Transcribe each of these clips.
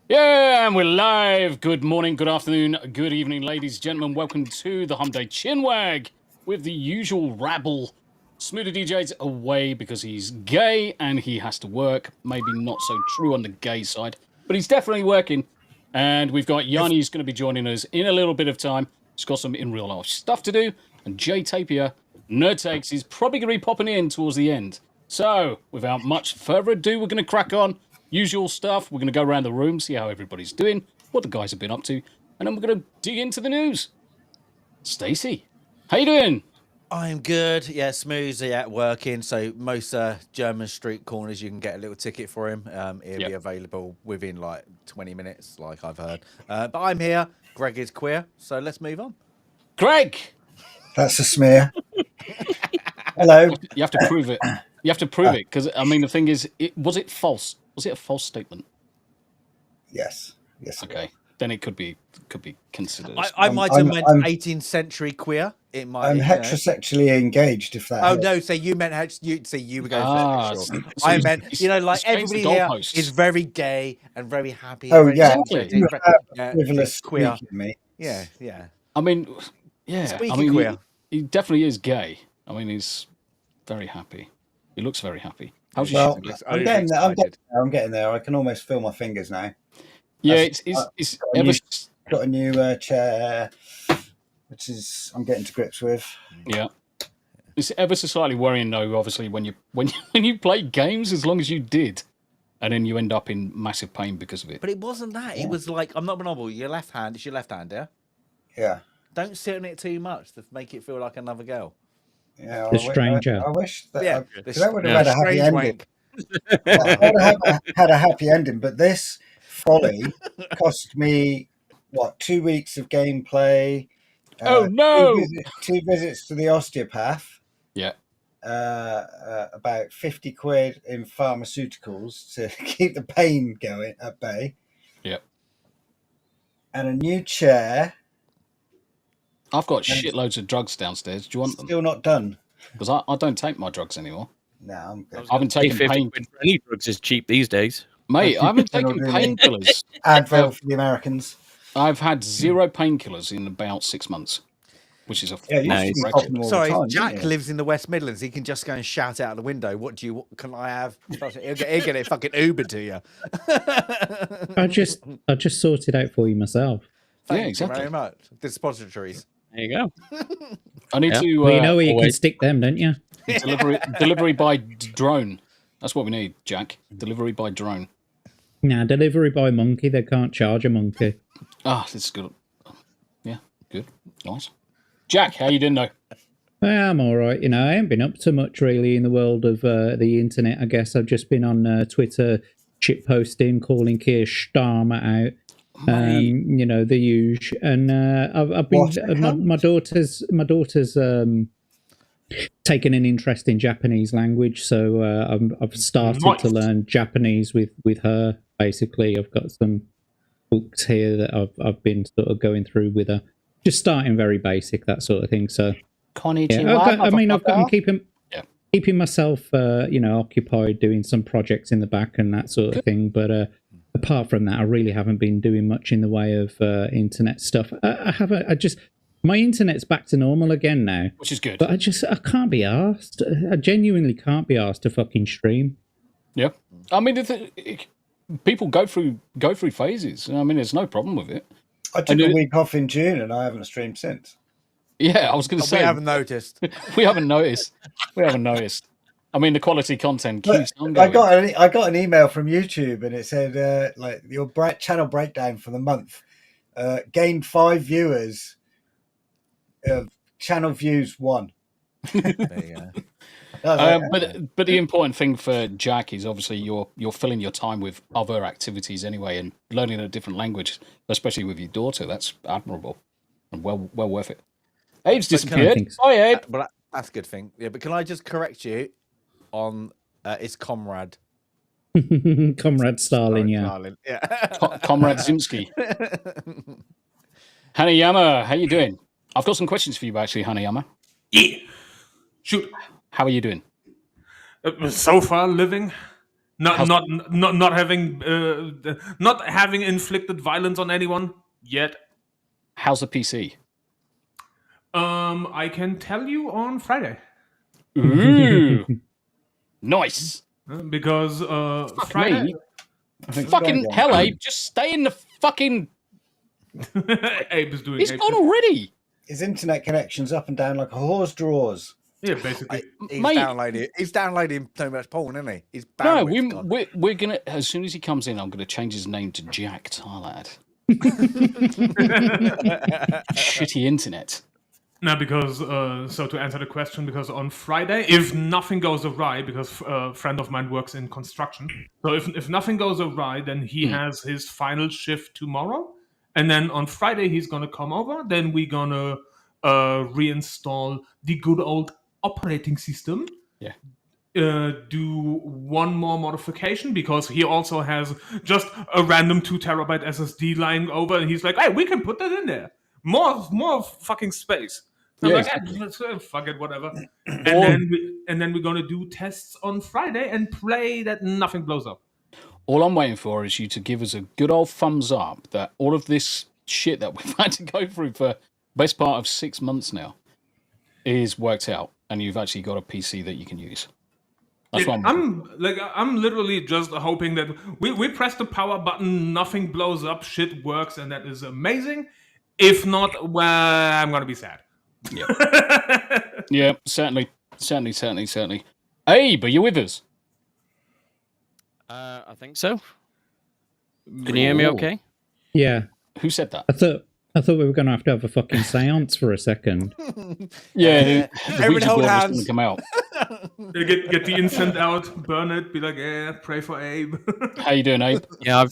Yeah, and we're live. Good morning, good afternoon, good evening, ladies and gentlemen. Welcome to the Hump Day Chinwag with the usual rabble. Smoother DJ's away because he's gay and he has to work. Maybe not so true on the gay side, but he's definitely working. And we've got Yanni who's going to be joining us in a little bit of time. He's got some in real life stuff to do. And Jay Tapia, Nerd Takes, is probably going to be popping in towards the end. So, without much further ado, we're going to crack on. Usual stuff. We're going to go around the room, see how everybody's doing, what the guys have been up to, and then we're going to dig into the news. Stacey, how you doing? I'm good. Yeah, smooth. Yeah, working. So most German street corners, you can get a little ticket for him. It'll be available within like 20 minutes, like I've heard. But I'm here. Greg is queer, so let's move on. Greg! That's a smear. Hello. You have to prove it. You have to prove it, because, I mean, the thing is, was it false? Was it a false statement? Yes. Yes. Okay. Then it could be considered. I might have meant 18th century queer. It might. I'm heterosexually engaged. If that. Oh no! So you meant you were going for it. Sure. I meant like everybody here is very gay and very happy. Oh very yeah, frivolous queer. Me. Yeah. I mean, yeah. I mean, queer. He definitely is gay. I mean, he's very happy. He looks very happy. How's your shit? I'm getting there. I can almost feel my fingers now. Yeah, got a new chair, which is I'm getting to grips with. Yeah, it's ever so slightly worrying though. Obviously, when you play games, as long as you did, and then you end up in massive pain because of it. But it wasn't that. Yeah. It was like I'm not novel. Your left hand. It's your left hand, yeah. Yeah. Don't sit on it too much to make it feel like another girl. Yeah, the stranger. I wish that. Yeah, that would have had a happy ending. I would have had a happy ending, but this folly cost me 2 weeks of gameplay. Oh no! Two visits to the osteopath. Yeah. About 50 quid in pharmaceuticals to keep the pain going at bay. Yep. And a new chair. I've got shitloads of drugs downstairs. Do you want them? Still not done. Because I don't take my drugs anymore. No, I'm good. I haven't taken pain. Any drugs is cheap these days. Mate, I haven't taken painkillers. Advil for the Americans. I've had 0 painkillers in about 6 months, which is a nice. Sorry, Jack lives in the West Midlands. He can just go and shout out the window. What can I have? He'll get it fucking Uber to you. I just sorted out for you myself. Thank you very much. Depositories. There you go. I need to. Well, you know where you can stick them, don't you? Delivery by drone. That's what we need, Jack. Delivery by drone. Nah, delivery by monkey. They can't charge a monkey. This is good. Yeah, good. Nice. Jack, how you doing though? Well, I'm all right. I haven't been up to much really in the world of the internet. I guess I've just been on Twitter, shit posting, calling Keir Starmer out. The huge, and I've been my daughter's taken an interest in Japanese language, so I've started to learn Japanese with her. Basically, I've got some books here that I've been sort of going through with her, just starting very basic, that sort of thing. So, I'm keeping myself, occupied doing some projects in the back and that sort of thing, but. Apart from that, I really haven't been doing much in the way of internet stuff. My internet's back to normal again now, which is good. But I can't be asked. I genuinely can't be asked to fucking stream. Yeah, I mean, people go through phases. I mean, there's no problem with it. I took a week off in June, and I haven't streamed since. Yeah, I was going to say we haven't noticed. We haven't noticed. I mean, the quality content keeps on going. I got an email from YouTube, and it said your channel breakdown for the month gained 5 viewers, channel views 1. There you go. But the important thing for Jack is obviously you're filling your time with other activities anyway, and learning a different language, especially with your daughter. That's admirable and well worth it. Abe's disappeared. Hi, Abe. But that's a good thing. Yeah, but can I just correct you? On it's Comrade. Comrade Stalin, yeah. Comrade Zimsky. Hanayama, how you doing? I've got some questions for you, actually, Hanayama. Yeah. Shoot. How are you doing? So far, living. Not having inflicted violence on anyone yet. How's the PC? I can tell you on Friday. Ooh, nice. Because Fuck Friday. me. Fucking hell, Abe! Just stay in the fucking. Abe is doing. He's gone already. His internet connection's up and down like a horse drawers. Yeah, basically. He's downloading too much porn, isn't he? He's No, bandwidth's we're gonna. As soon as he comes in, I'm gonna change his name to Jack Tarlad. Shitty internet. No, because so to answer the question, because on Friday, if nothing goes awry, because a friend of mine works in construction, so if nothing goes awry, then he has his final shift tomorrow, and then on Friday he's gonna come over. Then we're gonna reinstall the good old operating system. Yeah. Do one more modification because he also has just a random 2 terabyte SSD lying over, and he's like, "Hey, we can put that in there. More fucking space." I'm like, fuck it, whatever. And then we're gonna do tests on Friday and pray that nothing blows up. All I'm waiting for is you to give us a good old thumbs up that all of this shit that we've had to go through for the best part of 6 months now is worked out, and you've actually got a PC that you can use. That's what I'm literally just hoping that we press the power button, nothing blows up, shit works, and that is amazing. If not, well, I'm gonna be sad. Yeah. Yeah, certainly. Abe, are you with us? I think so. Can you hear me okay? Yeah. Who said that? I thought we were going to have a fucking seance for a second. Yeah, the Everyone Ouija hold board was hands. going to come out. Get the incense out, burn it, be like, yeah, pray for Abe. How you doing, Abe? Yeah,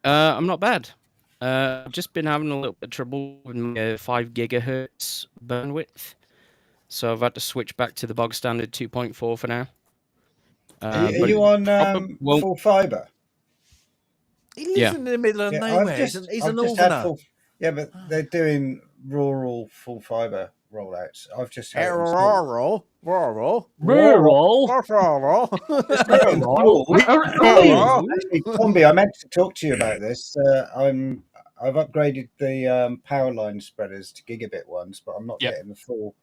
I'm not bad. I've just been having a little bit of trouble with my 5 gigahertz bandwidth, so I've had to switch back to the bog standard 2.4 for now. Are you on full fibre? He lives in the middle of nowhere. He's a northerner. Yeah, but they're doing rural full fibre rollouts. I've just had Rural. Actually, Tomby, I meant to talk to you about this. I've upgraded the power line spreaders to gigabit ones, but I'm not getting the full.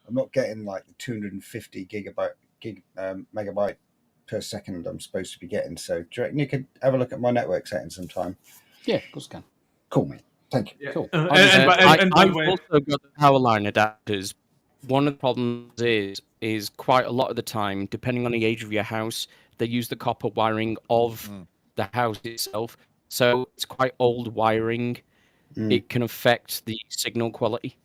I'm not getting like the 250 megabyte per second I'm supposed to be getting. So, do you reckon you could have a look at my network settings sometime? Yeah, of course I can. Cool, mate. Thank you. Yeah. Cool. I've also got the power line adapters. One of the problems is quite a lot of the time, depending on the age of your house, they use the copper wiring of the house itself. So it's quite old wiring. It can affect the signal quality.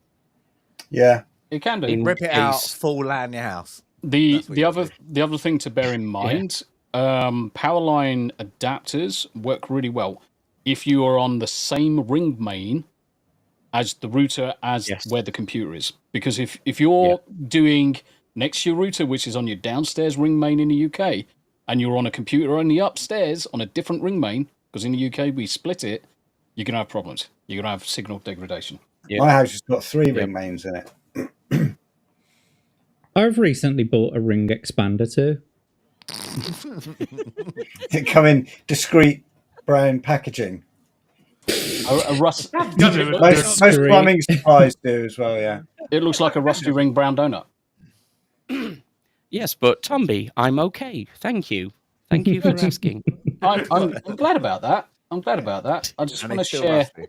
Yeah. It can do. Rip it out, full LAN your house. The other thing to bear in mind, power line adapters work really well if you are on the same ring main as the router where the computer is. Because if you're doing next to your router, which is on your downstairs ring main in the UK, and you're on a computer on the upstairs on a different ring main, because in the UK we split it, you're going to have problems. You're going to have signal degradation. Yeah. My house has got 3 ring mains in it. I've recently bought a ring expander too. It come in discreet brown packaging. A rust. Most plumbing supplies do as well, yeah. It looks like a rusty ring brown donut. Yes, but Tomby, I'm okay. Thank you. Thank you for asking. I'm glad about that. I just want to share. Rusty.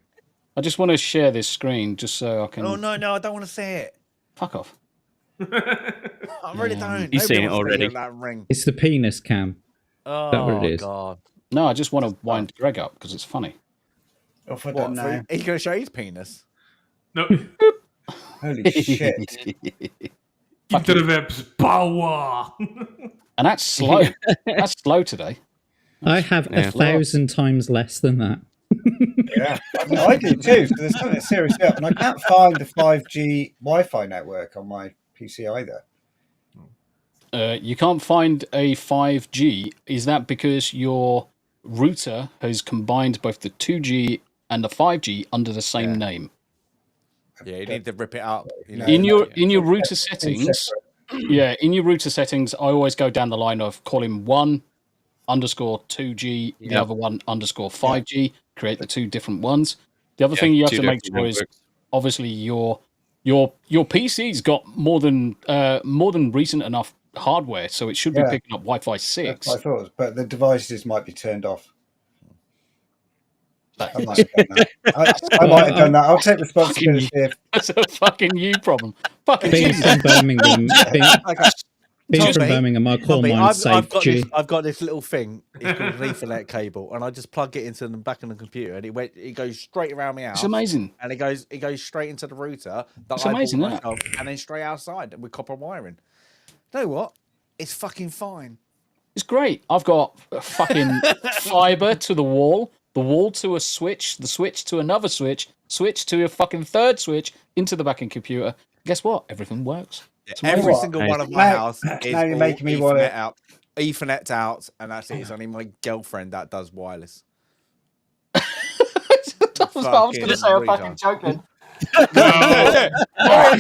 I just want to share this screen just so I can. Oh no, I don't want to see it. Fuck off. I really don't. You've seen it already. It's the penis cam. Oh, is that what it is? God. No, I just want to wind Greg up because it's funny. Off I don't know. He's going to show his penis? No. Holy shit. Interwebs power. And that's slow. That's slow today. I have 1,000 times less than that. Yeah, I do too. So there's something seriously up, and I can't find the 5G Wi-Fi network on my PC either. You can't find a 5G. Is that because your router has combined both the 2G and the 5G under the same name? Yeah, you need to rip it up. In your router settings, in your router settings, I always go down the line of calling 1 underscore 2G, the other one underscore 5G. Create the two different ones. The other thing you have to make sure is obviously your PC's got more than recent enough hardware, so it should be picking up Wi-Fi 6. I thought, but the devices might be turned off. I might have done that. I might have done that. I'll take responsibility. That's a fucking you problem. Fucking being from Birmingham, being from Birmingham, I call mine Safe G. I've got this little thing. It's called an Ethernet cable, and I just plug it into the back of the computer, and it goes straight around my house. It's amazing, and it goes straight into the router that it's I amazing, bought myself, and then straight outside with copper wiring. You know what? It's fucking fine. It's great. I've got fucking fiber to the wall to a switch, the switch to another switch to a fucking third switch into the back-end computer. Guess what? Everything works. Every single one of my house is now you're making me want to Ethernet out, and that's it. It's only my girlfriend that does wireless. I was going to say a fucking joke then.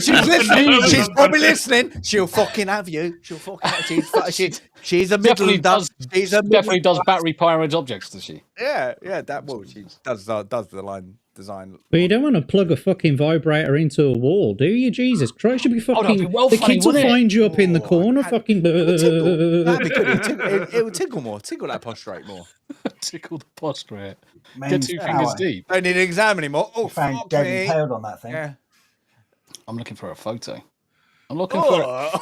She's listening. She's probably listening. She'll fucking have you. She'll fucking have you. She's a definitely does. She's definitely does battery-powered objects, does she? Yeah. That will. She does the line design. But you don't want to plug a fucking vibrator into a wall, do you? Jesus Christ, should be fucking. The kids will find you up in the corner, fucking. That'd be good. It would tickle more. Tickle that prostrate more. Tickle the prostrate. Get 2 fingers deep. Don't need an exam anymore. Oh, fuck me. Tailed on that thing. Yeah. I'm looking for a photo. I'm looking for.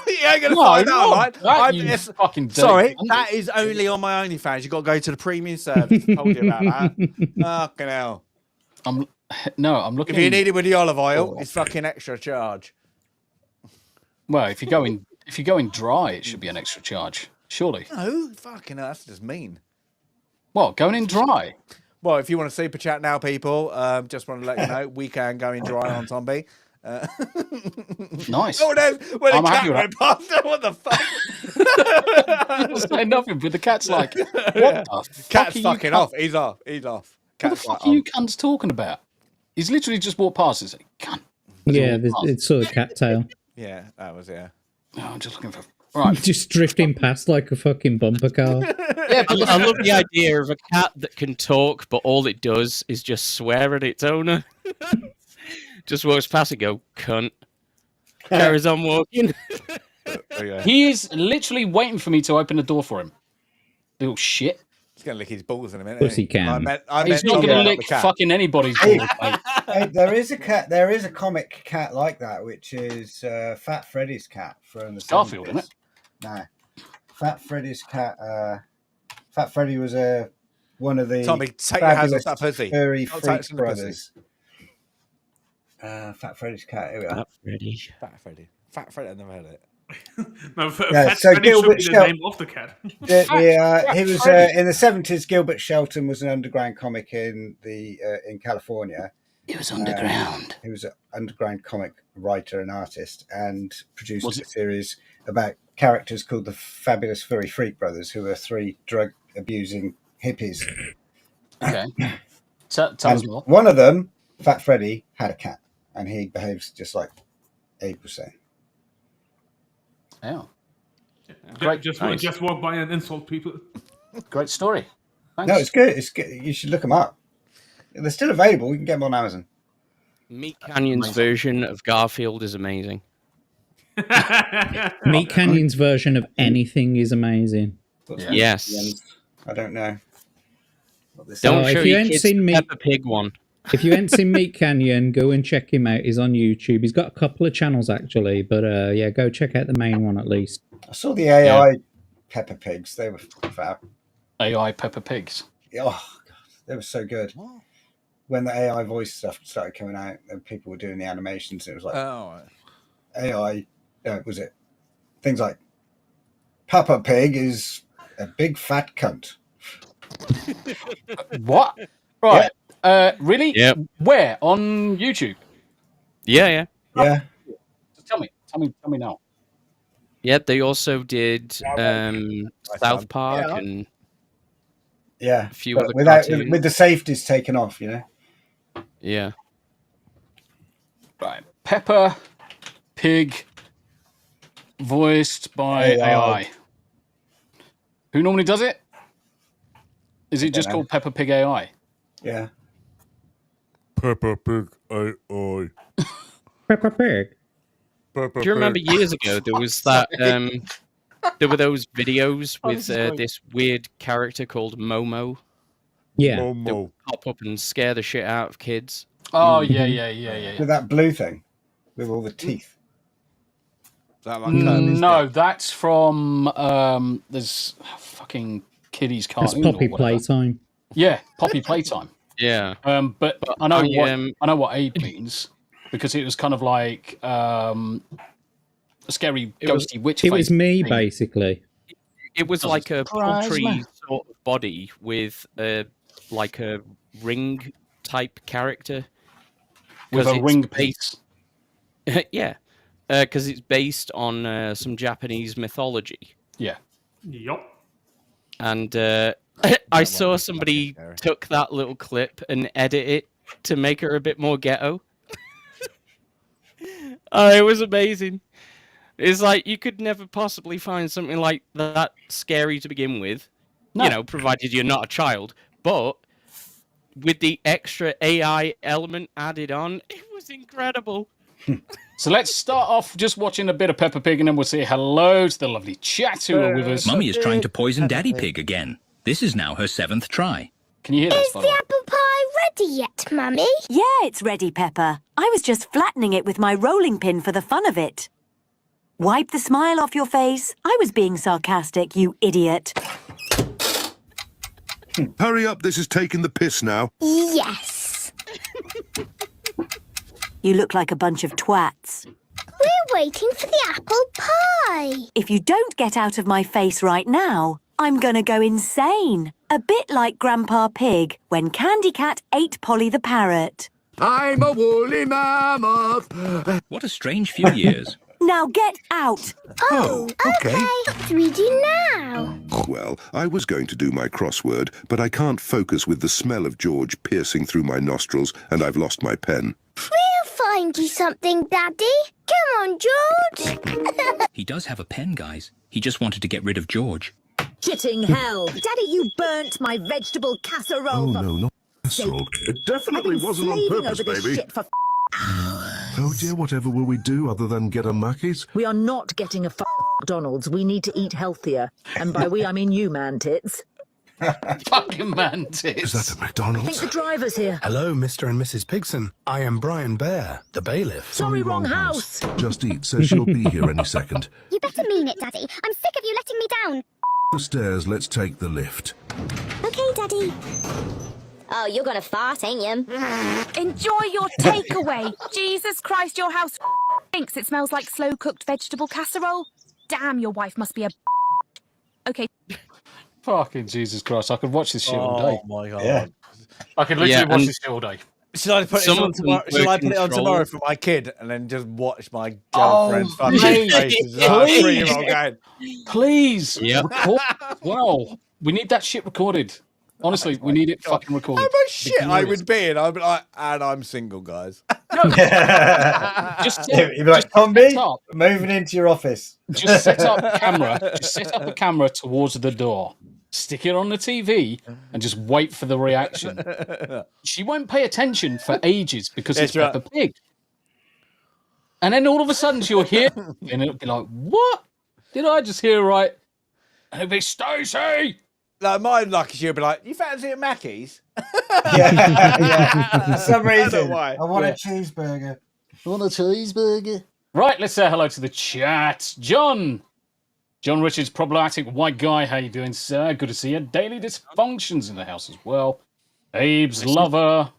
You ain't gonna find out, right? Fucking sorry, that is only on my OnlyFans. You got to go to the premium service. I told you about that. Fucking hell. I'm looking. If you need it with the olive oil, it's fucking extra charge. Well, if you're going dry, it should be an extra charge, surely. No, fucking hell, that's just mean. What, going in dry? Well, if you want to super chat now, people, just want to let you know we can go in dry on Zombie. Nice. Oh no! When the cat went past, what the fuck? You say nothing, but the cat's like, what the fuck? Cat's fucking off. He's off. What the fuck are you cunts talking about? He's literally just walked past and said, cunt. Yeah, it's sort of cat tail. Yeah, that was Oh, I'm just looking for. Right. Just drifting past like a fucking bumper car. Yeah, but I love the idea of a cat that can talk, but all it does is just swear at its owner. Just walks past and go, cunt. Carries on walking. He is literally waiting for me to open the door for him. Little shit. He's going to lick his balls in a minute. Of course he can. He's not going to lick fucking anybody's balls, mate. Hey, there is a comic cat like that, which is Fat Freddy's cat from the Garfield, isn't it? No. Fat Freddy's cat. Fat Freddy was one of the Tommy, take your hands off that pussy. Furry freak brothers. Fat Freddy's cat. Here we are. Fat Freddy. I've never heard of it. No, Fat Freddy should be the name of the cat. He was in the 70s. Gilbert Shelton was an underground comic in California. He was underground. He was an underground comic writer and artist, and produced a series about characters called the Fabulous Furry Freak Brothers, who are 3 drug-abusing hippies. Okay. Tell us more. One of them, Fat Freddy, had a cat, and he behaves just like Abe was saying. Yeah. Just walk by and insult people. Great story. Thanks. No, it's good. It's good. You should look them up. They're still available. You can get them on Amazon. Meat Canyon's version of Garfield is amazing. Meat Canyon's version of anything is amazing. Yes. I don't know. Don't show your kids the Peppa Pig one. If you haven't seen Meat Canyon, go and check him out. He's on YouTube. He's got a couple of channels actually, but yeah, go check out the main one at least. I saw the AI Peppa Pigs. They were fab. AI Peppa Pigs. Oh god, they were so good. What? When the AI voice stuff started coming out, and people were doing the animations, it was like AI. Was it things like Peppa Pig is a big fat cunt? What? Right. Really? Yep. Where? On YouTube? Yeah. Tell me now. Yeah, they also did South Park and a few other cartoons. With the safeties taken off, you know. Yeah. Right. Peppa Pig, voiced by AI. Who normally does it? Is it just called Peppa Pig AI? Yeah. Peppa Pig AI. Peppa Pig. Peppa Do you remember Pig. years ago there was that there were those videos with great. this weird character called Momo Yeah. that Momo. would pop up and scare the shit out of kids? Oh, yeah. With that blue thing, with all the teeth. Is that like Kirby's No, dick? that's from there's fucking kiddies That's cartoon. Poppy or whatever. Playtime. Yeah, Poppy Playtime. Yeah. But I know I I know what Abe means because it was kind of like a scary ghosty witch. It was me, thing. basically. It was Doesn't like a surprise poultry me. sort of body with like a ring type character. With 'Cause a it's ring based- piece. Yeah, because it's based on some Japanese mythology. Yeah. Yup. And I saw somebody scary. took that little clip and edit it to make her a bit more ghetto. Oh, it was amazing. It's like you could never possibly find something like that scary to begin with, No. you know, provided you're not a child. But with the extra AI element added on, it was incredible. So let's start off just watching a bit of Peppa Pig and then we'll say hello to the lovely chats who are with us. Mummy is trying to poison Daddy Pig again. This is now her 7th try. Can you hear this? Is the apple pie ready yet, Mummy? Yeah, it's ready, Peppa. I was just flattening it with my rolling pin for the fun of it. Wipe the smile off your face. I was being sarcastic, you idiot. Hurry up, this is taking the piss now. Yes. You look like a bunch of twats. We're waiting for the apple pie. If you don't get out of my face right now, I'm gonna go insane. A bit like Grandpa Pig when Candy Cat ate Polly the parrot. I'm a woolly mammoth. What a strange few years. Now get out. Oh, okay. What do we do now? Well, I was going to do my crossword, but I can't focus with the smell of George piercing through my nostrils, and I've lost my pen. We'll find you something, Daddy. Come on, George. He does have a pen, guys. He just wanted to get rid of George. Shitting hell. Daddy, you burnt my vegetable casserole. Oh, no, not casserole. It definitely wasn't on purpose, baby. Oh, dear, whatever will we do other than get a Mackey's? We are not getting a McDonald's. We need to eat healthier. And by we, I mean you, man tits. Fucking mantis. Is that a I think McDonald's? the driver's here. Hello, Mr. and Mrs. Pigson. I am Brian Bear, the bailiff. Sorry, wrong house. Just Eat says she'll be here any second. You better mean it, Daddy. I'm sick of you letting me down. The stairs, let's take the lift. Okay, Daddy. Oh, you're gonna fart, ain't you? Enjoy your takeaway. Jesus Christ, your house stinks. It smells like slow-cooked vegetable casserole. Damn, your wife must be a... Okay. Fucking Jesus Christ. I could watch this shit all day. Oh my god. Yeah. I could literally watch this shit all day. Should I put it on tomorrow? Should I put it on tomorrow for my kid and then just watch my girlfriend's fucking faces? Like a 3-year-old going, Please. Yep. Record. Wow. We need that shit recorded. Honestly, we need it fucking recorded. how much shit I would be in? I'd be like, and I'm single, guys. Just You'd be like, set Tomby, up. moving into your office. Just set up camera. Just set up a camera towards the door. Stick it on the TV and just wait for the reaction. She won't pay attention for ages because it's That's right. Peppa Pig. And then all of a sudden she'll hear and it'll be like, what? Did I just hear right? And it'll be Stacey! Like mine, lucky she'll be like, you fancy a Mackey's? Yeah. For some reason, why. I want a cheeseburger. Right, let's say hello to the chat. John Richards, problematic white guy. How you doing, sir? Good to see you. Daily dysfunctions in the house as well. Abe's lover.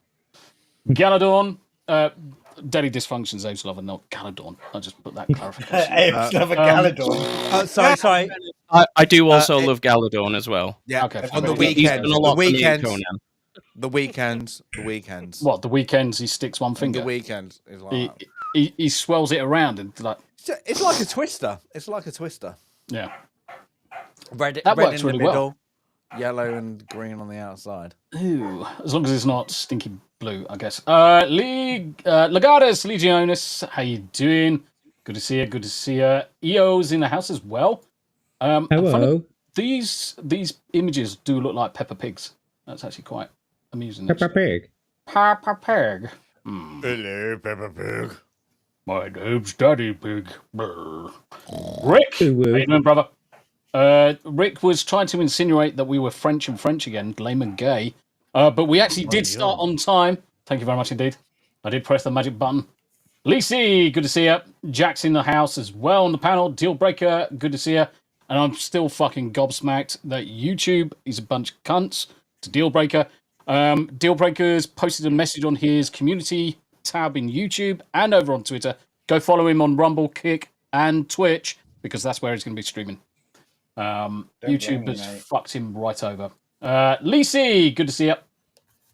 Galadorn. Daily dysfunctions, Abe's lover, not Galadorn. I'll just put that clarification. Abe's lover, Galadorn. Sorry. I do also love Galadorn as well. Yeah, Okay, on the fine. He's weekends. done a lot The for me and weekends. Conan. The weekends. What, the weekends he sticks one finger? The weekends is like He, that. he swells it around and like, It's like a twister. It's like a twister. yeah. Red That red works in the really well. middle, yellow and green on the outside. Ooh, as long as it's not stinky blue, I guess. Legatus, Legionis, how you doing? Good to see you. Good to see you. EO's in the house as well. And Hello. these images do look like Peppa Pigs. That's actually quite amusing. Peppa Pig. Peppa Pig. Hello, Peppa Pig. My name's Daddy Pig. Rick, how you doing, brother? Rick was trying to insinuate that we were French and French again, lame and gay. But we actually did start on time. Thank you very much indeed. I did press the magic button. Lisi, good to see you. Jack's in the house as well on the panel. Dealbreaker, good to see you. And I'm still fucking gobsmacked that YouTube is a bunch of cunts. It's a Dealbreaker. Dealbreaker's posted a message on his community tab in YouTube and over on Twitter. Go follow him on Rumble, Kick, and Twitch because that's where he's going to be streaming. YouTube has fucked him right over. Lisi, good to see you.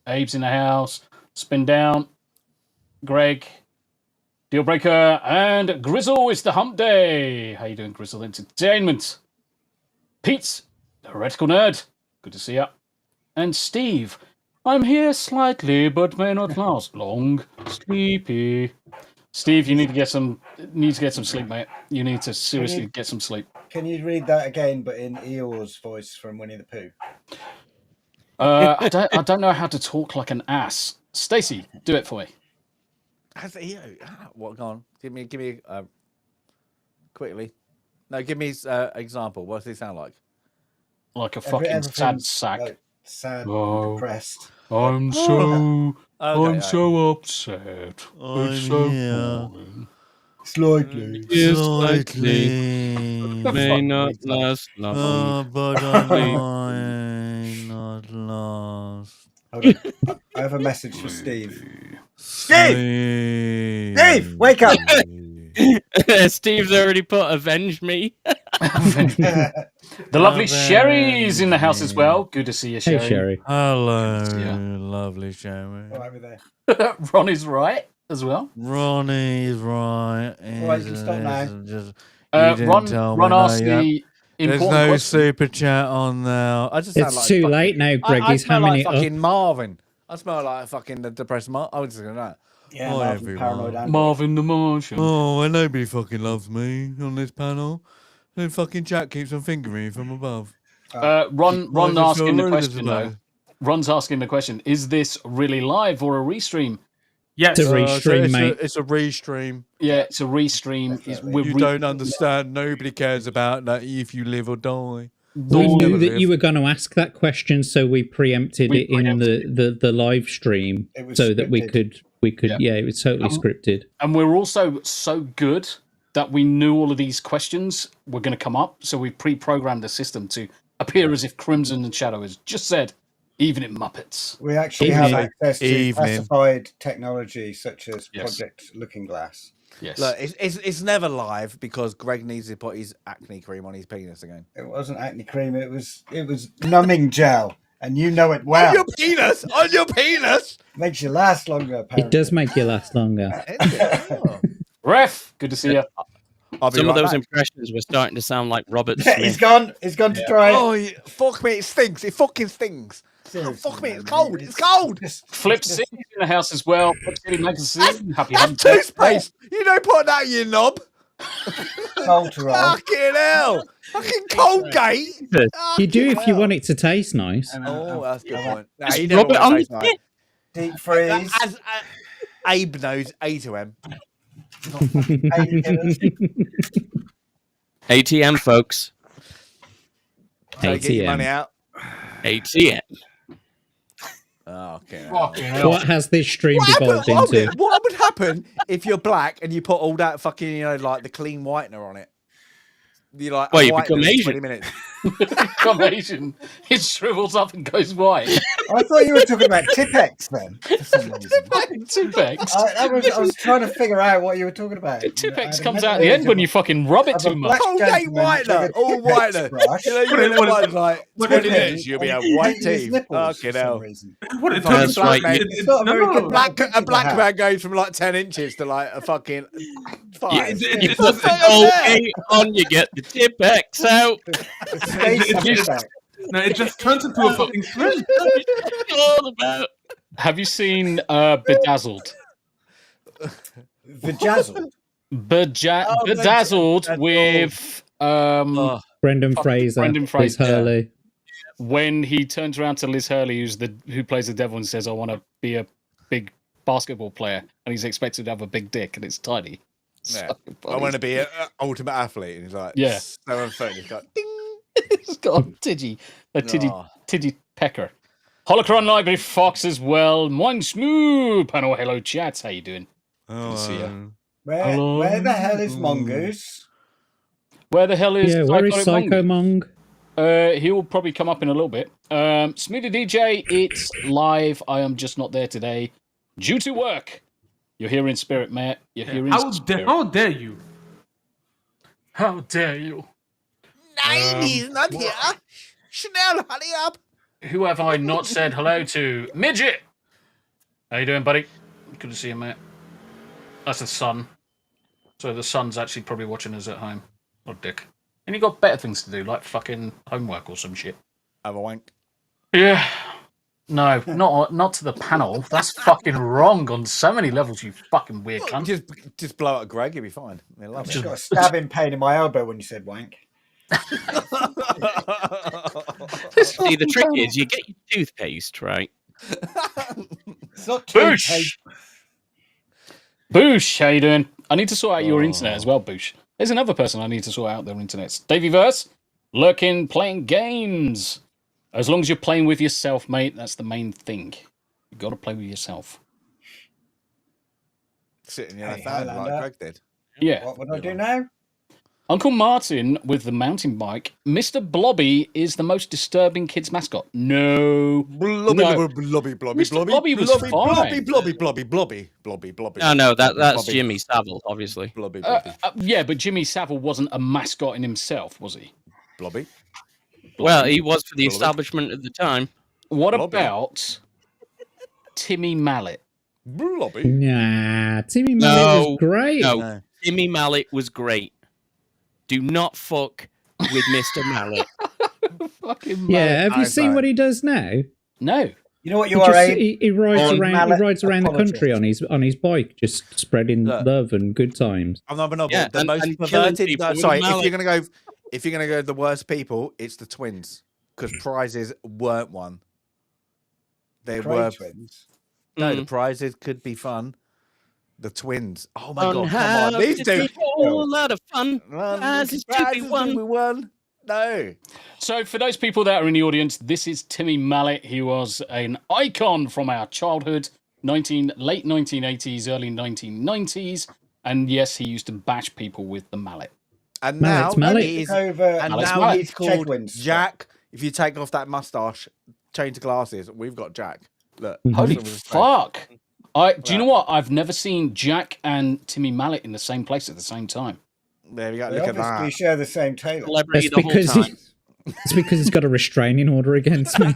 Abe's in the house. Spin down. Greg, Dealbreaker, and Grizzle. It's the hump day. How you doing, Grizzle Entertainment? Pete's the heretical nerd. Good to see you. And Steve, I'm here slightly, but may not last long. Sleepy. Steve, you need to get some sleep, mate. You need to seriously get some sleep. Can you read that again, but in Eeyore's voice from Winnie the Pooh? I don't know how to talk like an ass. Stacey, do it for me. What? Go on. Give me. Quickly. No, give me example. What does it sound like? Like a fucking sad sack. Like sad, depressed. I'm so upset. It's so boring. Slightly. May not last long. But I might not last. Hold on. I have a message for Steve. Steve, wake up! Steve's already put avenge me. The lovely Sherry's in the house as well. Good to see you, Sherry. Hey, Sherry. Hello, lovely Sherry. Oh, over there. Ron is right as well. Ronnie's right. All right, you can stop now. Ron asked the There's important no question. super chat on now. I just sound It's like too fucking, late now, Greg. I He's smell hamming like it up. fucking Marvin. I smell like fucking the depressed Marvin. I was just going to know. Yeah, Hi, Marvin, everyone. paranoid Android. Marvin the Martian. Oh, and nobody fucking loves me on this panel. The fucking chat keeps on fingering me from above. Ron I asking the feel question really though. Ron's asking the question: is this really live or a restream? Yes, It's a restream, mate. It's a restream. Yeah, it's a restream. You don't understand. Nobody cares about that if you live or die. We knew that you were going to ask that question, so we preempted it in the live stream so that we could. Yeah, it was totally scripted. And we're also so good that we knew all of these questions were going to come up, so we pre-programmed the system to appear as if Crimson and Shadow has just said, even in Muppets. We actually have access to classified technology such as Project Looking Glass. Yes. Look, it's never live because Greg needs to put his acne cream on his penis again. It wasn't acne cream. It was numbing gel, and you know it well. On your penis. On your penis. Makes you last longer. Apparently. It does make you last longer. Ref, good to see you. Some of those impressions were starting to sound like Robert Smith. He's gone. He's gone to try it. Oh, fuck me! It stinks. It fucking stinks. Oh, fuck me! It's cold. It's cold. Flip City in the house as well. Flip City magazine. Happy That's Hump Day. toothpaste. You don't put that in your knob. Cultural. Fucking hell. Fucking Colgate. You do if you want it to taste nice. Oh, that's a good point. No, Just he never rub it wants on to taste the nice. Deep freeze. As Abe knows, A to M. ATM, folks. So get your money out. ATM. Oh, okay. What has this stream evolved into? What would happen if you're black and you put all that fucking, like the clean whitener on it? You like, well, you become Asian. 20 minutes. Become Asian. It shrivels up and goes white. I thought you were talking about Tipex then. For some reason. Tipex. I was trying to figure out what you were talking about. Tipex comes out at the end when you fucking rub it too much. Colgate whitener. All whitener. You know, you one's like 20 minutes, you'll be a white teeth. Fucking hell. What it That's right. A black man goes from like 10 inches to like a fucking 5. You put the Colgate on, you get the Tipex out. No, it just turns into a fucking shrimp. All about. Have you seen Bedazzled? Bedazzled? Bedazzled with Brendan Fraser. Brendan Liz Fraser. Hurley. when he turns around to Liz Hurley, who plays the devil, and says, "I want to be a big basketball player," and he's expected to have a big dick, and it's tiny. Yeah. I want to be an ultimate athlete, and he's like, yeah, 7 foot. He's got ding. He's got a tiddy pecker. Holocron Library Fox as well. Moin Smooth panel. Hello, chat. How you doing? Oh, see you. Where the hell is Mongoose? Where the hell is where is Psycho Mong? He'll probably come up in a little bit. Smoothie DJ, it's live. I am just not there today due to work. You're here in spirit, Matt. You're here in spirit. How dare you? How dare you? Nine, he's not here. Chanel, hurry up. Who have I not said hello to? Midget! How you doing, buddy? Good to see you, mate. That's the sun. So the sun's actually probably watching us at home. What a dick. And you got better things to do, like fucking homework or some shit. Have a wank. Yeah. No, not to the panel. That's fucking wrong on so many levels, you fucking weird cunt. Just blow out Greg, you'll be fine. I've just got a stabbing pain in my elbow when you said wank. See, the trick is you get your toothpaste, right? It's not Boosh! Boosh, how you doing? I need to sort out your internet as well, Boosh. There's another person I need to sort out their internet. Davey Verse, lurking, playing games. As long as you're playing with yourself, mate, that's the main thing. You got to play with yourself. Sitting in a fan like Greg did. Yeah. What would I do now? Uncle Martin with the mountain bike. Mr. Blobby is the most disturbing kid's mascot. No. Blobby was fine. No, that's Jimmy Savile, obviously. Blobby. Yeah, but Jimmy Savile wasn't a mascot in himself, was he? Blobby. Well, he was for the establishment at the time. What about Timmy Mallet? Blobby. Nah, Timmy Mallet was great. No, Timmy Mallet was great. Do not fuck with Mr. Mallet. Fucking yeah, have you seen what he does now? No. You know what you are, Abe? He rides around the country on his bike, just spreading love and good times. I'm not the most perverted. Sorry, if you're gonna go the worst people, it's the twins because prizes weren't won. They were twins. No, the prizes could be fun. The twins. Oh my god! Come on, these two. A lot of fun. Prizes to be won. No. So for those people that are in the audience, this is Timmy Mallet. He was an icon from our childhood, late 1980s, early 1990s, and yes, he used to bash people with the mallet. And now he's called Chegwins. Jack. If you take off that mustache, change the glasses, we've got Jack. Look, holy fuck! Do you know what? I've never seen Jack and Timmy Mallet in the same place at the same time. There we go. They Look at that. obviously share the same tailor. It's because he's got a restraining order against me.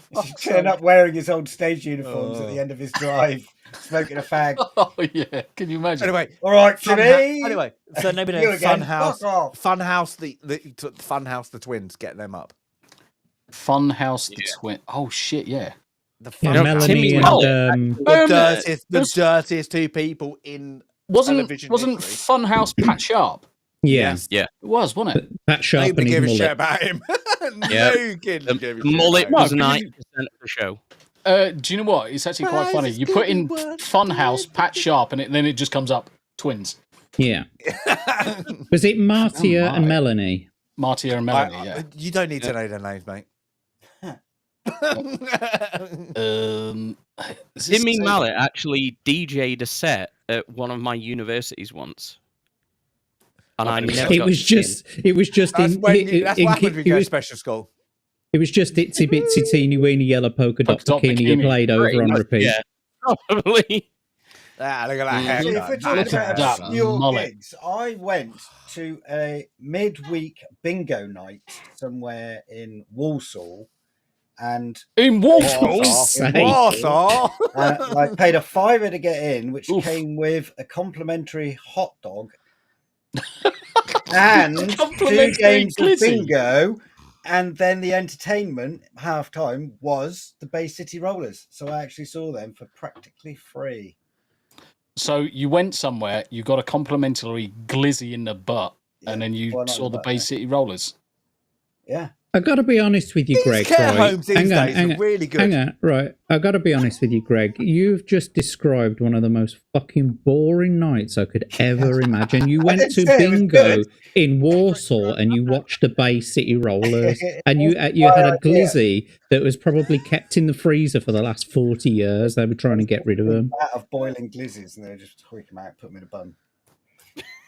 He should turn up wearing his old stage uniforms at the end of his drive, smoking a fag. Oh yeah, can you imagine? Anyway, all right, Timmy. Anyway, so nobody knows Funhouse, Funhouse, the twins, get them up. Funhouse, the twin. Oh shit, yeah. Melanie and the dirtiest two people in television wasn't history. Funhouse Pat Sharp? Yeah. It was, wasn't it? Pat Sharp Nobody and his gave a mullet. shit about him. No kid gave a shit mullet about was him. 90% of the show. Do you know what? It's actually quite funny. You put in Funhouse, Pat Sharp, and then it just comes up twins. Yeah. Was it Martia and Melanie? Martia and Melanie, yeah. You don't need to know their names, mate. Timmy Mallet actually DJ'd a set at one of my universities once. And I never it was just that's what happened when you go to special school. It was just itsy bitsy teeny weeny yellow polka dot bikini you played over on repeat. Yeah, probably. Look at that hair. See, if we're talking about obscure gigs, I went to a midweek bingo night somewhere in Walsall. And in Walsall, I paid a £5 to get in, which came with a complimentary hot dog and 2 games of bingo, and then the entertainment halftime was the Bay City Rollers. So I actually saw them for practically free. So you went somewhere, you got a complimentary glizzy in the butt, and then you saw the Bay City Rollers. Yeah. I got to be honest with you, Greg. Care right? homes these days are really good. Hang on, right. I got to be honest with you, Greg. You've just described one of the most fucking boring nights I could ever imagine. You went to bingo in Warsaw and you watched the Bay City Rollers, and you had a glizzy that was probably kept in the freezer for the last 40 years. They were trying to get rid of them. Out of boiling glizzies, and they just hoik them out, put them in a bun.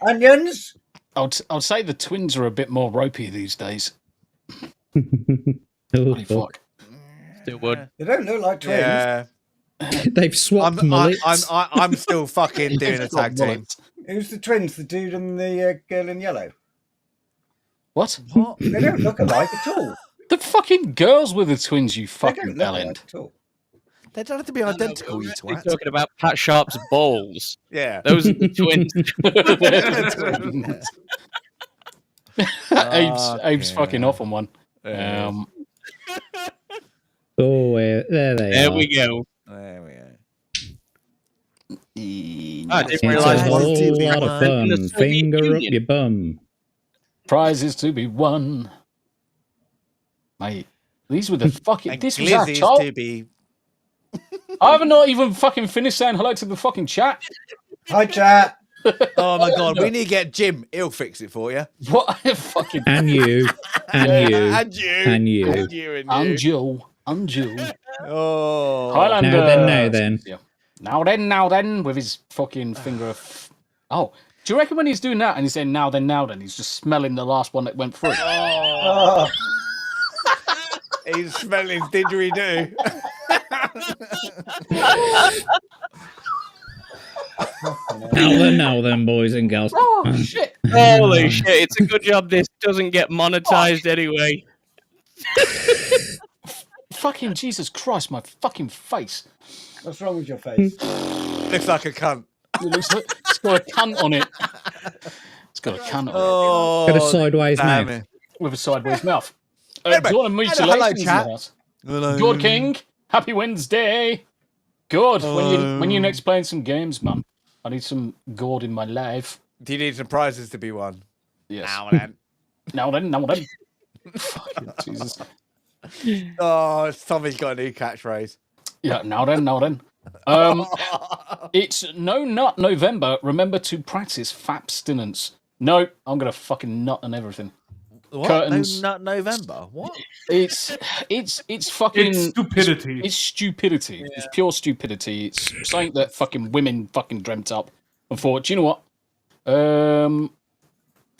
Onions. I'd say the twins are a bit more ropey these days. Oh, fuck. Still would. They don't look like twins. Yeah. They've swapped mullets. I'm still fucking doing a tag team. Who's the twins? The dude and the girl in yellow. What? They don't look alike at all. The fucking girls were the twins, you fucking look bellend. alike at all. They don't have to be identical, you We're twat. talking about Pat Sharp's balls. Yeah. Those are the twins. Abe's fucking off on one. Oh, there they are. There we go. There we go. I didn't It's a realise whole lot of in the fun. Soviet Finger up Union. your bum. Prizes to be won. Mate, these were the fucking... And this was our glizzies child. to be. I haven't not even fucking finished saying hello to the fucking chat. Hi, chat. Oh my god, we need to get Jim. He'll fix it for you. What fucking... And you. And you. And you. And you. And you. And you. And Joe. And Joe. Oh. Highlander. Now then. Yeah. Now then, with his fucking finger. Oh, do you reckon when he's doing that and he's saying now then, he's just smelling the last one that went through? Oh. He's smelling didgeridoo. Now then, boys and girls. Oh, shit. Holy shit, it's a good job this doesn't get monetized anyway. Fucking Jesus Christ, my fucking face. What's wrong with your face? Looks like a cunt. It looks like it's got a cunt on it. It's got a cunt on Oh, Got a sideways damn mouth. it. it. With a sideways mouth. Do Hey, mate. you want to meet your Hello, ladies in the chat. house? Hello. Good King. Happy Wednesday. Good. When you next playing some games, man? I need some gourd in my life. Do you need some prizes to be won? Yes. Now then. Now then. Fucking Jesus. Oh, Tommy's got a new catchphrase. Yeah, now then. It's No Nut November. Remember to practice abstinence. No, I'm gonna fucking nut and everything. What? Curtains. No, November. What? It's fucking It's stupidity. It's stupidity. Yeah. It's pure stupidity. It's something that fucking women fucking dreamt up. And thought, do you know what?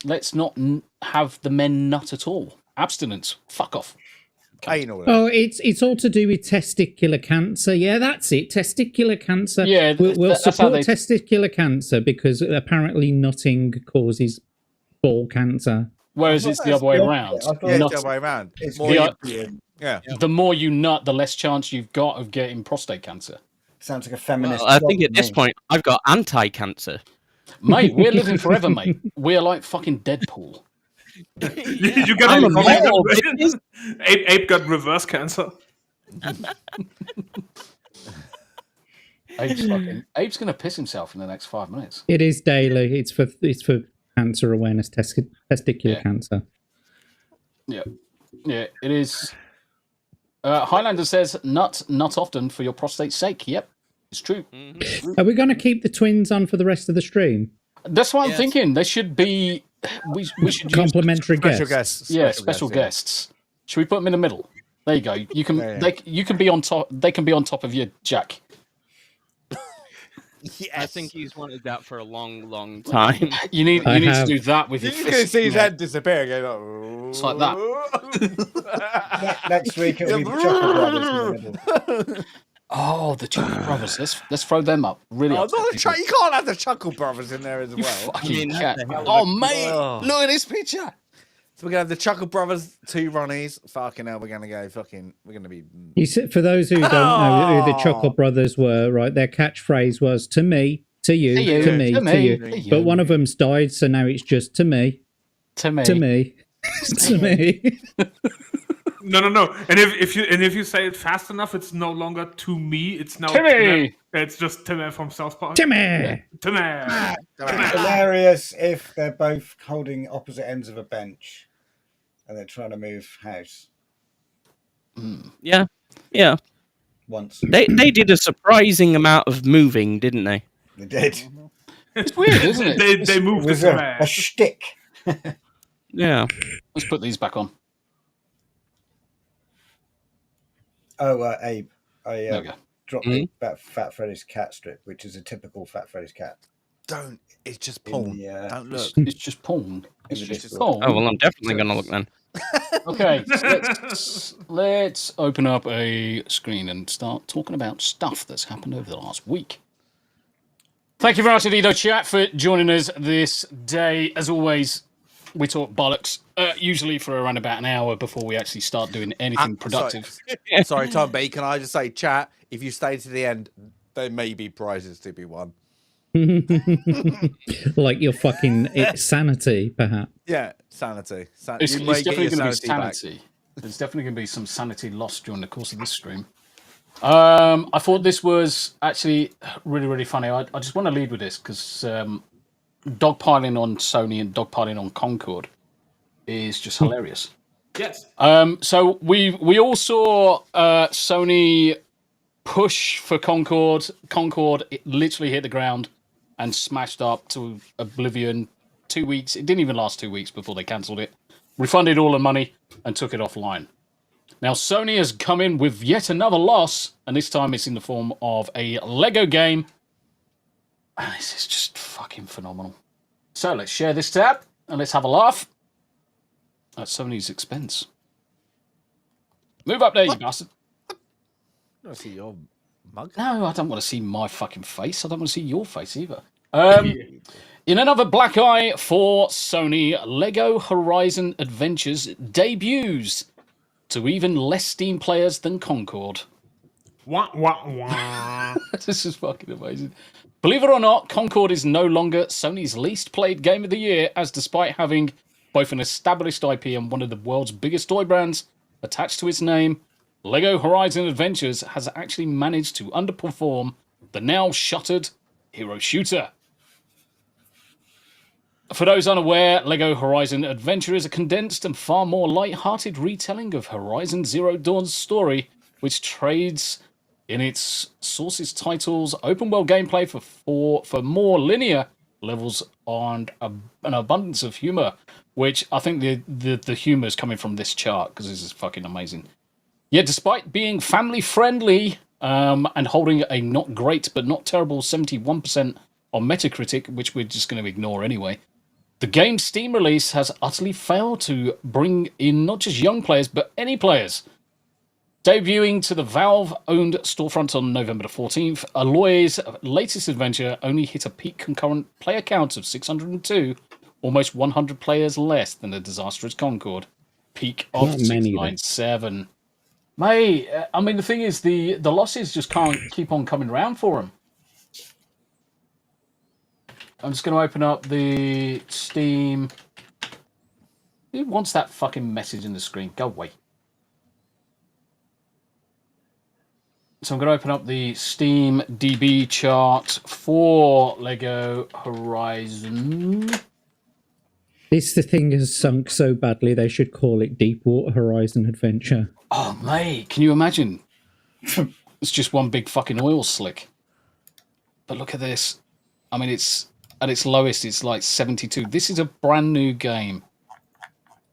Let's not have the men nut at all. Abstinence. Fuck off. Oh, it's all to do with testicular cancer. Yeah, that's it. Testicular cancer. Yeah, we'll that's support how they... testicular cancer because apparently nutting causes ball cancer. Whereas it's the other way around. Yeah, it's the other way around. It's more the more you nut, the less chance you've got of getting prostate cancer. Sounds like a feminist. Well, I think at this point, I've got anti-cancer. Mate, we're living forever, mate. We're like fucking Deadpool. You got a Ape got reverse cancer. Abe's gonna piss himself in the next 5 minutes. It is daily. It's for cancer awareness, testicular cancer. Yeah, it is. Highlander says, "Nut often for your prostate's sake." Yep, it's true. Are we going to keep the twins on for the rest of the stream? That's what I'm thinking. They should be. We should complimentary guests. Yeah, special guests. Should we put them in the middle? There you go. You can. You can be on top. They can be on top of you, Jack. Yes. I think he's wanted that for a long time. You need to do that with your fist. You can see his head disappear again. It's like that. Next week it'll be the Chocolate Brothers in the middle. Oh, the Chuckle Brothers. Let's throw them up. Really? You can't have the Chuckle Brothers in there as well. Fucking cat. Oh, mate, look at this picture. So we're gonna have the Chuckle Brothers, 2 Ronnies. Fucking hell, we're gonna go. We're gonna be. You said, for those who don't know who the Chuckle Brothers were, right? Their catchphrase was "to me, to you, to me, to you." But one of them's died, so now it's just to me, to me, to me, to me. No. And if you say it fast enough, it's no longer to me. It's now Timmy. It's just Timmy from South Park. Timmy. Timmy. It's hilarious if they're both holding opposite ends of a bench. and they're trying to move house. Yeah. Once they did a surprising amount of moving, didn't they? they did. It's weird, isn't it? They moved It was a shtick. Yeah. Let's put these back on. Oh, Abe, There we I go. dropped about Fat Freddy's cat strip, which is a typical Fat Freddy's cat. Don't. It's just porn. Don't look. It's just porn. It's just porn. Oh well, I'm definitely gonna look then. Okay, so let's open up a screen and start talking about stuff that's happened over the last week. Thank you very much indeed, chat, for joining us this day. As always, we talk bollocks, usually for around about an hour before we actually start doing anything productive. Sorry, Tom B, can I just say, chat, if you stay to the end, there may be prizes to be won. Like your fucking sanity, perhaps. Yeah, sanity. It's you may definitely get your going to be sanity back. sanity. There's definitely going to be some sanity lost during the course of this stream. I thought this was actually really, really funny. I just want to lead with this because dogpiling on Sony and dogpiling on Concord is just hilarious. Yes. So we all saw Sony push for Concord. Concord, it literally hit the ground and smashed up to oblivion. 2 weeks. It didn't even last 2 weeks before they cancelled it. Refunded all the money and took it offline. Now Sony has come in with yet another loss, and this time it's in the form of a Lego game. And this is just fucking phenomenal. So let's share this tab and let's have a laugh at Sony's expense. Move up there, you bastard. I don't see your mug. No, I don't want to see my fucking face. I don't want to see your face either. In another black eye for Sony, Lego Horizon Adventures debuts to even less Steam players than Concord. Wah, wah, wah. This is fucking amazing. Believe it or not, Concord is no longer Sony's least played game of the year, as despite having both an established IP and one of the world's biggest toy brands attached to its name, Lego Horizon Adventures has actually managed to underperform the now shuttered hero shooter. For those unaware, Lego Horizon Adventure is a condensed and far more light-hearted retelling of Horizon Zero Dawn's story, which trades in its sources titles open-world gameplay for more linear levels and an abundance of humor, which I think the humor is coming from this chart because this is fucking amazing. Yet despite being family-friendly and holding a not great but not terrible 71% on Metacritic, which we're just going to ignore anyway, the game's Steam release has utterly failed to bring in not just young players, but any players. Debuting to the Valve-owned storefront on November the 14th, Aloy's latest adventure only hit a peak concurrent player count of 602, almost 100 players less than the disastrous Concord. Peak of 697. Mate, I mean, the thing is, the losses just can't keep on coming around for them. I'm just going to open up the Steam. Who wants that fucking message in the screen? Go away. So I'm going to open up the Steam DB chart for Lego Horizon. This thing has sunk so badly they should call it Deepwater Horizon Adventure. Oh, mate, can you imagine? It's just one big fucking oil slick. But look at this. I mean, it's at its lowest, it's like 72. This is a brand new game.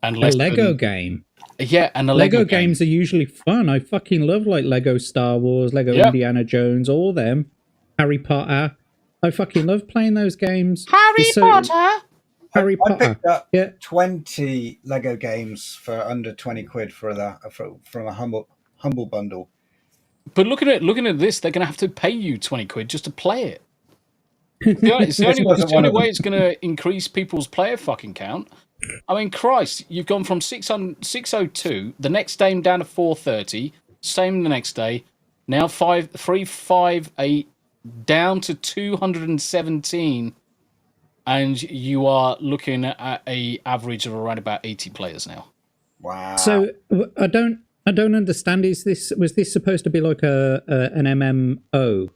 And a Lego game. Yeah, and the Lego games are usually fun. I fucking love like Lego Star Wars, Lego Indiana Jones, all them. Harry Potter. I fucking love playing those games. Harry Potter. Harry Potter. I picked up 20 Lego games for under 20 quid from a humble bundle. But looking at this, they're going to have to pay you 20 quid just to play it. It's the only way it's going to increase people's player fucking count. I mean, Christ, you've gone from 602, the next day down to 430, same the next day, now 358, down to 217, and you are looking at a average of around about 80 players now. Wow. So I don't understand. Was this supposed to be like an MMO?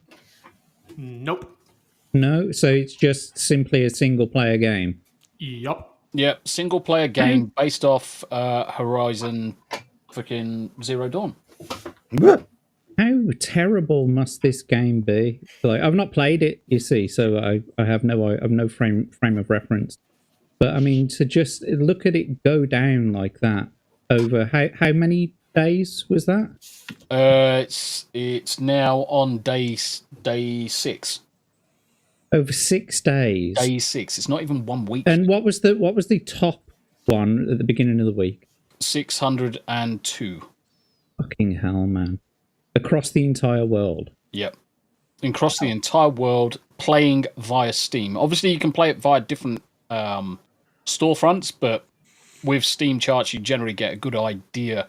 Nope. No, so it's just simply a single player game. Yup. Yep, single player game based off Horizon freaking Zero Dawn. How terrible must this game be? Like, I've not played it, you see, so I have no frame of reference. But I mean, to just look at it go down like that over how many days was that? It's now on day 6. Over 6 days. Day 6. It's not even 1 week. And what was the top one at the beginning of the week? 602. Fucking hell, man! Across the entire world. Yep. Across the entire world, playing via Steam. Obviously, you can play it via different storefronts, but with Steam charts, you generally get a good idea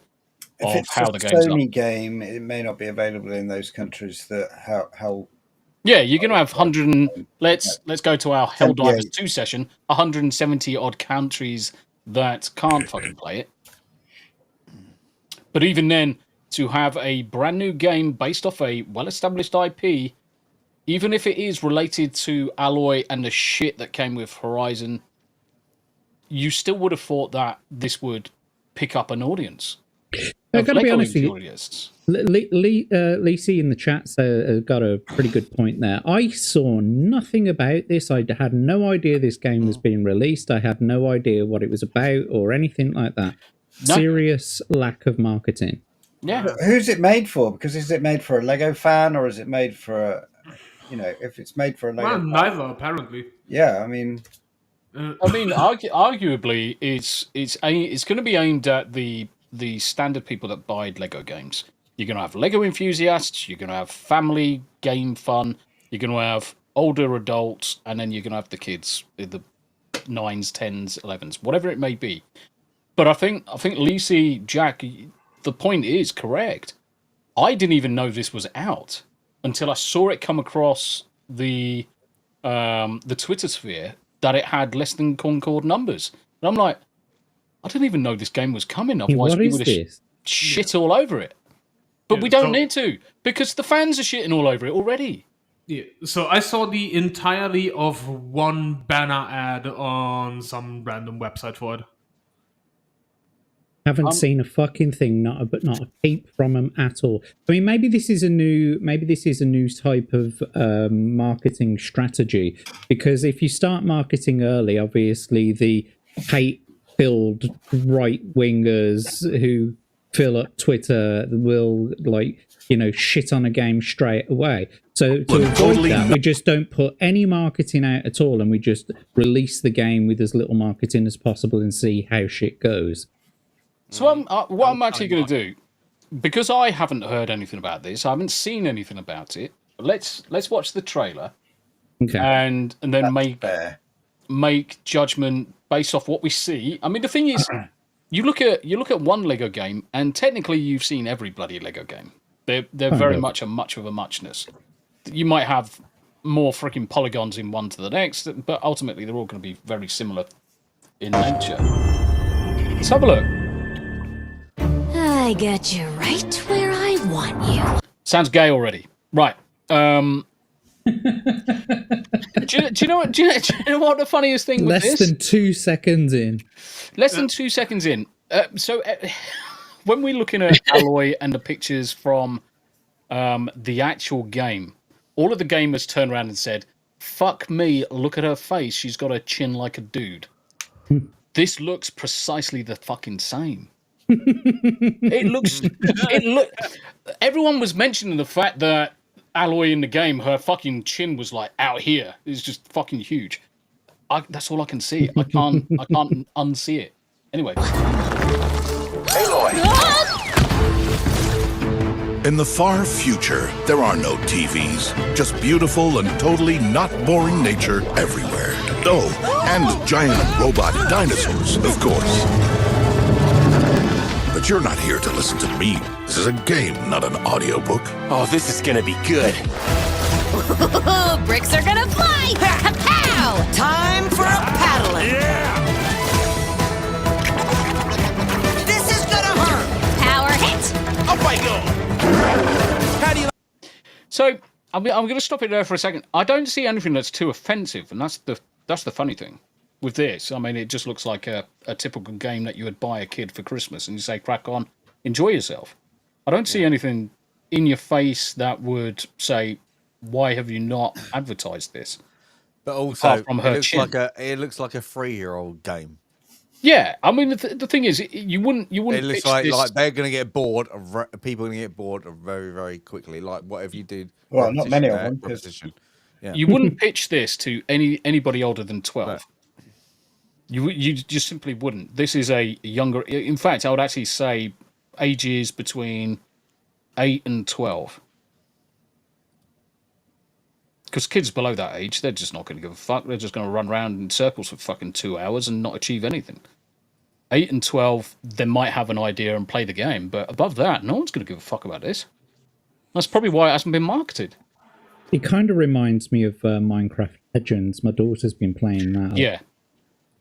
of how the game's a Sony game, it may not be available in those countries. That how. Yeah, you're going to have 100. Let's go to our Helldivers 2 session. 170 odd countries that can't fucking play it. But even then, to have a brand new game based off a well-established IP, even if it is related to Alloy and the shit that came with Horizon, you still would have thought that this would pick up an audience. I've got to be honest with you. Lisi in the chat got a pretty good point there. I saw nothing about this. I had no idea this game was being released. I had no idea what it was about or anything like that. No. Serious lack of marketing. Yeah. Who's it made for? Because is it made for a Lego fan or is it made for a, if it's made for a Lego fan? Neither, apparently. Yeah, I mean, arguably, it's going to be aimed at the standard people that buy Lego games. You're going to have Lego enthusiasts, you're going to have family game fun, you're going to have older adults, and then you're going to have the kids, the 9s, 10s, 11s, whatever it may be. But I think Lisi, Jack, the point is correct. I didn't even know this was out until I saw it come across the Twitter sphere that it had less than Concord numbers. And I'm like, I didn't even know this game was coming. Otherwise, we would have shit all over it. But we don't need to, because the fans are shitting all over it already. Yeah. So I saw the entirety of one banner ad on some random website for it. Haven't seen a fucking thing, not a peep from them at all. I mean, maybe this is a new type of marketing strategy, because if you start marketing early, obviously the hate-filled right-wingers who fill up Twitter will shit on a game straight away. So to avoid that, we just don't put any marketing out at all, and we just release the game with as little marketing as possible and see how shit goes. So what I'm actually going to do, because I haven't heard anything about this, I haven't seen anything about it. Let's watch the trailer, and then make judgment based off what we see. I mean, the thing is, you look at one Lego game, and technically you've seen every bloody Lego game. They're very much of a muchness. You might have more freaking polygons in one to the next, but ultimately they're all going to be very similar in nature. Let's have a look. I got you right where I want you. Sounds gay already. Right. Do you know what the funniest thing was? Less than 2 seconds in. Less than 2 seconds in. So when we're looking at Alloy and the pictures from the actual game, all of the gamers turned around and said, "Fuck me, look at her face. She's got a chin like a dude." This looks precisely the fucking same. Everyone was mentioning the fact that Alloy in the game, her fucking chin was like out here. It's just fucking huge. That's all I can see. I can't unsee it. Anyway. Aloy. In the far future, there are no TVs, just beautiful and totally not boring nature everywhere. Oh, and giant robot dinosaurs, of course. But you're not here to listen to me. This is a game, not an audiobook. Oh, this is gonna be good. Bricks are gonna fly! Kapow! Time for a paddling! Yeah! This is gonna hurt! Power hit! Up I go! How do you... So, I'm going to stop it there for a second. I don't see anything that's too offensive, and that's the funny thing. with this. I mean, it just looks like a typical game that you would buy a kid for Christmas and you say, crack on, enjoy yourself. I don't see anything in your face that would say, why have you not advertised this? But also, from her it looks like a 3-year-old game. Yeah, I mean, the thing is, you wouldn't. It looks pitch like this... they're going to get bored. People are going to get bored very, very quickly. Like whatever you did. Well, not many of them. Yeah. You wouldn't pitch this to anybody older than 12. No. You just simply wouldn't. This is a younger. In fact, I would actually say ages between 8 and 12. Because kids below that age, they're just not going to give a fuck. They're just going to run around in circles for fucking 2 hours and not achieve anything. 8 and 12, they might have an idea and play the game, but above that, no one's going to give a fuck about this. That's probably why it hasn't been marketed. It kind of reminds me of Minecraft Legends. My daughter's been playing that. Yeah.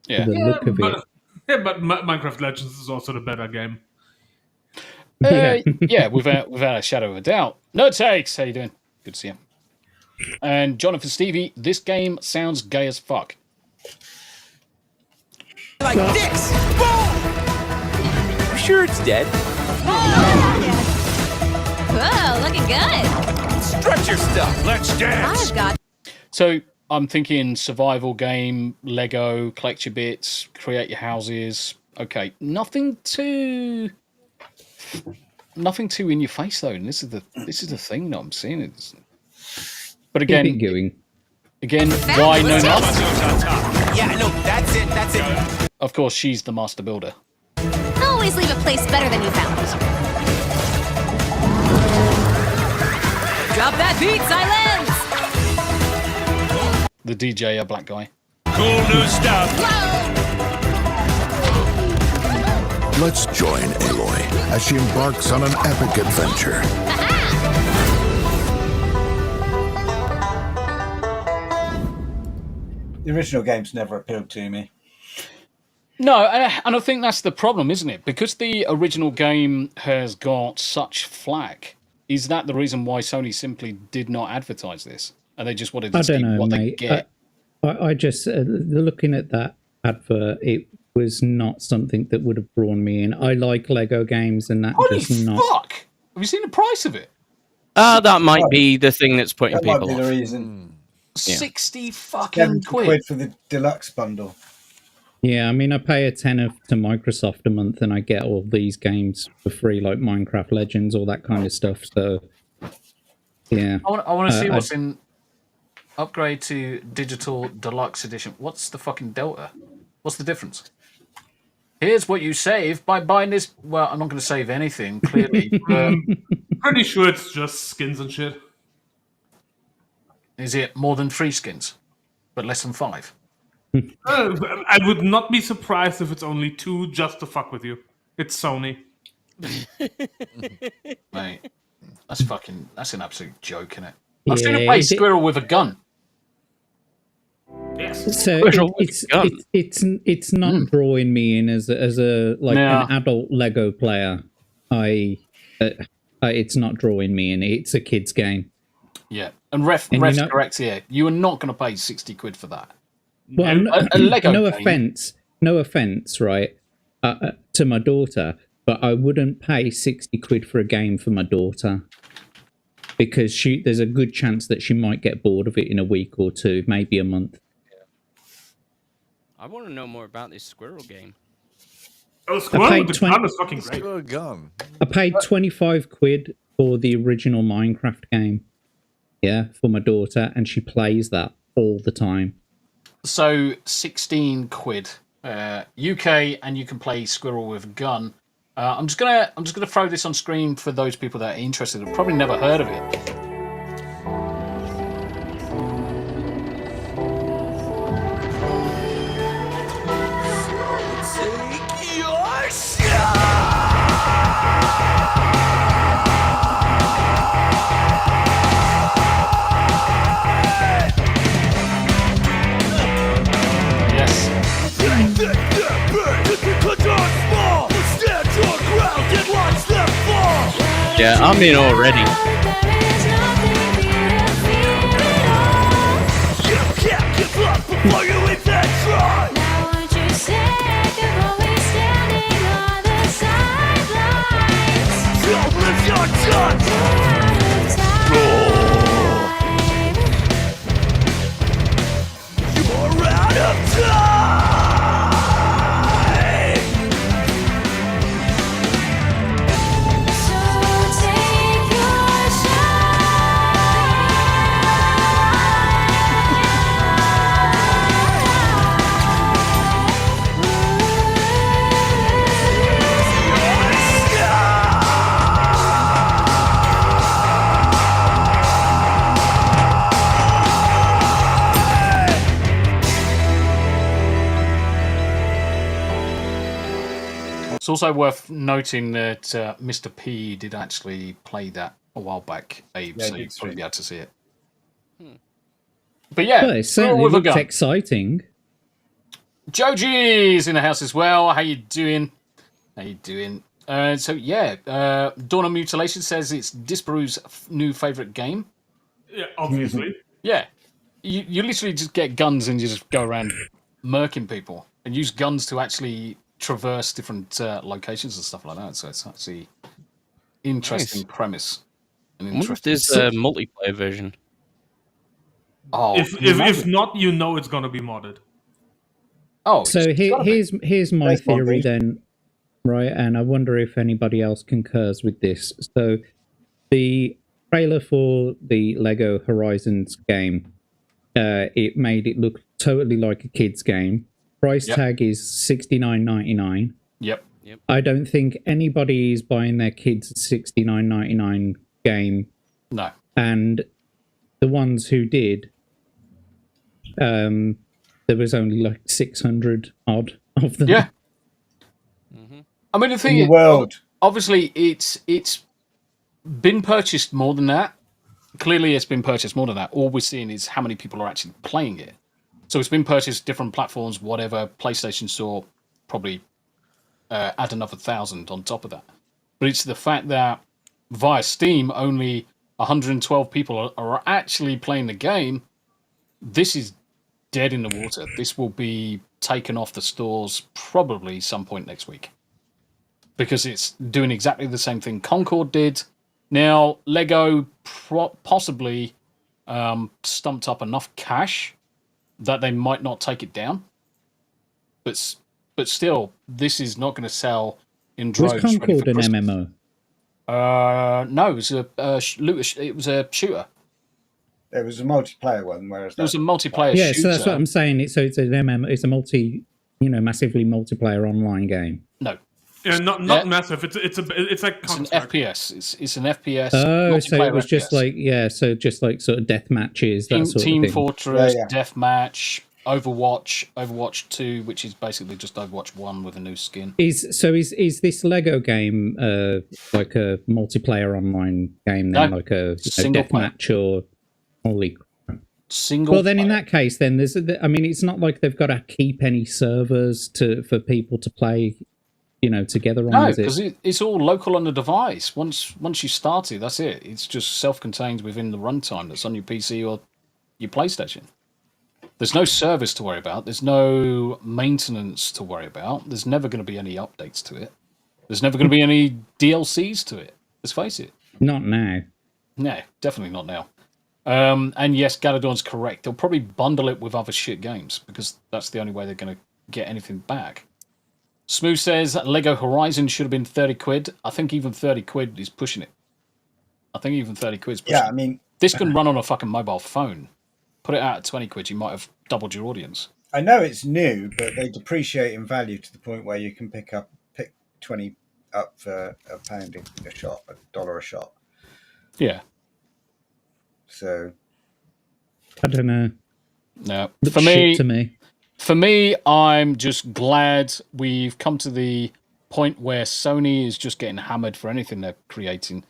The look of it. Yeah, but Minecraft Legends is also the better game. Yeah, without a shadow of a doubt. No takes. How you doing? Good to see you. And Jonathan Stevie, this game sounds gay as fuck. Like this! Boom! You sure it's dead? Whoa, looking good. Stretch your stuff. Let's dance. I've got. So I'm thinking survival game, Lego, collect your bits, create your houses. Okay, nothing too in your face though. And this is the thing that I'm seeing. It's... But again, why no not? Yeah, no, that's it. Of course, she's the master builder. Always leave a place better than you found. Drop that beat, silence! The DJ, a black guy. Cool new stuff. Let's join Aloy as she embarks on an epic adventure. The original games never appealed to me. No, and I think that's the problem, isn't it? Because the original game has got such flack, is that the reason why Sony simply did not advertise this? And they just wanted to see what they get? I just, looking at that advert, it was not something that would have drawn me in. I like Lego games and that just not... fuck! Have you seen the price of it? That might be the thing that's putting people off. That might be the reason. 60 fucking quid for the deluxe bundle. Yeah, I mean, I pay a tenner to Microsoft a month and I get all these games for free, like Minecraft Legends, all that kind of stuff. So, yeah. I want to see what's in upgrade to digital deluxe edition. What's the fucking delta? What's the difference? Here's what you save by buying this. Well, I'm not going to save anything, clearly. But... Pretty sure it's just skins and shit. Is it more than 3 skins, but less than 5? I would not be surprised if it's only 2 just to fuck with you. It's Sony. Mate, that's an absolute joke, isn't it? I've seen a play squirrel with a gun. Yes. So it's not drawing me in as a an adult Lego player. It's not drawing me in. It's a kid's game. Yeah, and ref's correct here. You are not going to pay 60 quid for that. Well, a Lego no game. offense, right, to my daughter, but I wouldn't pay 60 quid for a game for my daughter because there's a good chance that she might get bored of it in a week or 2, maybe a month. I want to know more about this squirrel game. Oh, squirrel with the gun is fucking great. I paid 25 quid for the original Minecraft game, for my daughter, and she plays that all the time. So 16 quid UK, and you can play squirrel with a gun. I'm just gonna throw this on screen for those people that are interested and probably never heard of it. Yeah, I'm in already. It's also worth noting that Mr. P did actually play that a while back, Abe, so you'd probably be able to see it. But yeah, well, it certainly looked exciting. Joji's in the house as well. How you doing? So yeah, Dawn of Mutilation says it's Disparu's new favourite game. Yeah, obviously. Yeah. You literally just get guns and you just go around murking people and use guns to actually traverse different locations and stuff like that. So it's actually interesting premise. I wonder if there's a multiplayer version. Oh, if not, you know it's gonna be modded. Oh, so here's my theory then, right? And I wonder if anybody else concurs with this. So the trailer for the Lego Horizons game, it made it look totally like a kid's game. Price tag is $69.99. Yep. I don't think anybody is buying their kids a $69.99 game. No. And the ones who did, there was only like 600 odd of them. Yeah. I mean, the thing is, obviously, it's been purchased more than that. Clearly, it's been purchased more than that. All we're seeing is how many people are actually playing it. So it's been purchased different platforms, whatever. PlayStation Store probably add another 1,000 on top of that. But it's the fact that via Steam, only 112 people are actually playing the game. This is dead in the water. This will be taken off the stores probably some point next week. Because it's doing exactly the same thing Concord did. Now, Lego possibly stumped up enough cash that they might not take it down. But still, this is not going to sell in droves. Was Concord an MMO? No, it was it was a shooter. It was a multiplayer one. Whereas it was a multiplayer shooter. Yeah, so that's what I'm saying. So it's an MMO. It's a massively multiplayer online game. No. Yeah, not massive. It's like it's an FPS. It's an FPS. Oh, so it was FPS. just like just like sort of death matches, that sort Team of thing. Fortress, Deathmatch, Overwatch 2, which is basically just Overwatch 1 with a new skin. Is this Lego game like a multiplayer online game then, like a deathmatch or holy crap? Single. Well, then in that case, then it's not like they've got to keep any servers for people to play. Together on. No, because it's all local on the device. Once you start it, that's it. It's just self-contained within the runtime that's on your PC or your PlayStation. There's no service to worry about. There's no maintenance to worry about. There's never going to be any updates to it. There's never going to be any DLCs to it. Let's face it. Not now. No, definitely not now. And yes, Galadorn's correct. They'll probably bundle it with other shit games because that's the only way they're going to get anything back. Smooth says Lego Horizon should have been 30 quid. I think even 30 quid is pushing it. I think even 30 quid is pushing it. I mean, this can run on a fucking mobile phone. Put it out at 20 quid, you might have doubled your audience. I know it's new, but they depreciate in value to the point where you can pick 20 up for £1 a shot, $1 a shot. Yeah. So I don't know. No, For me, I'm just glad we've come to the point where Sony is just getting hammered for anything they're creating,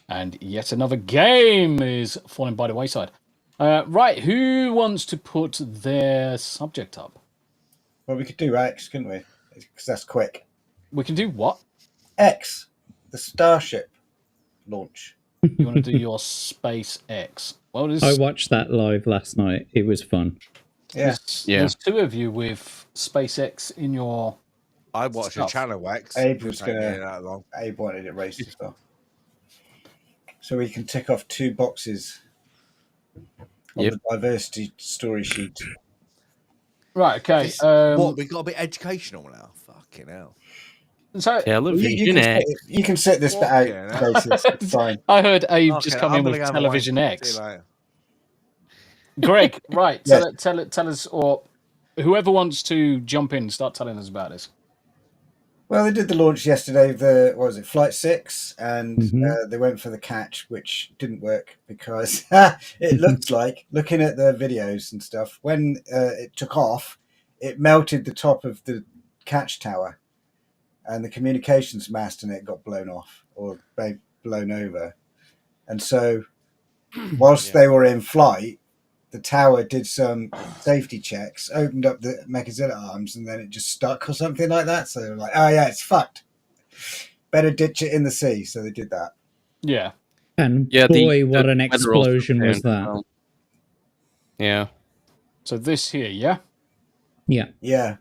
and yet another game is falling by the wayside. Right, who wants to put their subject up? Well, we could do X, couldn't we? Because that's quick. We can do what? X, the Starship launch. You want to do your SpaceX? Well, I watched that live last night. It was fun. Yeah. There's two of you with SpaceX in your. I watched a Channel X. Abe wanted it raced as well. So we can tick off 2 boxes on the diversity story sheet. Right. Okay. What, we got a bit educational now? Fucking hell. So Television you can set this bit out. It's fine. I heard Abe just come in with Television X. Greg, right? Tell us, or whoever wants to jump in, start telling us about this. Well, they did the launch yesterday of Flight 6, and they went for the catch, which didn't work because it looks like, looking at the videos and stuff, when it took off, it melted the top of the catch tower. and the communications mast in it got blown off or blown over. And so whilst they were in flight, the tower did some safety checks, opened up the Mechazilla arms, and then it just stuck or something like that. So they were like, oh yeah, it's fucked. Better ditch it in the sea. So they did that. Yeah. And Yeah, boy, what an explosion was that. Well. Yeah. So this here, yeah? Yeah. Yeah.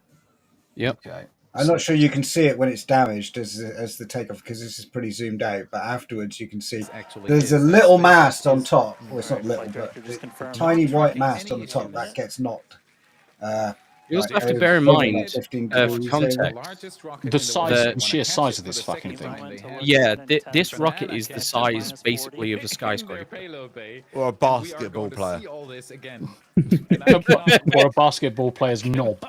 Yep. Okay. I'm not sure you can see it when it's damaged as the takeoff because this is pretty zoomed out. But afterwards, you can see there's a little mast on top. Well, it's not little, but the tiny white mast on the top that gets knocked. You also have to bear in mind, for context, the size, the sheer size of this fucking thing. Yeah, this rocket is the size, basically, of a skyscraper. Or a basketball player. Or a basketball player's knob.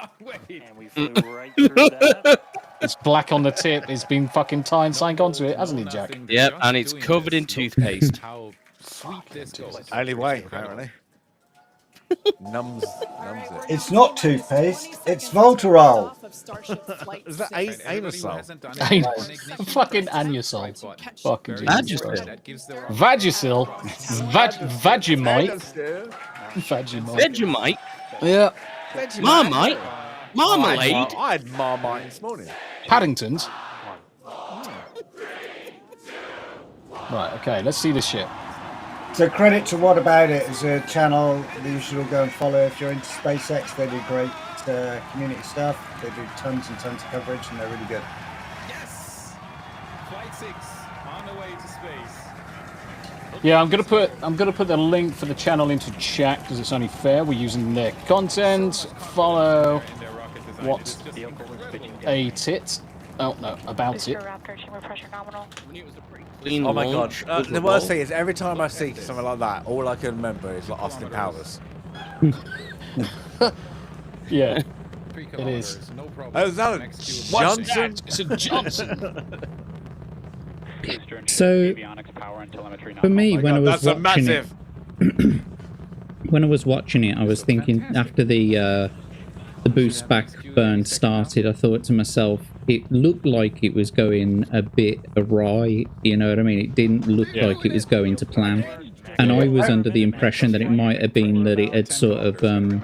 It's black on the tip. It's been fucking tying something onto it, hasn't it, Jack? Yep, and it's covered in toothpaste. Only way, apparently. numbs it. It's not toothpaste. It's Voltarol. Is that anusol? Fucking anusol. Fucking Vagisil. Vagisil. Vegemite. Vegemite? Yeah. Marmite? Marmalade? I had Marmite this morning. Paddingtons. Right, okay, let's see this shit. So credit to What About It as a channel that you should all go and follow if you're into SpaceX. They do great community stuff. They do tons and tons of coverage, and they're really good. Yes, Flight 6 on the way to space. Yeah, I'm gonna put the link for the channel into chat because it's only fair. We're using their content. Follow what a tit. Oh no, about it. Oh my god! The worst thing is every time I see something like that, all I can remember is like Austin Powers. Yeah, it is. Oh no, Johnson! It's a Johnson. So, for me, when I was watching it, when I was watching it, I was thinking after the boost back burn started, I thought to myself, it looked like it was going a bit awry. You know what I mean? It didn't look like it was going to plan. And I was under the impression that it might have been that it had sort of the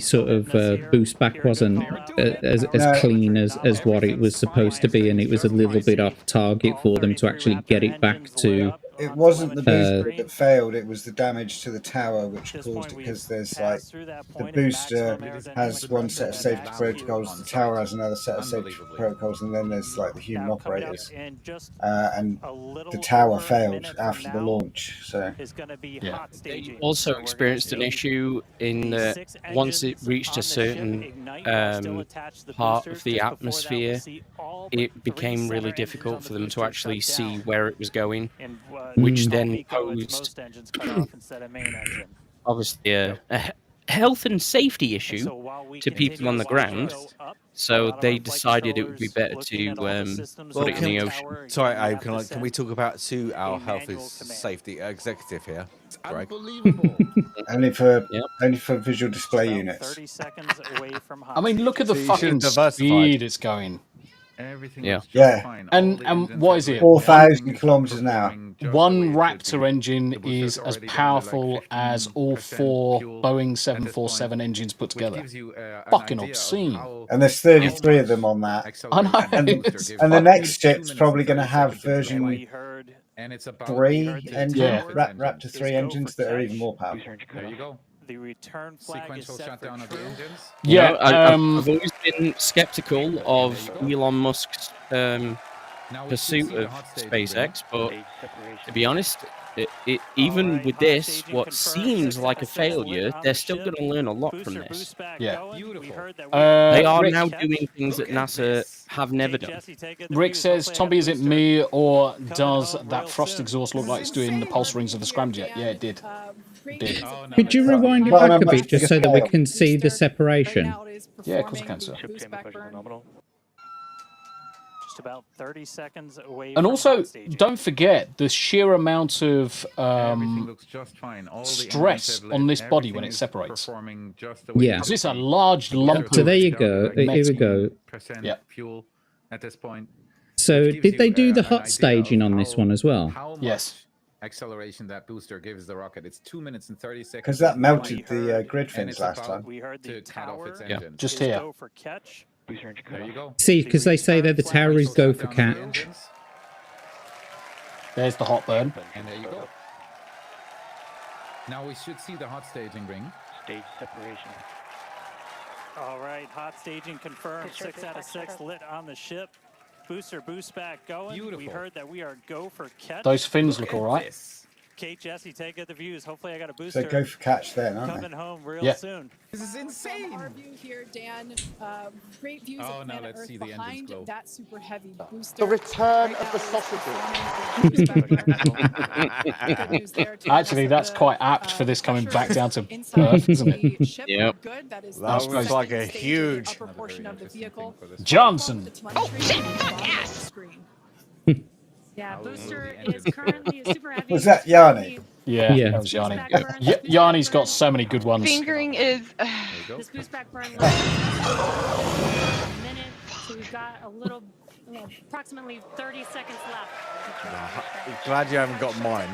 sort of boost back wasn't as clean as what it was supposed to be, and it was a little bit off target for them to actually get it back to. It wasn't the booster that failed, it was the damage to the tower which caused it, because there's like the booster has one set of safety protocols, the tower has another set of safety protocols, and then there's like the human operators. And the tower failed after the launch. So yeah. They also experienced an issue in that once it reached a certain part of the atmosphere, it became really difficult for them to actually see where it was going, which then posed obviously a health and safety issue to people on the ground. So they decided it would be better to put it in the ocean. Sorry, Abe, can we talk about our health and safety executive here, Greg? only for visual display units. I mean, look at the fucking speed it's going. Everything yeah. And what is it? 4,000 kilometers an hour. One Raptor engine is as powerful as all 4 Boeing 747 engines put together. Fucking obscene. And there's 33 of them on that. I know. And the next ship's probably going to have version 3 engine, Raptor 3 engines that are even more powerful. There you go. The return flag Sequential shutdown of the engines. Yeah, I've always been skeptical of Elon Musk's pursuit of SpaceX, but to be honest, even with this, what seems like a failure, they're still going to learn a lot from this. Yeah. They are now doing things that NASA have never done. Rick says, Tomby, is it me, or does that frost exhaust look like it's doing the pulse rings of the scramjet? Yeah, it did. Could you rewind it back a bit just so that we can see the separation? Yeah, of course I can, sir. Just just about 30 seconds away. And from also, hot staging. don't forget the sheer amount of Everything looks just fine. All the stress engines have on lit. this body when Everything it is separates. performing just the way Yeah. it Because it's should a be. large lump So of there you go. Here we go. Percent fuel at this point. So which gives did they you, do the an hot idea staging of on this how- one as well? How much Yes. acceleration that booster gives the rocket? It's 2 minutes and 30 seconds. Because that of melted flight, the grid and fins it's last about time. We heard the to cut off its tower engines. Just is here. go for catch. There you go. See, because they say that the tower is go for catch. There's the hot burn. And there you go. Now we should see the hot staging ring. Stage separation. All right, hot staging confirmed. 6 out of 6 lit on the ship. Booster boost back going. We Beautiful. heard that we are go for catch. Those fins look all right. Kate, Jesse, take the views. Hopefully, I got a So booster. they go for catch then, aren't coming they? home real Yeah. soon. This is insane. From our view here, Dan, great views Oh, of now planet let's Earth see the engines behind glow. that super heavy booster. The return Right of the now, sausages. Good news there, too. Actually, Also, that's the, quite apt for this coming back down to inside Earth, isn't it? the ship Yep. are good. That is That the looks second like a stage in the huge- upper portion of the vehicle. Johnson. The telemetry on the bottom of the screen. Yeah, booster is currently super heavy. Was that Yanni? Yeah, Yeah. that was Yanni. Yanni's got so many good ones. Fingering is. This boost back burn lasts a minute, so we've got a little, approximately 30 seconds left. Glad you haven't got mine.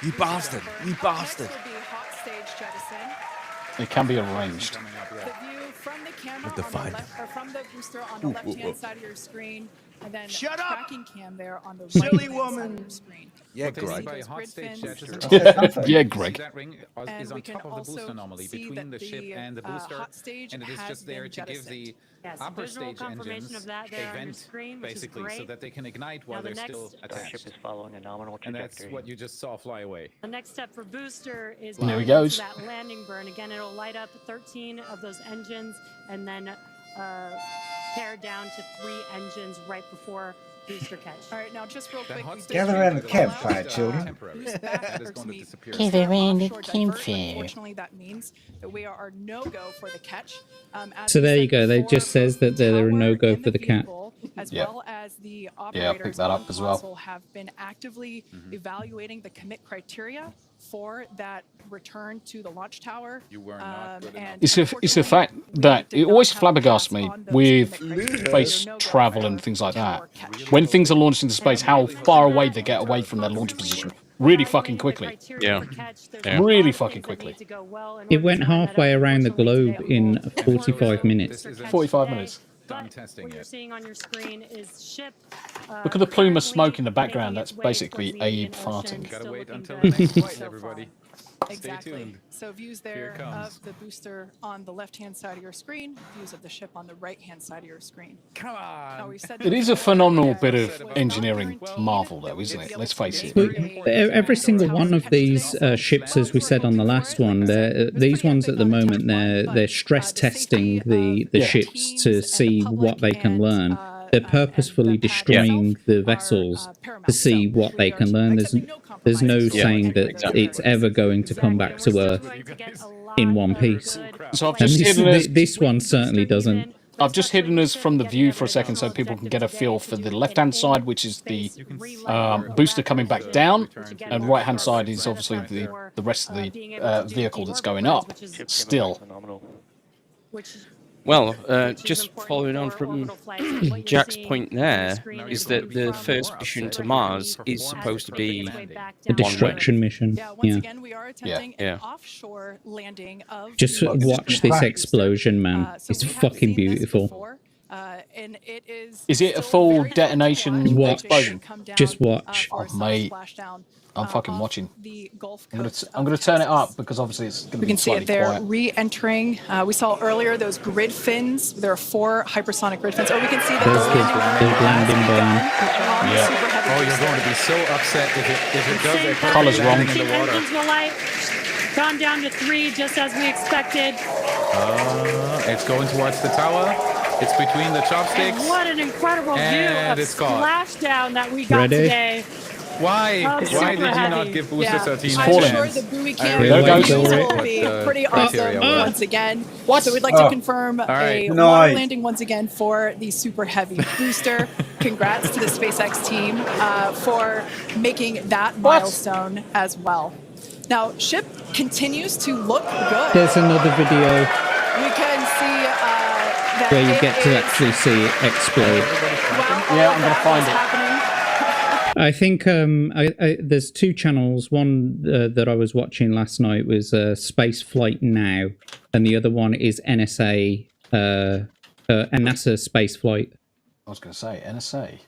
You bastard! You bastard! Next will be hot stage jettison. It can be arranged. The view from the camera With the on fine. the left, or from the booster on the left-hand side of your screen, and then Shut up! tracking cam there on the Silly right-hand woman! side of your screen. Yeah, What they mean Greg. by Those hot grid stage fins. jettison. Yeah, See Greg. that ring And is we on can top of the also booster normally, see between the that ship the, and the booster, hot stage and it is has just there been to give the Yes, upper visual stage confirmation engines of that there a on your vent, screen, which is basically, so great. that they can ignite while Now the they're next- still Our attached. ship is following a nominal And trajectory. that's what you just saw fly away. The next step for booster is There he going goes. into that landing burn. Again, it'll light up 13 of those engines and then pare down to 3 engines right before booster catch. All right, now just real That quick, hot we stage did Gather ring, around by the way, campfire, is just, children. temporary. boost back, That is or going to excuse me, disappear. boost Gather down around the offshore divert. campfire. Unfortunately, that means that we are no-go for the catch. As So we there said you go. They before, just says both that the they're a tower no-go and for the cat. vehicle, as Yep. well as the I'll operators pick that up on as well. console have been actively evaluating the commit criteria for that return to the launch tower. You were not good enough. And It's the unfortunately, fact we that did it not always have flabbergasts pass me on those with commit criteria. space You're no-go travel for and things like that. tower catch. When things are launched into space, how far away they get away from their launch position. Really fucking quickly. Yeah. Really fucking quickly. It went halfway around the globe in 45 minutes. This isn't 45 minutes. done testing What you're yet. seeing on your screen is ship. Look at the plume of smoke in the currently background. making That's its way basically towards the Abe Indian Ocean, farting. Gotta still wait looking until good the next flight, so far. everybody. Exactly. Stay tuned. So views Here there it comes. of the booster on the left-hand side of your screen, views of the ship on the right-hand side of your screen. Come on. Now, we said It is a before phenomenal that bit it of was not engineering guaranteed marvel, that though, we isn't would it? be Let's able to face it. make Every single one of these ships, as we said on the last one, these ones at the moment, they're stress testing the Yeah. ships to see what they can learn. They're purposefully destroying the vessels to see what they can learn. There's no saying that it's ever going to come back to Earth in one piece. So I've And just hidden us. this one certainly doesn't. I've just hidden us from the view for a second so people can get a feel for the left-hand side, which is the booster coming back down, and right-hand side is obviously the rest of the vehicle that's going up. Still. Well, just following on from Jack's point there, is that the first mission to Mars is supposed to be A destruction mission. Once Yeah. again, we are attempting Yeah. an offshore landing of Just the watch this explosion, man. It's fucking beautiful. And it is Is it a full detonation Watch. explosion? Just watch. Oh, mate. I'm fucking watching. The Gulf I'm Coast gonna turn it up because obviously it's gonna We be can see slightly it there quiet. re-entering. We saw earlier those grid fins. There are 4 hypersonic grid fins. Or we can see that There's the the landing landing burn. Yeah. Oh, you're going to be so upset if it does a Color's wrong. landing in the water. Engines will light. Gone down to 3, just as we expected. It's going towards the tower. It's between the chopsticks. And what an incredible view And of it's gone. splashdown that we got Ready? today. Why? Oh, Why super did you not heavy. give Booster Yeah. 13 I'm a sure chance? the buoy I camp really like reviews the way will what be the pretty criteria awesome was. once again. What? So we'd like to confirm right. a Nice. water landing once again for the super heavy booster. Congrats to the SpaceX team for making that milestone as well. Now, ship continues to look good. There's another video We can see that where you it get to is- actually see it explode. Yeah, I'm going to find it. I think there's two channels. One that I was watching last night was Space Flight Now, and the other one is NSA, NASA Space Flight. I was going to say NSA.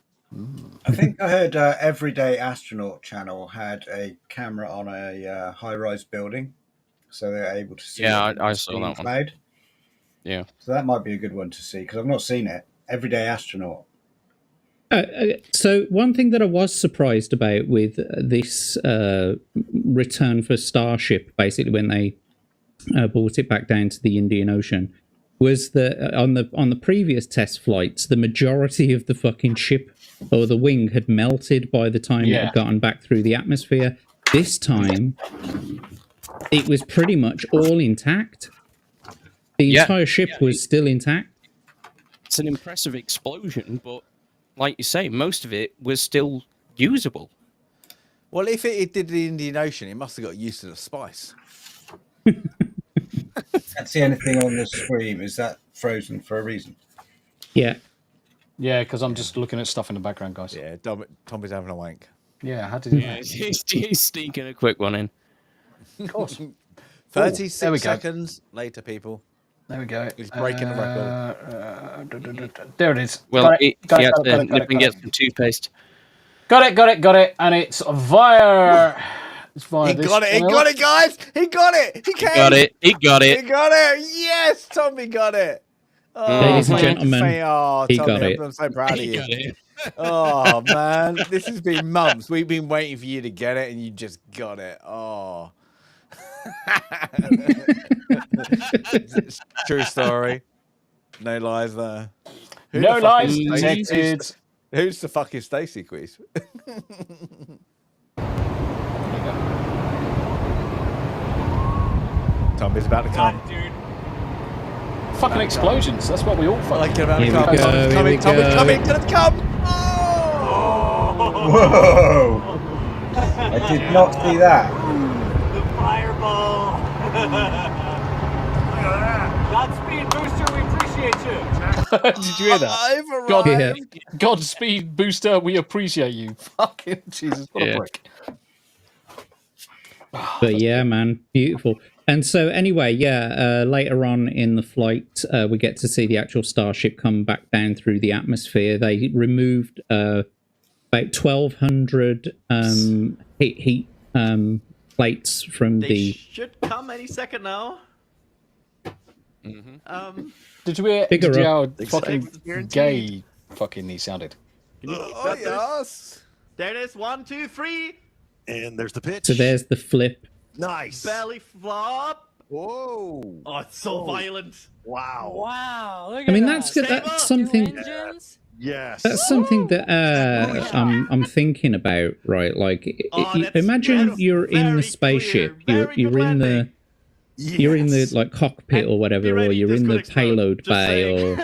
I think I heard Everyday Astronaut channel had a camera on a high-rise building, so they're able to see. Yeah, it I in saw the that one. cloud. Yeah. So that might be a good one to see because I've not seen it. Everyday Astronaut. So one thing that I was surprised about with this return for Starship, basically when they brought it back down to the Indian Ocean, was that on the previous test flights, the majority of the fucking ship or the wing had melted by the time it had gotten back through the atmosphere. This time, it was pretty much all intact. The entire ship was still intact. It's an impressive explosion, but like you say, most of it was still usable. Well, if it did the Indian Ocean, it must have got used to the spice. Can't see anything on the screen. Is that frozen for a reason? Yeah. Yeah, because I'm just looking at stuff in the background, guys. Yeah, Tommy's having a wank. Yeah, how did he? Yeah, he's sneaking a quick one in. Of course. 36 seconds later, people. There we go. He's breaking the record. There it is. Well, Got it, got it, got it, got it, got it, got get it. some toothpaste. Got it, and it's via. It's via He got it, guys! He got it! He came! He got it! He got it! Yes, Tommy got it! Oh, Ladies and gentlemen, Tommy, got it. I'm so proud of you. Got it. Oh, man. This has been months. We've been waiting for you to get it, and you just got it. Oh. True story. No lies there. Who No the fuck lies is Stacey? detected. Who's the fuck is Stacey, Quiz? Tommy's about to come. Fucking explosions. That's what we all fucking. Like about to Here come. we go, Tommy's here we coming. Tommy's go. coming. Gonna come. Whoa! I did not see that. The fireball. Look at that. Godspeed, Booster. We appreciate you. Did you hear that? Godspeed, Booster. We appreciate you. Fucking Jesus, what a prick. But yeah, man, beautiful. And so anyway, later on in the flight, we get to see the actual Starship come back down through the atmosphere. They removed about 1,200 heat plates from They should come any second now. Did you hear Figure how up. fucking gay fucking he sounded? Oh, yes. There it is. 1, 2, 3. And there's the pitch. So there's the flip. Nice. Belly flop. Whoa. Oh, it's so violent. Wow. Wow. Look I mean, at that's good. that. That's something. Engines. Yes. That's something that I'm thinking about, right? Like, imagine you're in the spaceship, you're in the like cockpit or whatever, or you're in the payload bay or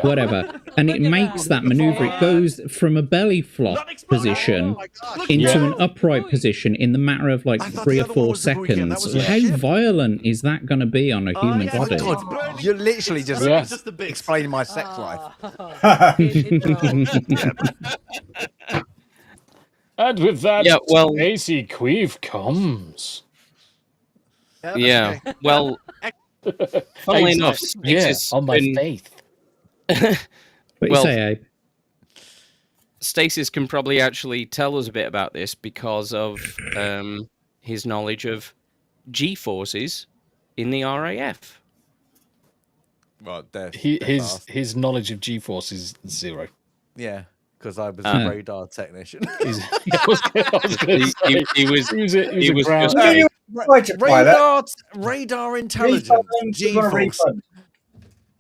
whatever, and it makes that maneuver. It goes from a belly flop position into an upright position in the matter of like 3 or 4 seconds. How violent is that going to be on a human body? You're literally just explaining my sex life. And with that, Stacey Queeve comes. Yeah, well, funnily enough, on my faith. What you say, Abe? Stasis can probably actually tell us a bit about this because of his knowledge of G-forces in the RAF. Right, his knowledge of G-force is 0. Yeah, because I was a radar technician. He was just radar intelligence. G-force.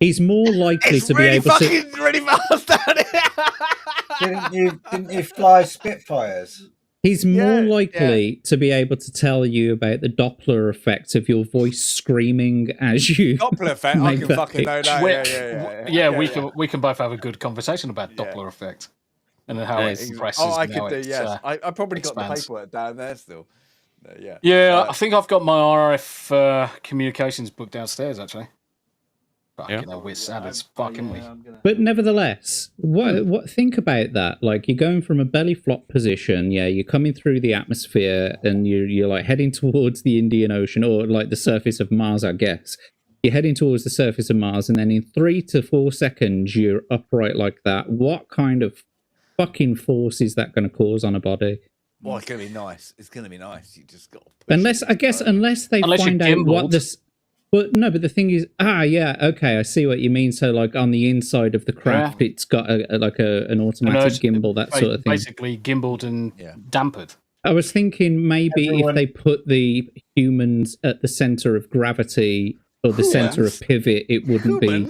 He's more likely to be able to. Really fast at it. Didn't you fly Spitfires? He's more likely to be able to tell you about the Doppler effect of your voice screaming as you. Doppler effect. I can fucking know that. We can both have a good conversation about Doppler effect and how it impresses. I could do. Yes, I probably got the paperwork down there still. Yeah, I think I've got my RF communications book downstairs actually. Fucking hell, we're sad as fuck, aren't we? But nevertheless, what think about that? Like, you're going from a belly flop position, you're coming through the atmosphere, and you're like heading towards the Indian Ocean, or like the surface of Mars, I guess. You're heading towards the surface of Mars, and then in 3 to 4 seconds, you're upright like that. What kind of fucking force is that going to cause on a body? Well, it's gonna be nice. It's gonna be nice. You just got. Unless they find out what this. But no, but the thing is, okay, I see what you mean. So, like on the inside of the craft, it's got an automatic gimbal, that sort of thing. Basically, gimbaled and dampened. I was thinking maybe if they put the humans at the center of gravity or the center of pivot, it wouldn't be.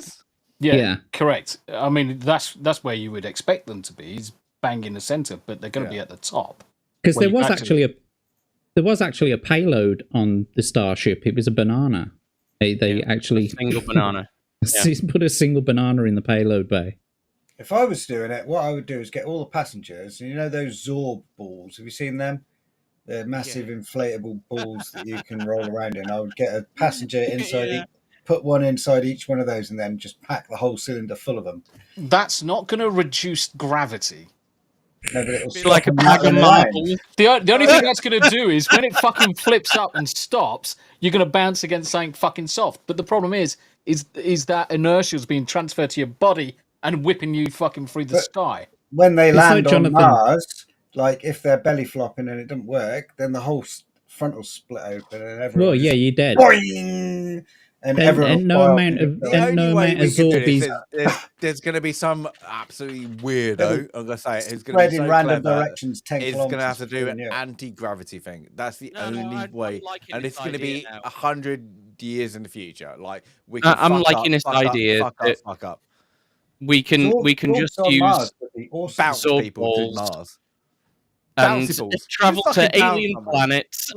Yeah, correct. I mean, that's where you would expect them to be. Is bang in the center, but they're going to be at the top. Because there was actually a payload on the Starship. It was a banana. They actually single banana. Put a single banana in the payload bay. If I was doing it, what I would do is get all the passengers, and you know those Zorb balls. Have you seen them? They're massive inflatable balls that you can roll around in. I would get a passenger inside, put one inside each one of those, and then just pack the whole cylinder full of them. That's not going to reduce gravity. No, but it'll be like a bag of marbles. The only thing that's going to do is when it fucking flips up and stops, you're going to bounce against something fucking soft. But the problem is that inertia is being transferred to your body and whipping you fucking through the sky. When they land on Mars, like if they're belly flopping and it doesn't work, then the whole front will split open and everyone. Well, you're dead. Boing! And everyone. No amount of Zorbies. There's going to be some absolutely weirdo. I'm going to say it. It's going to Spread be in so random clever, directions. 10 it's kilometers. going to have to do an anti-gravity thing. That's the only way, and it's going to be 100 years in the future. Like we. Can I'm liking this idea. Fuck up. We can just use bounce people to Mars and travel to alien planets.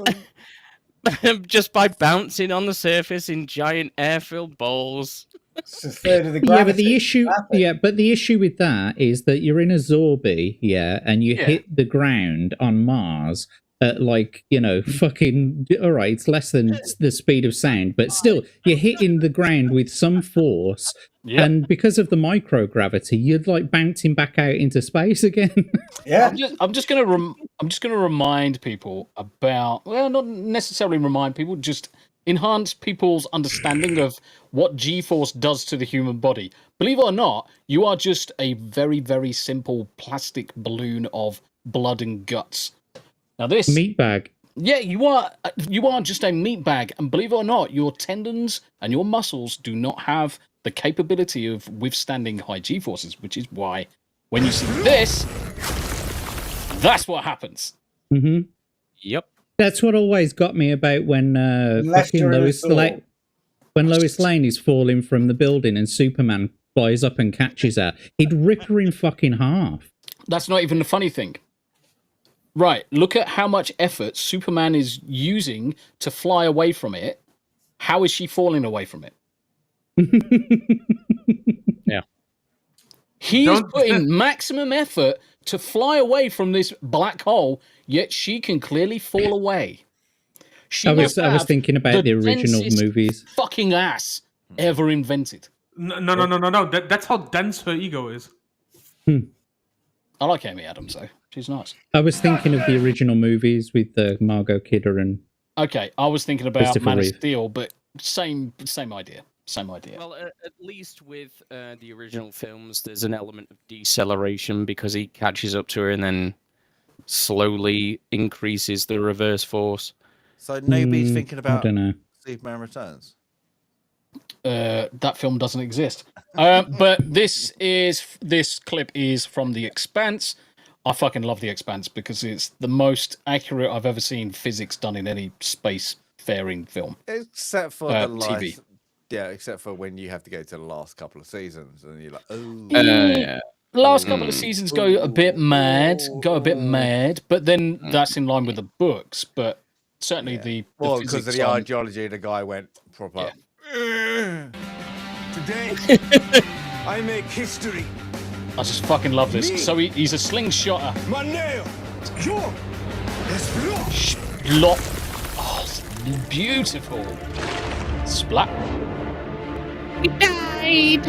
Just by bouncing on the surface in giant air-filled balls. It's a third of the gravity. But the issue with that is that you're in a Zorby, and you hit the ground on Mars at fucking all right, it's less than the speed of sound, but still you're hitting the ground with some force. And because of the microgravity, you're like bouncing back out into space again. I'm just gonna remind people about, well, not necessarily remind people, just enhance people's understanding of what G-force does to the human body. Believe it or not, you are just a very, very simple plastic balloon of blood and guts. Now this meat bag. Yeah, you are just a meat bag, and believe it or not, your tendons and your muscles do not have the capability of withstanding high G-forces, which is why when you see this, that's what happens. Mm-hmm. Yep. That's what always got me about when fucking Lois Lane is falling from the building and Superman flies up and catches her. He'd rip her in fucking half. That's not even the funny thing. Right, look at how much effort Superman is using to fly away from it. How is she falling away from it? Yeah. He's putting maximum effort to fly away from this black hole, yet she can clearly fall away. I was thinking about the original movies. Fucking ass ever invented. No. That's how dense her ego is. I like Amy Adams though. She's nice. I was thinking of the original movies with Margot Kidder and. Okay, I was thinking about Man of Steel, but same idea. Same idea. Well, at least with the original films, there's an element of deceleration because he catches up to her and then slowly increases the reverse force. So nobody's thinking about I don't know. Superman Returns? That film doesn't exist. But this clip is from The Expanse. I fucking love The Expanse because it's the most accurate I've ever seen physics done in any space-faring film. Except for the TV. Yeah, except for when you have to go to the last couple of seasons and you're like, oh. Yeah. last couple of seasons go a bit mad, but then that's in line with the books. But certainly the well, because of physics the on- ideology, the guy went proper. Today, I make history. I just fucking love this. So he's a slingshotter. Maneo, yo, Lock. Oh, it's beautiful. Splat. He died.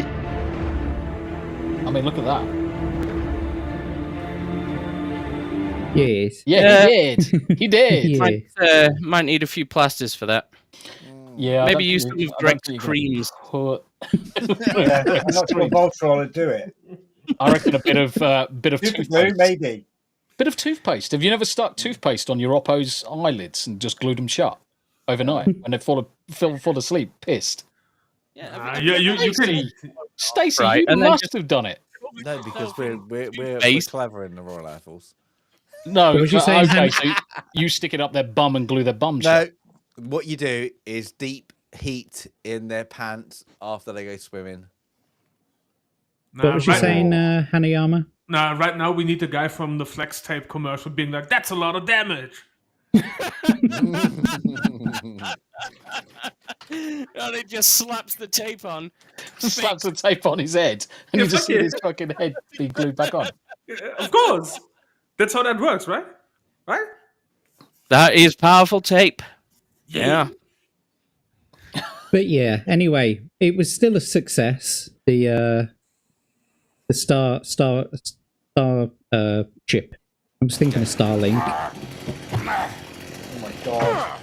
I mean, look at that. Yes. Yeah, he did. He did. Yeah. Might need a few plasters for that. Yeah. Maybe use some of Greg's creams. I'm not sure Voltron would do it. I reckon a bit of toothpaste. Maybe. Bit of toothpaste. Have you never stuck toothpaste on your Oppo's eyelids and just glued them shut overnight when they fall asleep, pissed? Yeah, you can. Stacey, Right, you and then must have done it. No, because we're clever in the Royal Air Force. No, What was you saying, okay, Han? so you stick it up their bum and glue their bum No, shut. what you do is deep heat in their pants after they go swimming. What was you saying, Hanayama? Nah, right now we need the guy from the Flex Tape commercial being like, "That's a lot of damage." And it just slaps the tape on. Slaps the tape on his head, and you just see his fucking head being glued back on. Of course, that's how that works, right? Right? That is powerful tape. Yeah. But yeah, anyway, it was still a success. The star chip. I was thinking of Starlink. Oh my god.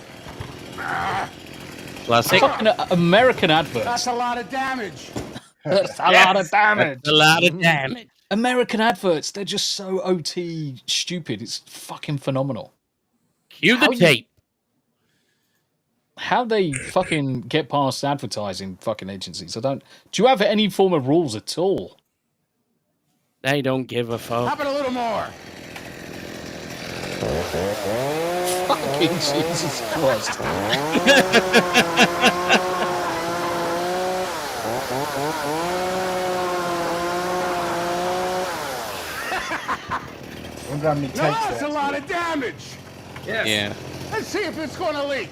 Classic. Fucking American adverts. That's a lot of damage. That's a lot of damage. A lot of damage. American adverts, they're just so OT stupid. It's fucking phenomenal. Cue the tape. How they fucking get past advertising fucking agencies? Do you have any form of rules at all? They don't give a fuck. How about a little more? Fucking Jesus Christ. I wonder how many takes That's there. a lot of damage. Yes. Yeah. Let's see if it's going to leak.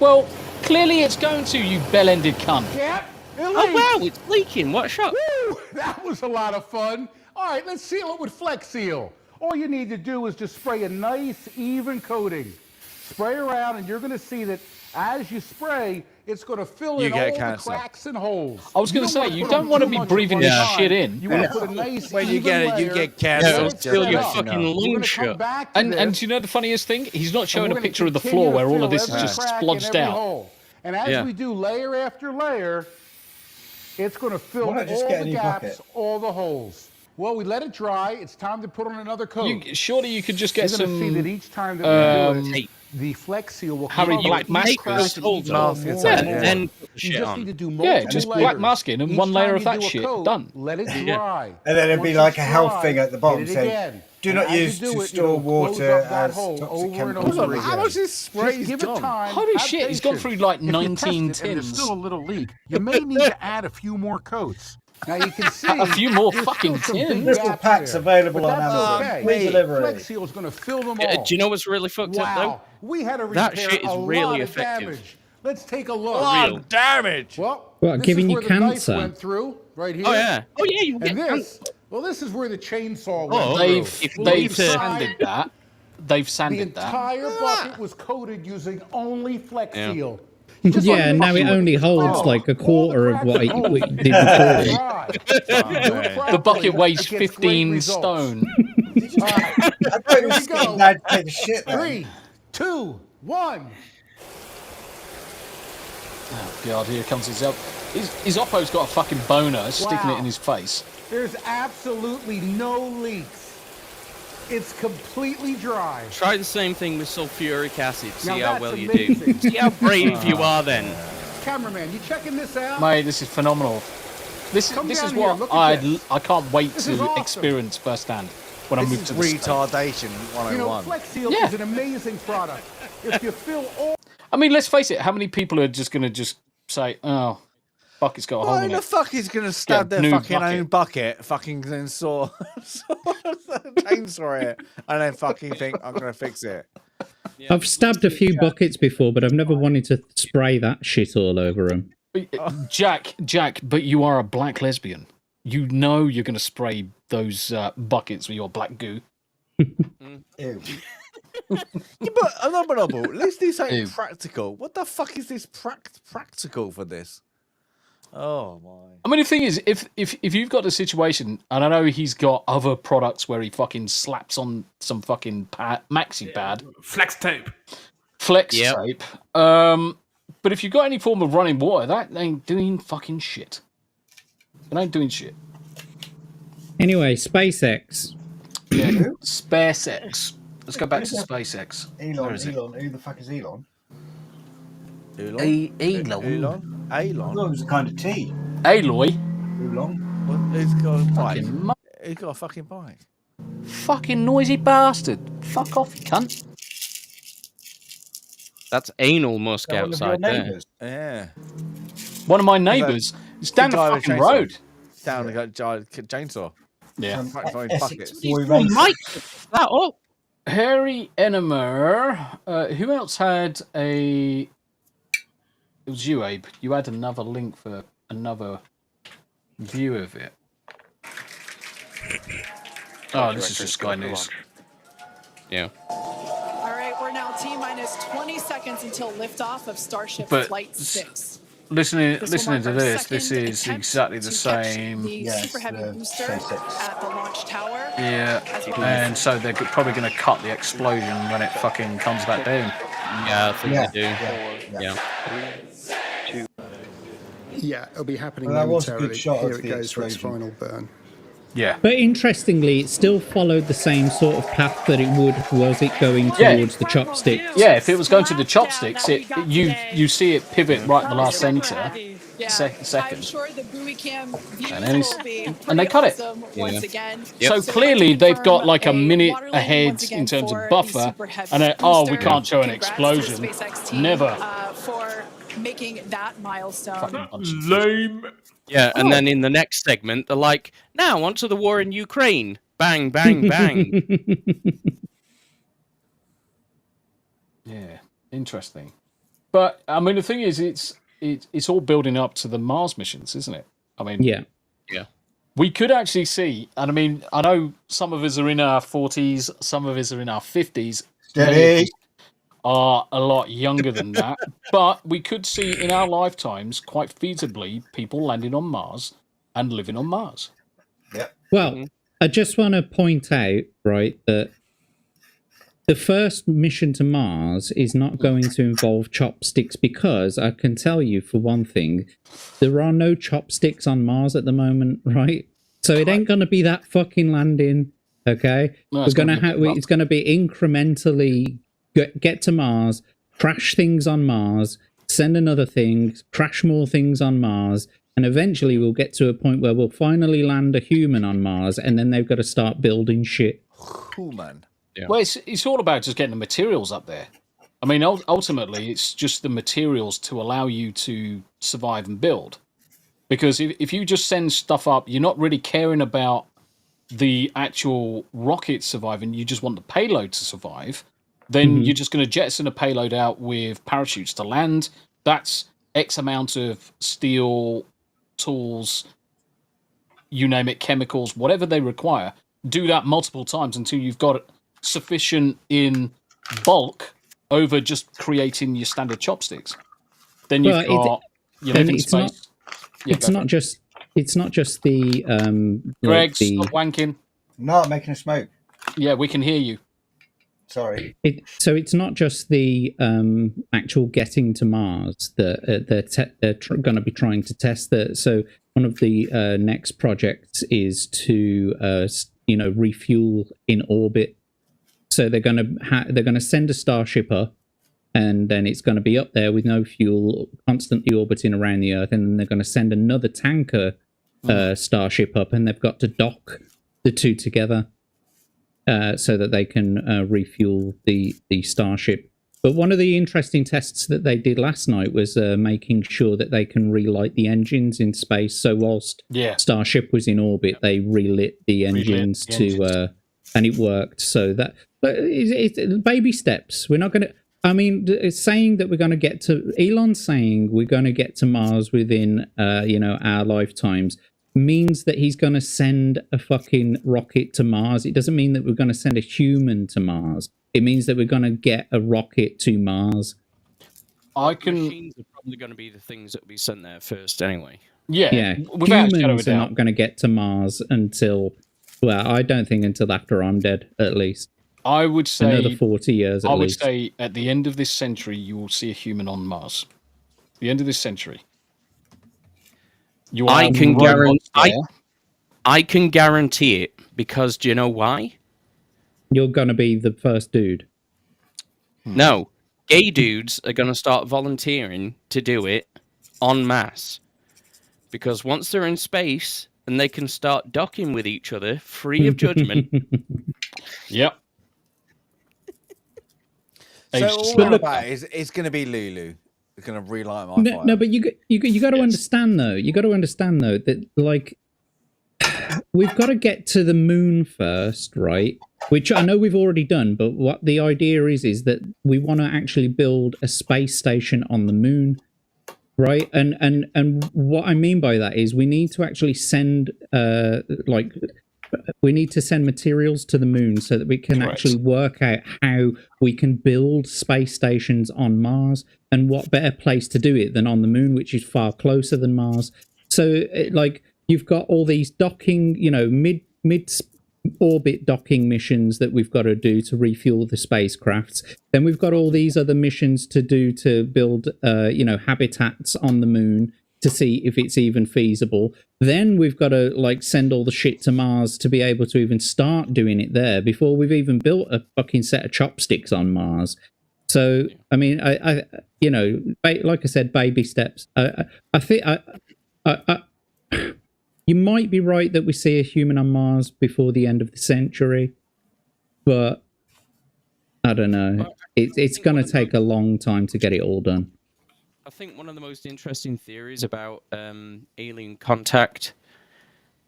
Well, clearly it's going to, you bell-ended cunt. Yeah. Oh wow, it's leaking. What a shot. Woo, that was a lot of fun. All right, let's seal it with Flex Seal. All you need to do is just spray a nice, even coating. Spray around, and you're going to see that as you spray, it's going to fill in all the cracks and holes. I was going to say, you don't want to be breathing this shit in. You want to put a nice, when you get it, you get cancer. Yeah, it'll fill your fucking lungs shut. And you know the funniest thing? He's not showing a picture of the floor where all of this is just splodged out. And as we do layer after layer, it's going to fill all the gaps, all the holes. Well, we let it dry. It's time to put on another coat. Surely you could just get You're some... see that each time that we do it, the Flex Seal will Harry Black mask those holes off. and then put You shit just on. need to do Yeah, multiple just layers. black masking and Each one layer time of you that do a shit. coat, Done. Let it dry. And then it'd be Once like a it's health dry, thing at the bottom hit it saying, again. do not And as use you do to it, store close water up that as hole toxic over and chemicals. over How again. much is spray Just give it time. Holy have shit, he's gone patience. through like If you 19 test it and there's tins. still a little leak, you may need to add a few more coats. Now you can see A few more there's fucking still some big tins. Little gaps packs there. available But on that's Amazon. okay. Free delivery. Flex Seal is going to fill them all. Do you know what's really fucked up though? Wow, we had to That repair shit is a really lot of effective. damage. Let's take a look. A lot of damage. Well, What, this giving is you where the knife cancer? went through, right here. Oh yeah. Oh yeah, you get And this, well, this is where the chainsaw went Oh, through. They've sanded that. They've The sanded that. entire bucket was coated using only Flex Yeah. Seal. Yeah, now it only holds like a quarter of what it did before. The bucket weighs 15 stone. I thought it was getting mad to take the shit then. 3, 2, 1. Oh god, here comes his up. His Oppo's got a fucking boner sticking it in his face. There's absolutely no leaks. It's completely dry. Try the same thing with sulfuric acid. See Now how that's well you amazing. do. See how brave you are then. Cameraman, you checking this out? Mate, this is phenomenal. This Come is down here, what look at this. I can't wait This is to awesome. experience firsthand when I This move is to the States. retardation You know, 101. Flex Seal Yeah. is an amazing product. If you fill all I mean, let's face it. How many people are just going to just say, "Oh, bucket's got a hole Why in the it. fuck is going to stab their new fucking bucket. own bucket, fucking then chainsaw it, and then fucking think I'm going to fix it? I've stabbed a few buckets before, but I've never wanted to spray that shit all over them. Jack, but you are a black lesbian. You know you're going to spray those buckets with your black goo. Ew. Yeah, but at least this ain't practical. What the fuck is this practical for this? Oh my! I mean, the thing is, if you've got a situation, and I know he's got other products where he fucking slaps on some fucking maxi pad, flex tape. But if you've got any form of running water, that ain't doing fucking shit. It ain't doing shit. Anyway, SpaceX. Yeah, SpaceX. Let's go back to SpaceX. Elon. Who the fuck is Elon? Elon. Elon. Well, it was a kind of tea. Aloy. Elon. Well, he's got a bike. He's got a fucking bike. Fucking noisy bastard. Fuck off, you cunt. That's anal musk outside there. Yeah. One of my neighbours. It's down the fucking road. Down the chainsaw. Yeah. Buckets. That up. Harry Enemer. Who else had a... It was you, Abe. You had another link for another view of it. Oh, this is just Sky News. Yeah. All right, we're now T-minus 20 seconds until liftoff of Starship But Flight 6. Listening to this is exactly the same. The Super Heavy booster at the launch tower. Yeah, and so they're probably going to cut the explosion when it fucking comes back down. Yeah, I think they do. Yeah. Yeah, it'll be happening Well, that was a good momentarily. shot Here of it the goes for its explosion. final burn. Yeah. But interestingly, it still followed the same sort of path that it would, was it going towards the chopsticks? Yeah, if it was going to the chopsticks, you see it pivot right in the last center. Yeah, Second. I'm sure the buoy cam views And then will be and they cut it. awesome once again. So clearly they've got like a minute ahead in terms of buffer, and we can't show an explosion. Never. For making that milestone. Lame. Yeah, and then in the next segment, they're like, now onto the war in Ukraine. Bang, bang, bang. Yeah, interesting. But I mean, the thing is, it's all building up to the Mars missions, isn't it? I mean, yeah. We could actually see, and I mean, I know some of us are in our 40s, some of us are in our 50s. Steady. Are a lot younger than that, but we could see in our lifetimes, quite feasibly, people landing on Mars and living on Mars. Yeah. Well, I just want to point out, right, that the first mission to Mars is not going to involve chopsticks because I can tell you, for one thing, there are no chopsticks on Mars at the moment, right? So it ain't going to be that fucking landing, okay? No, it's going to be incrementally get to Mars, crash things on Mars, send another thing, crash more things on Mars, and eventually we'll get to a point where we'll finally land a human on Mars, and then they've got to start building shit. Cool, man. Yeah. Well, it's all about just getting the materials up there. I mean, ultimately, it's just the materials to allow you to survive and build. Because if you just send stuff up, you're not really caring about the actual rocket surviving, you just want the payload to survive. Then you're just going to jettison a payload out with parachutes to land. That's X amount of steel, tools, you name it, chemicals, whatever they require. Do that multiple times until you've got sufficient in bulk over just creating your standard chopsticks. Then you've got your living space. It's not just the Greg, stop wanking. No, I'm making a smoke. Yeah, we can hear you. Sorry. So it's not just the actual getting to Mars that they're going to be trying to test. So one of the next projects is to refuel in orbit. So they're going to send a Starship up, and then it's going to be up there with no fuel, constantly orbiting around the Earth, and then they're going to send another tanker Starship up, and they've got to dock the two together. So that they can refuel the Starship. But one of the interesting tests that they did last night was making sure that they can relight the engines in space. So whilst Starship was in orbit, they relit the engines and it worked. So that, but it's baby steps. We're not going to. I mean, it's saying that we're going to get to. Elon's saying we're going to get to Mars within, our lifetimes. Means that he's going to send a fucking rocket to Mars. It doesn't mean that we're going to send a human to Mars. It means that we're going to get a rocket to Mars. Machines are probably going to be the things that will be sent there first anyway. Yeah. Humans are not going to get to Mars until, well, I don't think until after I'm dead, at least. I would say another 40 years at least. I would say at the end of this century, you will see a human on Mars. The end of this century. I can guarantee it, because do you know why? You're going to be the first dude. No. Gay dudes are going to start volunteering to do it en masse. Because once they're in space and they can start docking with each other free of judgment. Yep. So all about it's going to be Lulu. It's going to relight my fire. No, but you got to understand though. You got to understand though that like we've got to get to the moon first, right? Which I know we've already done, but what the idea is that we want to actually build a space station on the moon, right? And what I mean by that is we need to actually send we need to send materials to the moon so that we can actually work out how we can build space stations on Mars. And what better place to do it than on the moon, which is far closer than Mars. So, you've got all these docking, mid-orbit docking missions that we've got to do to refuel the spacecrafts. Then we've got all these other missions to do to build, habitats on the moon to see if it's even feasible. Then we've got to send all the shit to Mars to be able to even start doing it there before we've even built a fucking set of chopsticks on Mars. So, I mean, I like I said, baby steps. I think you might be right that we see a human on Mars before the end of the century, but I don't know. It's going to take a long time to get it all done. I think one of the most interesting theories about alien contact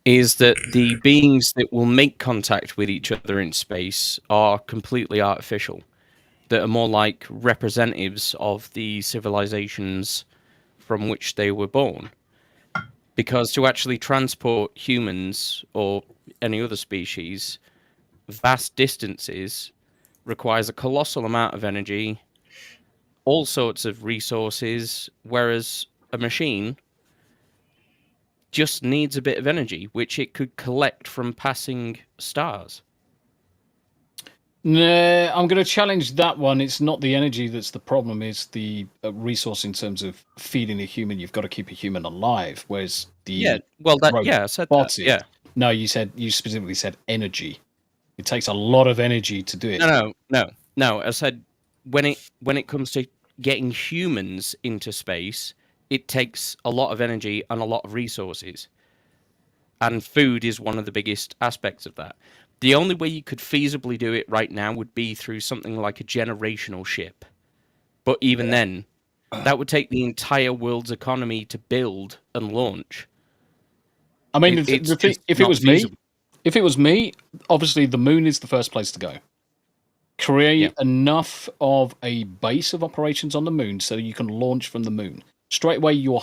is that the beings that will make contact with each other in space are completely artificial, that are more like representatives of the civilizations from which they were born. Because to actually transport humans or any other species vast distances requires a colossal amount of energy, all sorts of resources, whereas a machine just needs a bit of energy, which it could collect from passing stars. Nah, I'm going to challenge that one. It's not the energy that's the problem. It's the resource in terms of feeding a human. You've got to keep a human alive. Whereas the I said that. Yeah. No, you specifically said energy. It takes a lot of energy to do it. No. I said when it comes to getting humans into space, it takes a lot of energy and a lot of resources. And food is one of the biggest aspects of that. The only way you could feasibly do it right now would be through something like a generational ship. But even then, that would take the entire world's economy to build and launch. I mean, if it was me, obviously the moon is the first place to go. Create enough of a base of operations on the moon so you can launch from the moon. Straight away, you're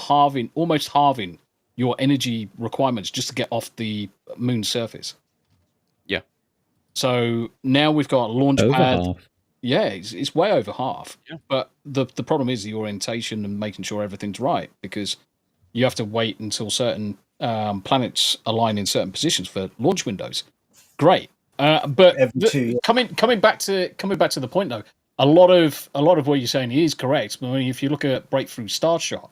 almost halving your energy requirements just to get off the moon's surface. Yeah. So now we've got a launch over pad. Half. Yeah, it's way over half. Yeah. But the problem is the orientation and making sure everything's right, because you have to wait until certain planets align in certain positions for launch windows. Great. But coming back to the point though, a lot of what you're saying is correct. I mean, if you look at Breakthrough Starshot,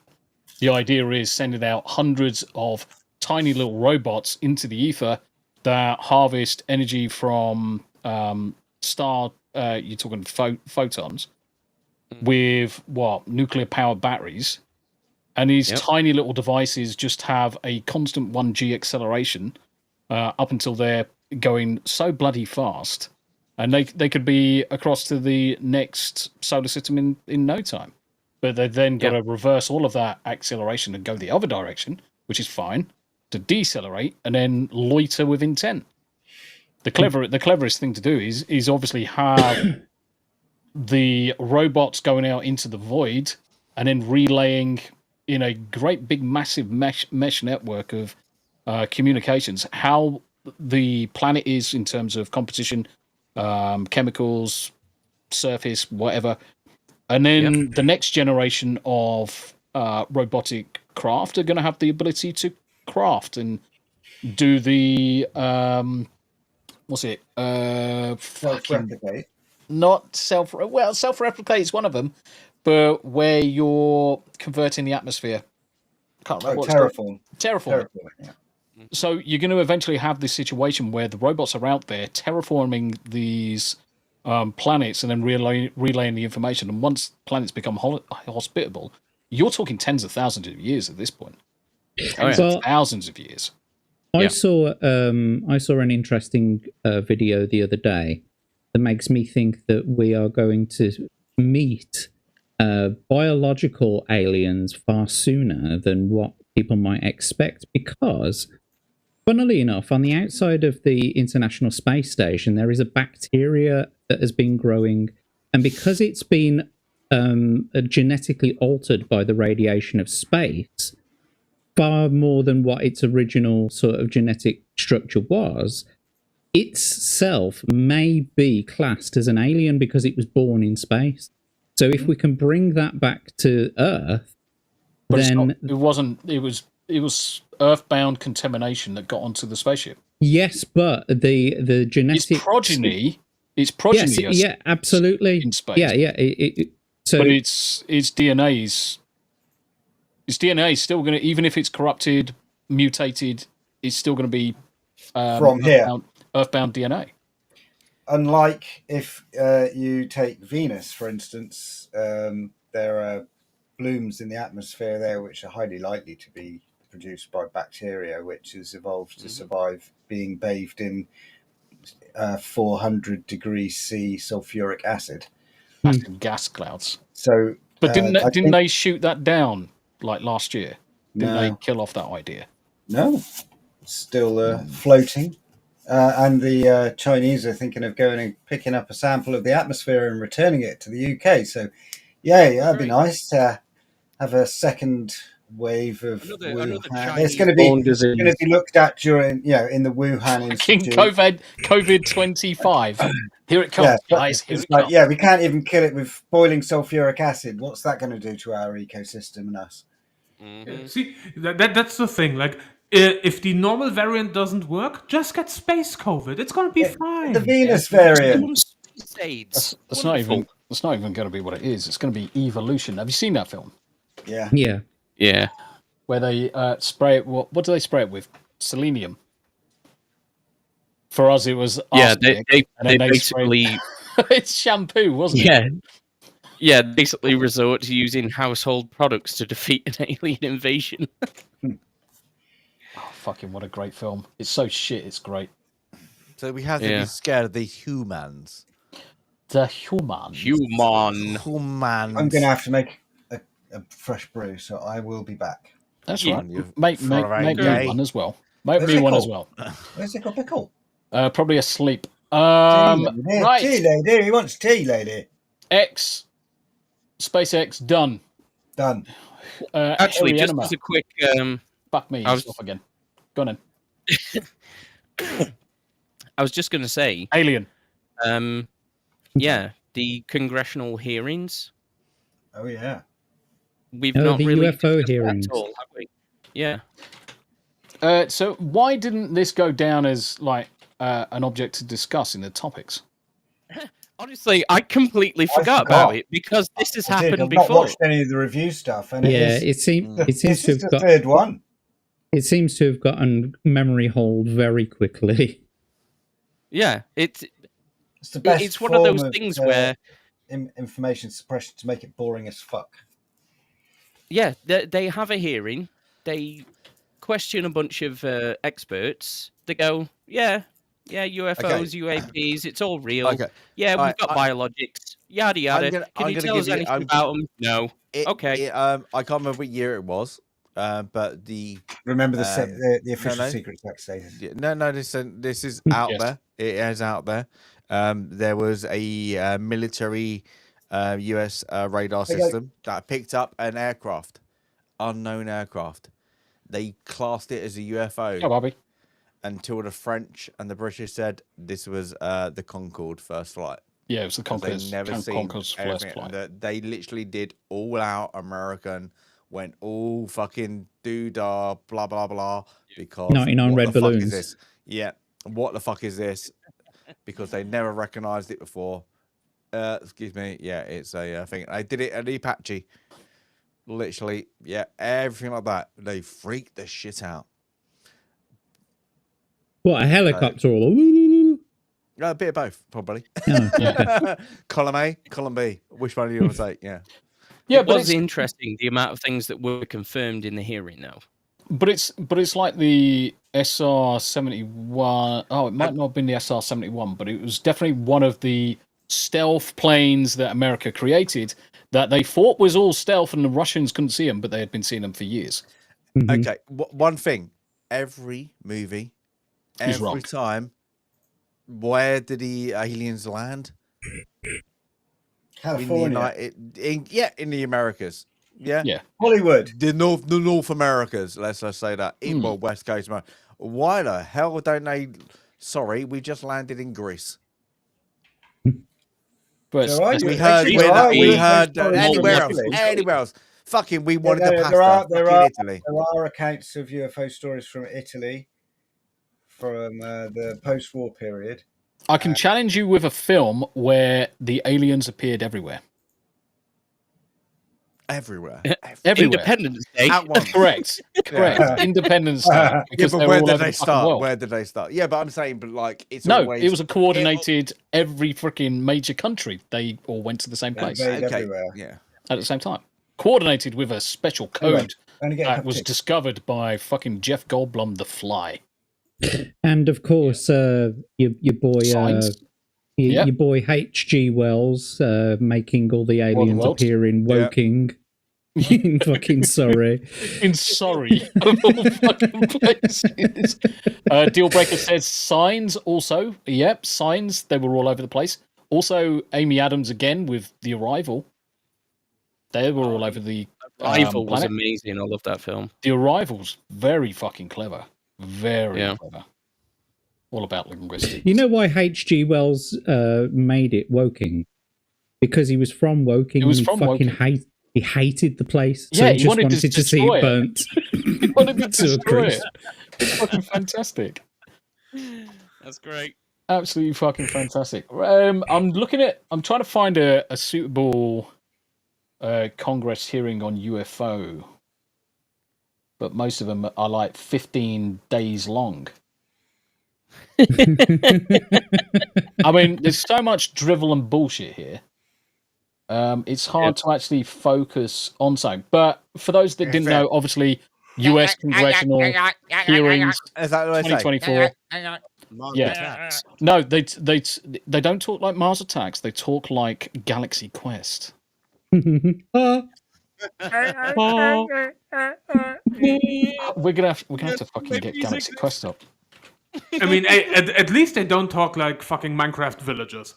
the idea is sending out hundreds of tiny little robots into the ether that harvest energy from star. You're talking photons with nuclear powered batteries, and these tiny little devices just have a constant 1g acceleration up until they're going so bloody fast and they could be across to the next solar system in no time. But they then got to reverse all of that acceleration and go the other direction, which is fine, to decelerate and then loiter with intent. The cleverest thing to do is obviously have the robots going out into the void and then relaying in a great big massive mesh network of communications how the planet is in terms of composition, chemicals, surface, whatever. And then the next generation of robotic craft are going to have the ability to craft and do the what's it? Self-replicate. Not self-replicate is one of them, but where you're converting the atmosphere. Can't remember what it's called. Terraforming. Yeah. So you're going to eventually have this situation where the robots are out there terraforming these planets and then relaying the information. And once planets become hospitable, you're talking tens of thousands of years at this point. Thousands of years. I saw an interesting video the other day that makes me think that we are going to meet biological aliens far sooner than what people might expect, because, funnily enough, on the outside of the International Space Station, there is a bacteria that has been growing, and because it's been genetically altered by the radiation of space, far more than what its original sort of genetic structure was, itself may be classed as an alien because it was born in space. So if we can bring that back to Earth, but then it wasn't. It was Earthbound contamination that got onto the spaceship. Yes, but the genetic its progeny. Yes, absolutely. In space. Yeah. So, but its DNA is still going to, even if it's corrupted, mutated, it's still going to be from here. Earthbound DNA. Unlike if you take Venus, for instance, there are blooms in the atmosphere there which are highly likely to be produced by bacteria, which has evolved to survive being bathed in 400 degrees C sulfuric acid. Gas clouds. So, but didn't they shoot that down like last year? Didn't they kill off that idea? No, it's still floating. And the Chinese are thinking of going and picking up a sample of the atmosphere and returning it to the UK. So, that'd be nice to have a second wave of Wuhan. It's going to be looked at during, in the Wuhan Institute. COVID 25. Here it comes, guys. Here it comes. Yeah, we can't even kill it with boiling sulfuric acid. What's that going to do to our ecosystem and us? Mm-hmm. See, that's the thing. Like, if the normal variant doesn't work, just get space COVID. It's going to be fine. The Venus variant. That's not even going to be what it is. It's going to be evolution. Have you seen that film? Yeah. Where they spray it. What do they spray it with? Selenium. For us, it was arsenic, they basically it's shampoo, wasn't it? Yeah. Basically resort to using household products to defeat an alien invasion. Oh, fucking what a great film! It's so shit. It's great. So we have to be scared of the humans. The humans. I'm going to have to make a fresh brew, so I will be back. That's right. Make me one as well. Make me one as well. Where's it got pickle? Probably asleep. Right. Tea lady. He wants tea lady. SpaceX done. Actually, just as a quick fuck me, off again. Go on then. I was just going to say, alien. The congressional hearings. Oh yeah. We've not the really UFO hearings. At all, have we? Yeah. So why didn't this go down as like an object to discuss in the topics? Honestly, I completely forgot about it because this has happened before. I've not watched any of the review stuff, and it seems to have got third one. It seems to have gotten memory hold very quickly. Yeah, it's the best. It's one of those things where information suppression to make it boring as fuck. Yeah, they have a hearing. They question a bunch of experts. They go, yeah, Yeah, UFOs, UAPs, it's all real. Okay. Yeah, we've got biologics. Yada yada. Can you tell us anything about them? No. Okay. I can't remember what year it was, but the remember the official secret text status. No. This is out there. It is out there. There was a military US radar system that picked up an aircraft, unknown aircraft. They classed it as a UFO. Oh, Bobby. Until the French and the British said this was the Concorde first flight. Yeah, it was the Concorde. They never seen first flight. They literally did all out American, went all fucking doodah, blah blah blah, because 99 red balloons. Is this? Yeah, what the fuck is this? Because they never recognized it before. Excuse me. Yeah, it's a thing. I did it at Apache. Literally, yeah, everything like that. They freaked the shit out. What, a helicopter or a bit of both, probably. Oh, yeah. Column A, column B. Which one do you want to take? Yeah. Yeah, but it's interesting the amount of things that were confirmed in the hearing now. But it's like the SR-71. Oh, it might not have been the SR-71, but it was definitely one of the stealth planes that America created that they thought was all stealth and the Russians couldn't see them, but they had been seeing them for years. Okay, one thing. Every movie, every time, where did the aliens land? California. In the Americas. Yeah. Hollywood. The North Americas, let's say that. Well, West Coast. Why the hell don't they... Sorry, we just landed in Greece. But we heard anywhere else. Fucking, we wanted the pasta. There are accounts of UFO stories from Italy from the post-war period. I can challenge you with a film where the aliens appeared everywhere. Everywhere. Independence Day. Correct. Independence Day. Because where did they start? Where did they start? Yeah, but I'm saying, but like, it's always... it was a coordinated every freaking major country. They all went to the same place. Everywhere. Yeah. At the same time. Coordinated with a special code that was discovered by fucking Jeff Goldblum, the Fly. And of course, your boy... Your boy H.G. Wells making all the aliens appear in Woking. In fucking Surrey. In Surrey, of all fucking places. Deal Breaker says Signs also. Yep, Signs. They were all over the place. Also, Amy Adams again with The Arrival. They were all over the Arrival was amazing. I love that film. The Arrival's very fucking clever. Very clever. All about linguistics. You know why H.G. Wells made it Woking? Because he was from Woking. He was from Woking. He hated the place. So he just wanted to see it burnt. He wanted to destroy it. It's fucking fantastic. That's great. Absolutely fucking fantastic. I'm trying to find a suitable Congress hearing on UFO, but most of them are like 15 days long. I mean, there's so much drivel and bullshit here. It's hard to actually focus on something. But for those that didn't know, obviously, U.S. congressional hearings 2024. Yeah. No, they don't talk like Mars Attacks. They talk like Galaxy Quest. We're gonna have to fucking get Galaxy Quest up. I mean, at least they don't talk like fucking Minecraft villagers.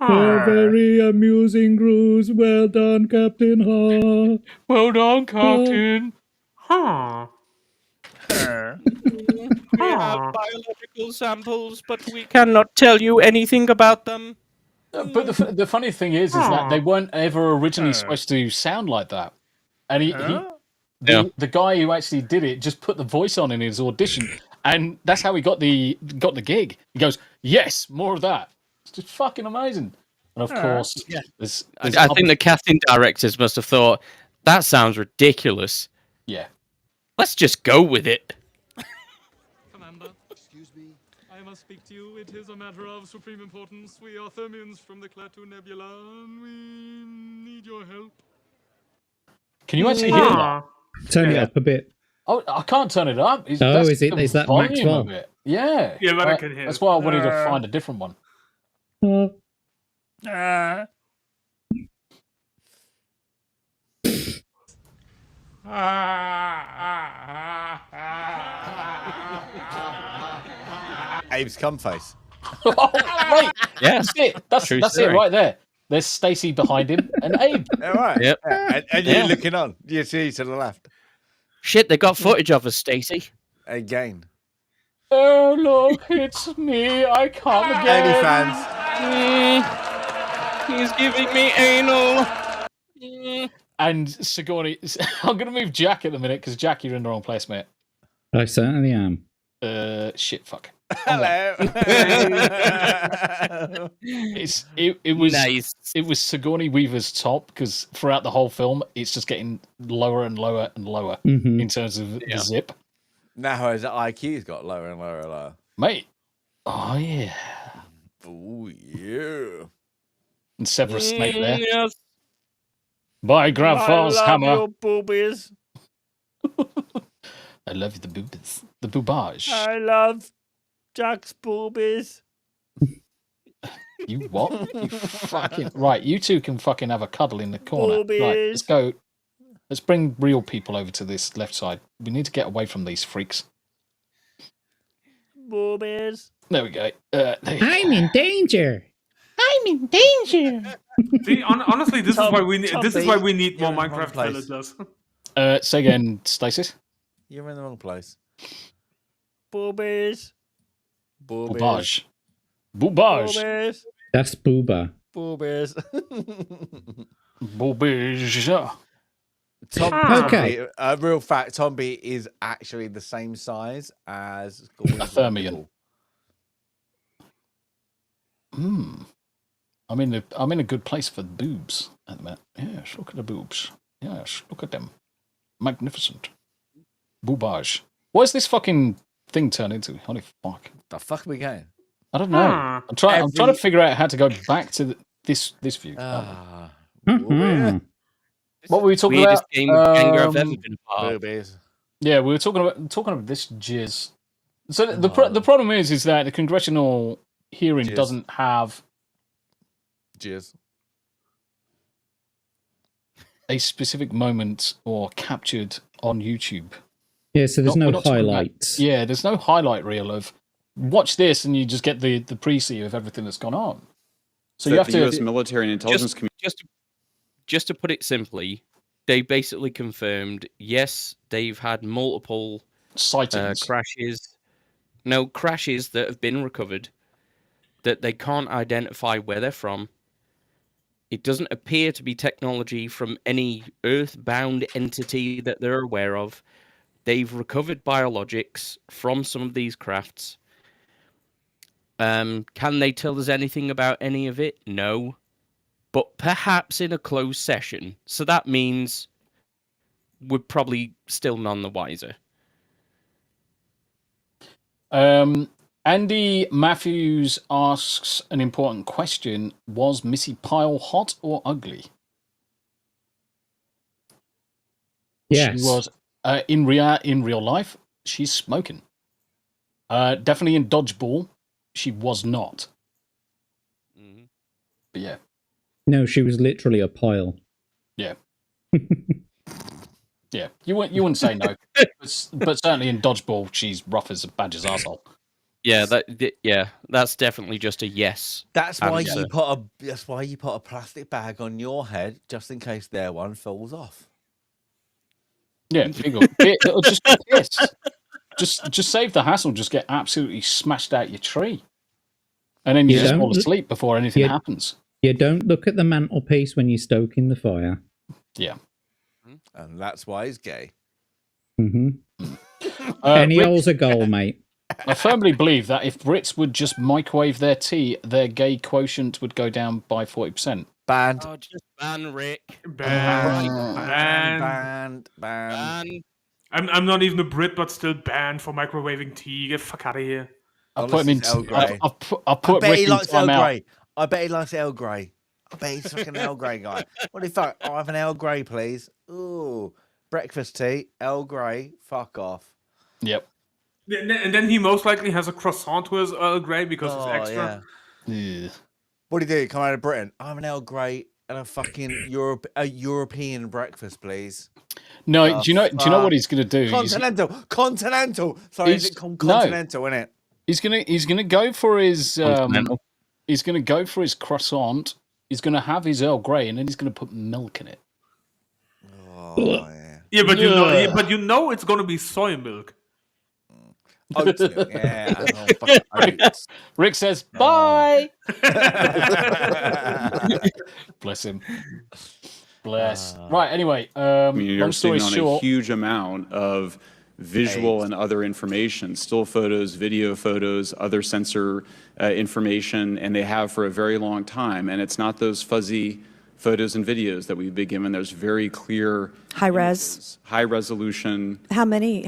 Very amusing ruse. Well done, Captain. Well done, Captain. We have biological samples, but we cannot tell you anything about them. But the funny thing is that they weren't ever originally supposed to sound like that. And the guy who actually did it just put the voice on in his audition, and that's how he got the gig. He goes, "Yes, more of that." It's just fucking amazing. And of course, I think the casting directors must have thought that sounds ridiculous. Yeah, let's just go with it. Commander, excuse me. I must speak to you. It is a matter of supreme importance. We are Thermians from the Klaatu Nebula, and we need your help. Can you actually hear that? Turn it up a bit. Oh, I can't turn it up. Is the that max volume volume? of it? Yeah. Yeah, but I can hear That's it. why I wanted to find a different one. Abe's cum face. Oh, wait. Yeah. That's it. That's it right there. There's Stacey behind him and Abe. All right. Yep. Yeah. And you're looking on. You see to the left. Shit, they got footage of us, Stacey. Again. Oh, look, it's me. I come again. Any fans? He's giving me anal. And Sigourney, I'm going to move Jack at the minute because Jack, you're in the wrong place, mate. I certainly am. Shit, fuck. Hello. It was nice. It was Sigourney Weaver's top because throughout the whole film, it's just getting lower and lower and lower in terms of the zip. Now his IQ's got lower and lower and lower. Mate. Oh, yeah. Oh, yeah. And Severus Snape there. Yes. By Grandfather's hammer. Your boobies. I love the boobies. The boobage. I love Jack's boobies. You what? You fucking... Right, you two can fucking have a cuddle in the corner. Boobies. Right, let's go. Let's bring real people over to this left side. We need to get away from these freaks. Boobies. There we go. I'm in danger. I'm in danger. See, honestly, this is why we need. This is why we need more Minecraft villagers. Say again, Stasis. You're in the wrong place. Boobies. Boobage. Boobage. Boobies. That's Booba. Boobies. Boobies. Okay. Real fact, Tomby is actually the same size as a Thermian. I'm in a good place for boobs at the minute. Yes, look at the boobs. Yes, look at them. Magnificent. Boobage. What is this fucking thing turned into? Holy fuck. The fuck are we going? I don't know. I'm trying to figure out how to go back to this view. What were we talking about? Game of Jenga I've ever been part of. Yeah, we were talking about this jizz. So the problem is that the congressional hearing doesn't have jizz. A specific moment or captured on YouTube. Yeah, so there's no highlights. Yeah, there's no highlight reel of watch this and you just get the pre-see of everything that's gone on. So you have to US military and intelligence community. Just to put it simply, they basically confirmed, yes, they've had multiple sightings, crashes that have been recovered, that they can't identify where they're from. It doesn't appear to be technology from any earthbound entity that they're aware of. They've recovered biologics from some of these crafts. Can they tell us anything about any of it? No. But perhaps in a closed session. So that means we're probably still none the wiser. Andy Matthews asks an important question. Was Missy Pyle hot or ugly? Yes. She was, in real life, she's smoking. Definitely in Dodgeball, she was not. But yeah. No, she was literally a pile. Yeah. Yeah, you wouldn't say no, but certainly in Dodgeball, she's rough as a badger's arsehole. Yeah, that's definitely just a yes. That's why you put a plastic bag on your head just in case their one falls off. Yeah, it'll just be pissed. Just save the hassle. Just get absolutely smashed out your tree, and then you just fall asleep before anything happens. You don't look at the mantelpiece when you're stoking the fire. Yeah. And that's why he's gay. Any hole's a goal, mate. I firmly believe that if Brits would just microwave their tea, their gay quotient would go down by 40%. Banned. Oh, just ban Rick. Banned. I'm not even a Brit, but still banned for microwaving tea. Get the fuck out of here. I'll put him in. I'll put I bet Rick he in likes Earl timeout. Grey. I bet he likes Earl Grey. I bet he's fucking Earl Grey guy. What the fuck? I'll have an Earl Grey, please. Ooh. breakfast tea, Earl Grey, fuck off. Yep. And then he most likely has a croissant to his Earl Grey because it's extra. Yeah. What do you do? Come out of Britain. I'm an Earl Grey and a fucking European breakfast, please. No, do you know what he's going to do? Continental. Sorry, is it continental, isn't it? He's gonna go for his he's gonna go for his croissant. He's gonna have his Earl Grey, and then he's gonna put milk in it. Oh, yeah. Yeah, but you know it's gonna be soy milk. Oats milk. Yeah. Rick says bye. Bless him. Bless. Right. Anyway, you're long story sitting on short, a huge amount of visual and other information, still photos, video photos, other sensor information, and they have for a very long time. And it's not those fuzzy photos and videos that we've been given. There's very clear high res, high resolution. How many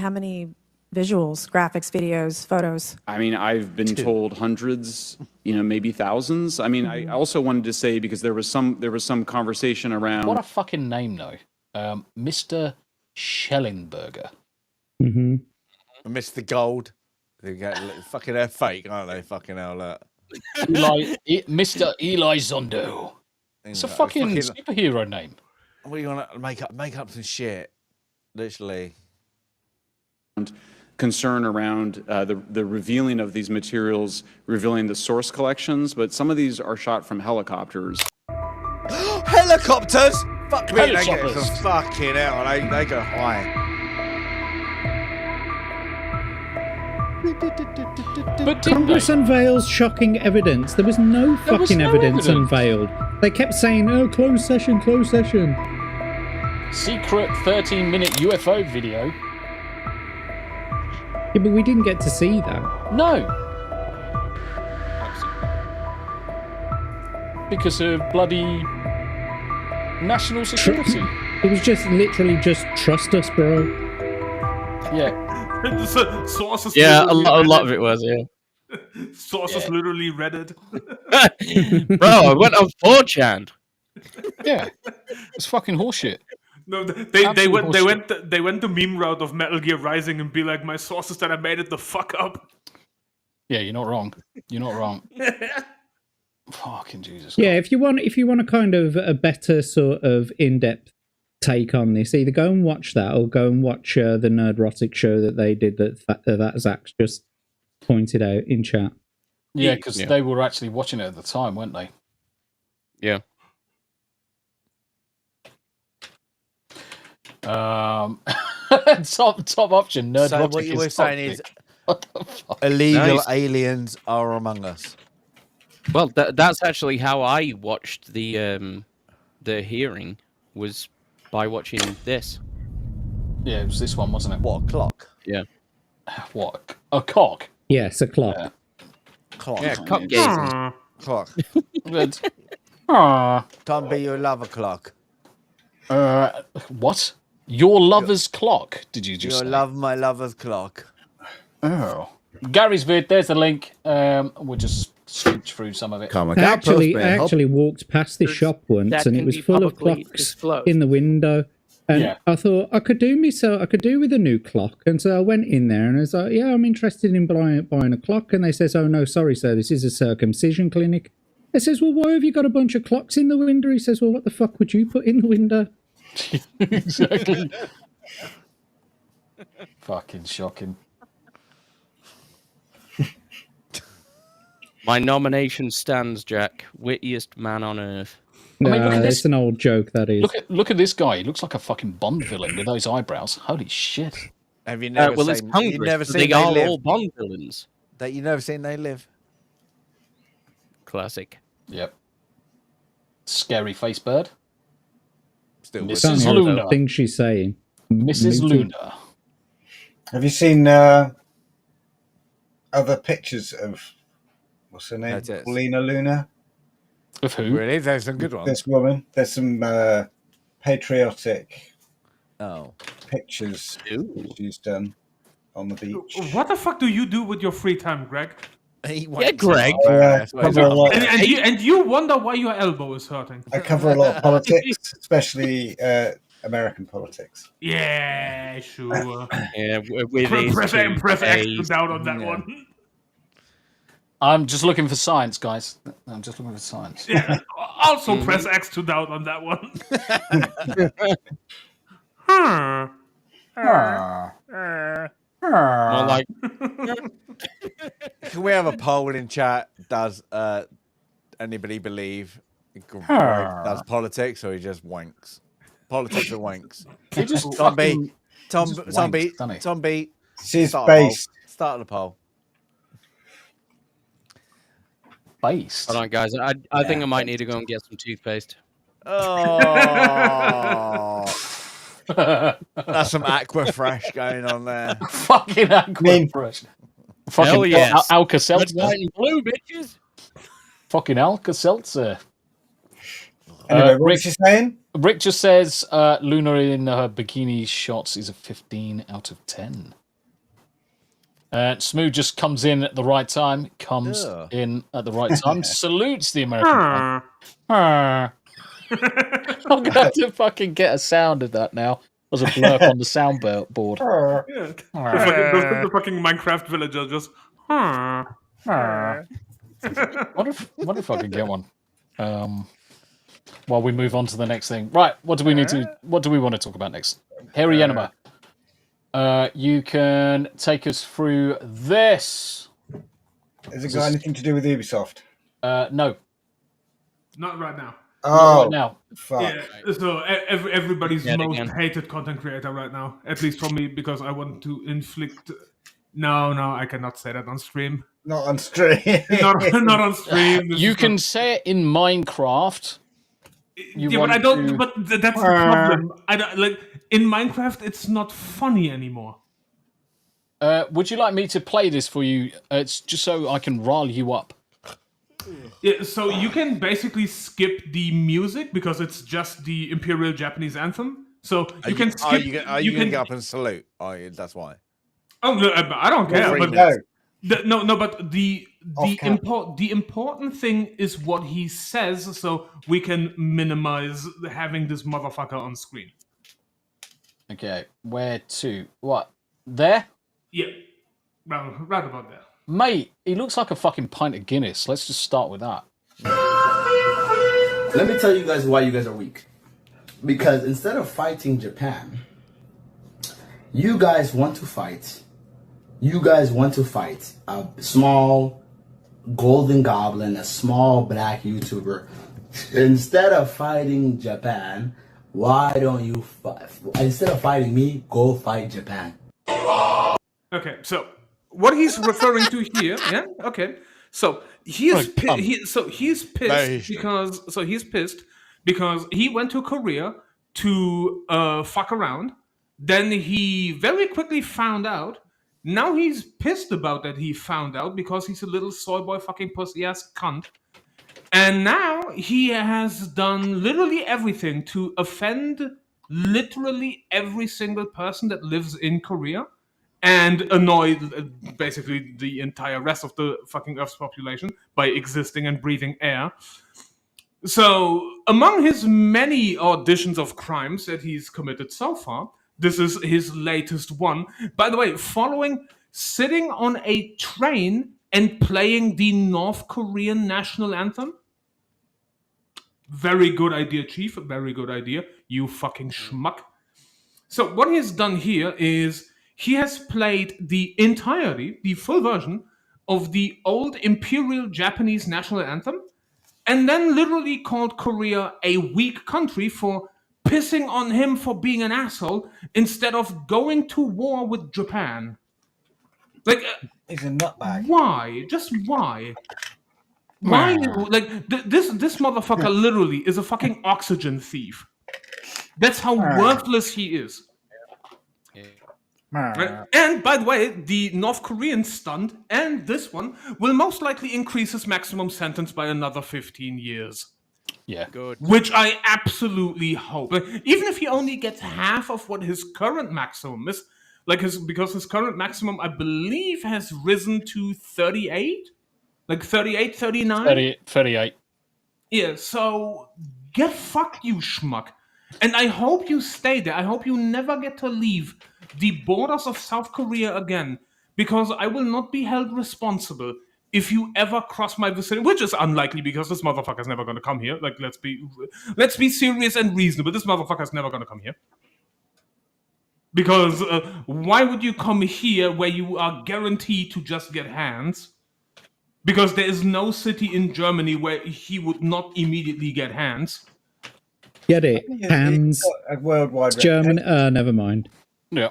visuals, graphics, videos, photos? I mean, I've been told hundreds, maybe thousands. I mean, I also wanted to say, because there was some conversation around. what a fucking name, though. Mr. Schellenberger. Mm-hmm. Mr. Gold. They get fucking they're fake, aren't they? Fucking hell, look. Mr. Eli Zondo. It's a fucking superhero name. What do you want to make up some shit? Literally. Concern around the revealing of these materials, revealing the source collections, but some of these are shot from helicopters. Helicopters? Fuck me, they get some fucking hell. They go high. But Congress unveils shocking evidence. There was no fucking evidence unveiled. They kept saying, "Oh, closed session, closed session." Secret 13-minute UFO video. Yeah, but we didn't get to see that. No. Because of bloody national security. It was just literally just trust us, bro. Yeah. Sources. Yeah, a lot of it was. Yeah. Sources literally read it. Bro, I went on 4chan. Yeah. It's fucking horseshit. No, they went the meme route of Metal Gear Rising and be like, my sources that I made it the fuck up. Yeah, you're not wrong. You're not wrong. Fucking Jesus. Yeah, if you want a kind of a better sort of in-depth take on this, either go and watch that or go and watch the Nerdrotic show that they did that Zach's just pointed out in chat. Yeah, because they were actually watching it at the time, weren't they? Yeah. Top option. Nerdrotic. So what you were saying is what the fuck? Illegal aliens are among us. Well, that's actually how I watched the hearing, was by watching this. Yeah, it was this one, wasn't it? What, a clock? Yeah. What? A cock? Yes, a clock. Yeah. Clock. Yeah, cock gazing. Clock. Good. Tomby, you love a clock. What? Your lover's clock, did you just say? Love my lover's clock. Oh. Gary's vid, there's the link. We'll just scooch through some of it. I actually walked past this shop once, and it was full of clocks in the window. And I thought I could do with a new clock, and so I went in there and I was like, "Yeah, I'm interested in buying a clock." And they says, "Oh no, sorry, sir, this is a circumcision clinic." I says, "Well, why have you got a bunch of clocks in the window?" He says, "Well, what the fuck would you put in the window?" Exactly. Fucking shocking. My nomination stands, Jack. Wittiest man on earth. I mean, look at this. It's an old joke, that is. Look at this guy. He looks like a fucking Bond villain with those eyebrows. Holy shit. Have you never well, it's seen? Congress, You've never so seen they are Live? all Bond villains. That you never seen They Live? Classic. Yep. Scary face bird. Still Mrs. Luna. Thing she's saying. Mrs. Luna. Have you seen other pictures of what's her name? Paulina Luna. Of who? Really? There's some good ones. This woman. There's some patriotic pictures she's done on the beach. What the fuck do you do with your free time, Greg? Yeah, Greg. And you wonder why your elbow is hurting. I cover a lot of politics, especially American politics. Yeah, sure. Yeah, with press X to doubt on that one. I'm just looking for science, guys. I'm just looking for science. Yeah. Also, press X to doubt on that one. More like. Can we have a poll in chat? Does anybody believe Greg does politics, or he just wanks? Politics or wanks? He just Tom B. wanks, Tom B. She's Start based. Start the poll. Based. Hold on, guys. I think I might need to go and get some toothpaste. Oh. That's some Aqua Fresh going on there. Fucking Aqua Fresh. Fucking Hell yes. Alka-Seltzer. Red, white, and blue, bitches. Fucking Alka-Seltzer. Anyway, what was she saying? Rick just says Luna in her bikini shots is a 15 out of 10. Smooth just comes in at the right time. Salutes the American flag. I'm going to have to fucking get a sound of that now. There's a blurb on the soundboard. Yeah. The fucking Minecraft villager just. What if I could get one? While we move on to the next thing. Right, what do we want to talk about next? Hairy Enema. You can take us through this. Has it got anything to do with Ubisoft? No. Not right now. Not right now. Fuck. Yeah, so everybody's most hated content creator right now, at least for me, because I want to inflict. No, I cannot say that on stream. Not on stream. not on stream. You can say it in Minecraft. But I don't. But that's the problem. I don't, like in Minecraft, it's not funny anymore. Would you like me to play this for you? It's just so I can rile you up. Yeah, so you can basically skip the music because it's just the Imperial Japanese anthem. So you can skip. Are you going to get up and salute? That's why. Oh no, I don't care. But but the important thing is what he says, so we can minimize having this motherfucker on screen. Okay, where to? What? There? Yeah, right about there. Mate, he looks like a fucking pint of Guinness. Let's just start with that. Let me tell you guys why you guys are weak. Because instead of fighting Japan, you guys want to fight a small golden goblin, a small black YouTuber. Instead of fighting Japan, why don't you instead of fighting me, go fight Japan? Okay, so what he's referring to here, yeah? Okay. So he's pissed because he went to Korea to fuck around. Then he very quickly found out. Now he's pissed about that he found out because he's a little soy boy fucking pussy ass cunt. And now he has done literally everything to offend literally every single person that lives in Korea and annoy basically the entire rest of the fucking Earth's population by existing and breathing air. So among his many auditions of crimes that he's committed so far, this is his latest one. By the way, following sitting on a train and playing the North Korean national anthem. Very good idea, Chief. Very good idea. You fucking schmuck. So what he has done here is he has played the full version of the old Imperial Japanese national anthem, and then literally called Korea a weak country for pissing on him for being an asshole instead of going to war with Japan. Like, he's a nutbag. Why? Just why? Why? Like, this motherfucker literally is a fucking oxygen thief. That's how worthless he is. And by the way, the North Korean stunt and this one will most likely increase his maximum sentence by another 15 years. Yeah. Good. Which I absolutely hope. Even if he only gets half of what his current maximum is, because his current maximum, I believe, has risen to 38? Like 38, 39? 38. Yeah, so get fucked, you schmuck. And I hope you stay there. I hope you never get to leave the borders of South Korea again, because I will not be held responsible if you ever cross my vicinity, which is unlikely because this motherfucker's never going to come here. Like, let's be serious and reasonable. This motherfucker's never going to come here. Because why would you come here where you are guaranteed to just get hands? Because there is no city in Germany where he would not immediately get hands. Get it? Hands. A worldwide It's German. Never mind. Yeah.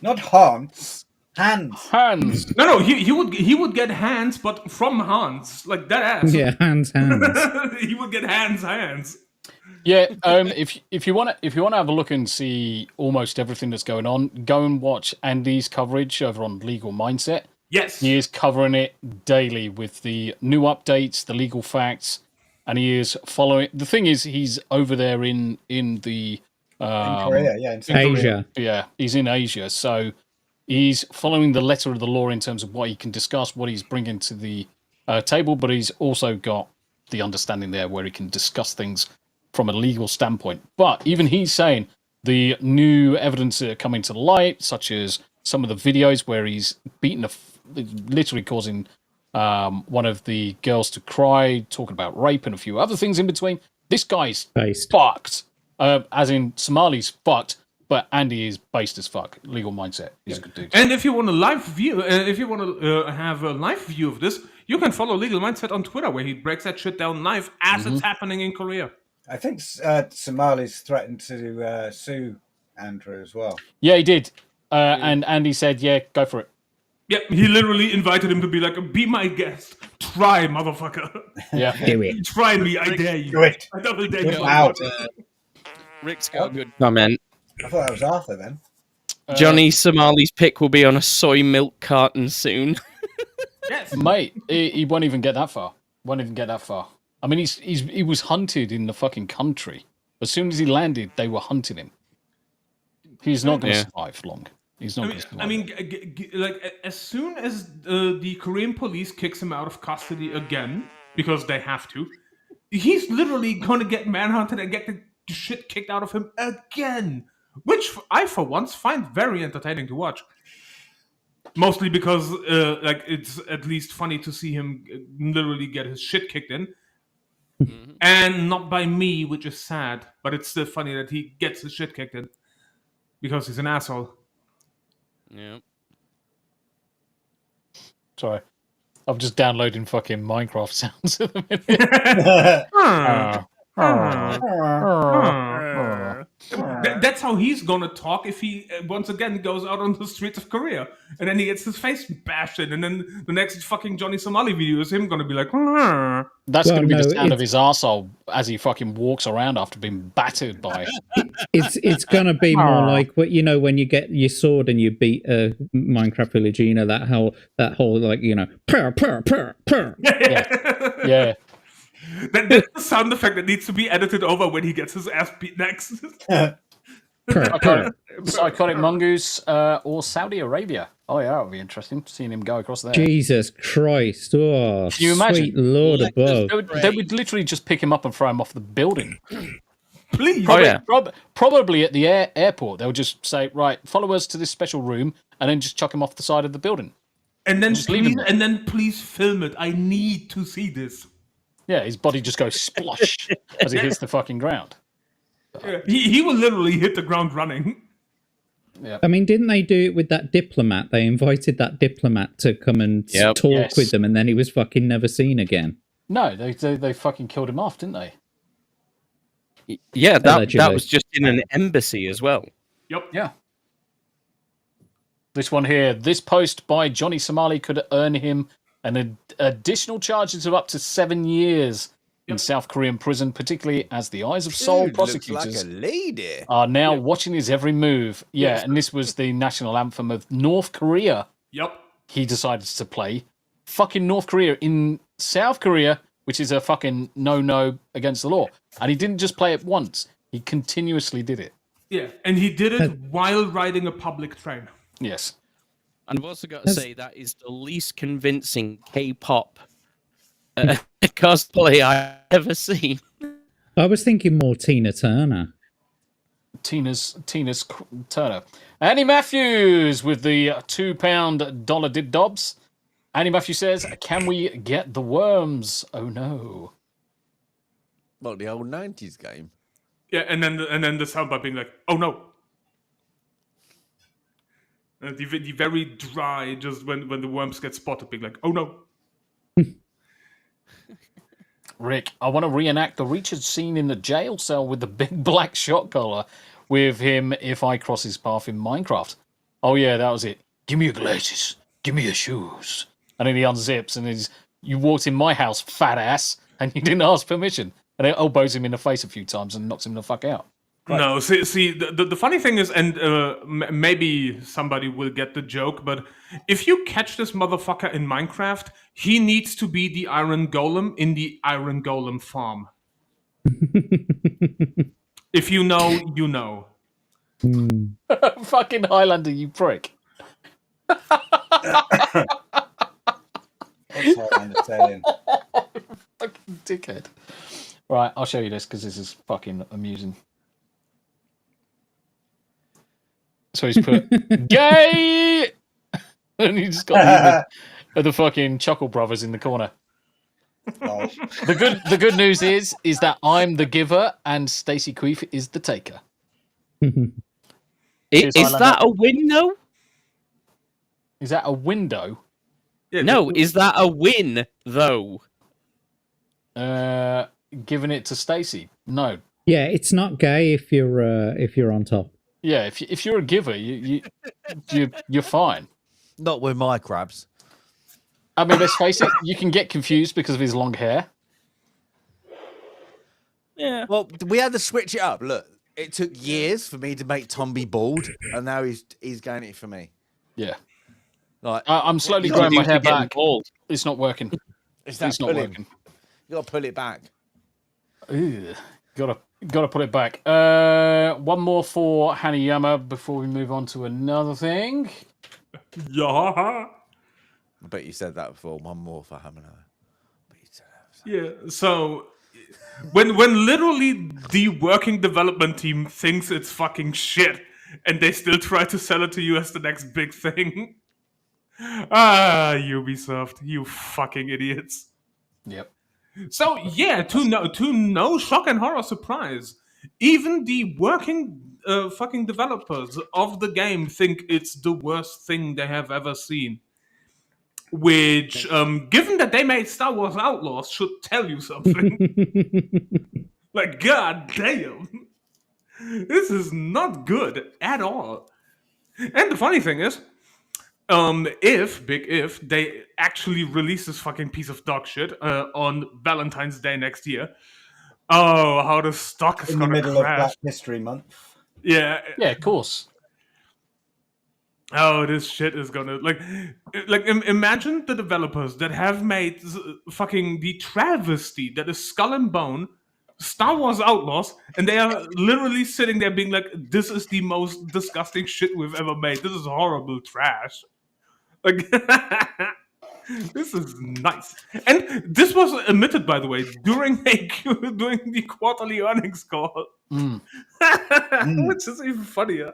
Not Hans. Hands. Hands. No, he would get hands, but from Hans, like that ass. Yeah, hands. He would get hands. Yeah, if you want to have a look and see almost everything that's going on, go and watch Andy's coverage over on Legal Mindset. Yes, he is covering it daily with the new updates, the legal facts, and he is following. The thing is, he's over there in the in Korea, in Asia. Yeah, he's in Asia, so he's following the letter of the law in terms of what he can discuss, what he's bringing to the table, but he's also got the understanding there where he can discuss things from a legal standpoint. But even he's saying the new evidence that are coming to light, such as some of the videos where he's beaten literally causing one of the girls to cry, talking about rape and a few other things in between. This guy's fucked, as in Somali's fucked, but Andy is based as fuck. Legal Mindset. He's a good dude. And if you want a live view, if you want to have a live view of this, you can follow Legal Mindset on Twitter, where he breaks that shit down live as it's happening in Korea. I think Somali's threatened to sue Andrew as well. Yeah, he did. And Andy said, yeah, go for it. Yeah, he literally invited him to be like, be my guest. Try, motherfucker. Yeah. Do it. Try me, I dare you. Do it. I double dare you. Wow. Rick's got a good comment. I thought that was Arthur then. Johnny Somali's pick will be on a soy milk carton soon. Yes. Mate, he won't even get that far. I mean, he was hunted in the fucking country. As soon as he landed, they were hunting him. He's not going to survive long. He's not going to survive. I mean, like, as soon as the Korean police kicks him out of custody again, because they have to, he's literally going to get manhunted and get the shit kicked out of him again. Which I, for once, find very entertaining to watch. Mostly because, like, it's at least funny to see him literally get his shit kicked in. Mm-hmm. And not by me, which is sad. But it's still funny that he gets his shit kicked in. Because he's an asshole. Yeah. Sorry. I'm just downloading fucking Minecraft sounds at the minute. That's how he's gonna talk if he once again goes out on the streets of Korea, and then he gets his face bashed in, and then the next fucking Johnny Somali video is him gonna be like, That's gonna be the sound of his arsehole as he fucking walks around after being battered by. It's gonna be more like what when you get your sword and you beat a Minecraft villager. That whole like purr purr purr purr. Yeah. That's the sound effect that needs to be edited over when he gets his ass beat next. Psychotic Mongoose or Saudi Arabia. Oh yeah, that would be interesting seeing him go across there. Jesus Christ! Oh, can you imagine? Sweet Lord above. They would literally just pick him up and throw him off the building. Please. Probably at the airport, they'll just say, right, follow us to this special room, and then just chuck him off the side of the building. And then please film it. I need to see this. Yeah, his body just goes splosh as he hits the fucking ground. Yeah, he will literally hit the ground running. Yeah. I mean, didn't they do it with that diplomat? They invited that diplomat to come and talk with them, and then he was fucking never seen again. No, they fucking killed him off, didn't they? Yeah, that was just in an embassy as well. Yep. Yeah. This one here, this post by Johnny Somali could earn him an additional charges of up to 7 years in South Korean prison, particularly as the Eyes of Seoul prosecutors are now watching his every move. Yeah, and this was the national anthem of North Korea. Yep. He decided to play fucking North Korea in South Korea, which is a fucking no-no against the law. And he didn't just play it once. He continuously did it. Yeah, and he did it while riding a public train. Yes. And I've also got to say that is the least convincing K-pop cosplay I've ever seen. I was thinking more Tina Turner. Tina's Turner. Annie Matthews with the £2 dollar did dobs. Annie Matthews says, "Can we get the worms? Oh no!" What, the old 90s game? Yeah, and then the soundbite being like, "Oh no." The very dry, just when the worms get spotted, being like, "Oh no." Rick, I want to reenact the Richard scene in the jail cell with the big black shot collar with him if I cross his path in Minecraft. Oh yeah, that was it. Give me your glasses. Give me your shoes. And then he unzips and he's, "You walked in my house, fat ass, and you didn't ask permission." And it elbows him in the face a few times and knocks him the fuck out. Great. No, see, the funny thing is, and maybe somebody will get the joke, but if you catch this motherfucker in Minecraft, he needs to be the Iron Golem in the Iron Golem farm. If you know, you know. Fucking Highlander, you prick. What's Highlander saying? Fucking dickhead. Right, I'll show you this because this is fucking amusing. So he's put gay, and he's got the fucking Chuckle Brothers in the corner. Oh. The good news is that I'm the giver and Stacey Queef is the taker. Is that a window? Is that a window? Yeah, no, is that a win though? Giving it to Stacey. No. Yeah, it's not gay if you're on top. Yeah, if you're a giver, you're fine. Not with my crabs. I mean, let's face it, you can get confused because of his long hair. Yeah. Well, we had to switch it up. Look, it took years for me to make Tomby bald, and now he's going it for me. Yeah. Like I'm slowly growing my hair back. It's not working. It's not working. You gotta pull it back. Ew. Gotta put it back. One more for Hanayama before we move on to another thing. Yeah. I bet you said that before. One more for Hamana. Yeah. So when literally the working development team thinks it's fucking shit, and they still try to sell it to you as the next big thing. Ubisoft, you fucking idiots. Yep. So yeah, to no shock and horror surprise, even the working fucking developers of the game think it's the worst thing they have ever seen. Which, given that they made Star Wars Outlaws, should tell you something. Like, god damn, this is not good at all. And the funny thing is, if they actually release this fucking piece of dog shit on Valentine's Day next year, oh, how the stock is in the gonna middle crash. of Black History Month. Yeah, of course. Oh, this shit is gonna imagine the developers that have made fucking the travesty that is Skull and Bone, Star Wars Outlaws, and they are literally sitting there being like, "This is the most disgusting shit we've ever made. This is horrible trash." Like, this is nice. And this was admitted, by the way, during the quarterly earnings call, which is even funnier.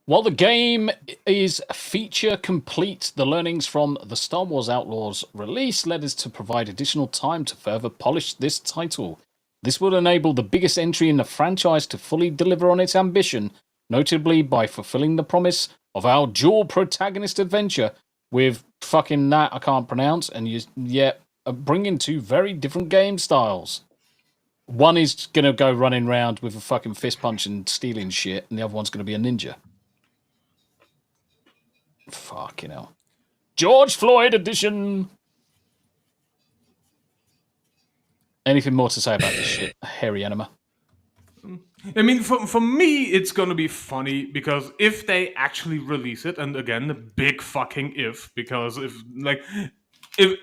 While the game is feature complete, the learnings from the Star Wars Outlaws release led us to provide additional time to further polish this title. This would enable the biggest entry in the franchise to fully deliver on its ambition, notably by fulfilling the promise of our dual protagonist adventure with fucking that I can't pronounce, and bringing two very different game styles. One is going to go running around with a fucking fist punch and stealing shit, and the other one's going to be a ninja. Fucking hell. George Floyd edition. Anything more to say about this shit, hairy anima? I mean, for me, it's gonna be funny because if they actually release it, and again, a big fucking if, because if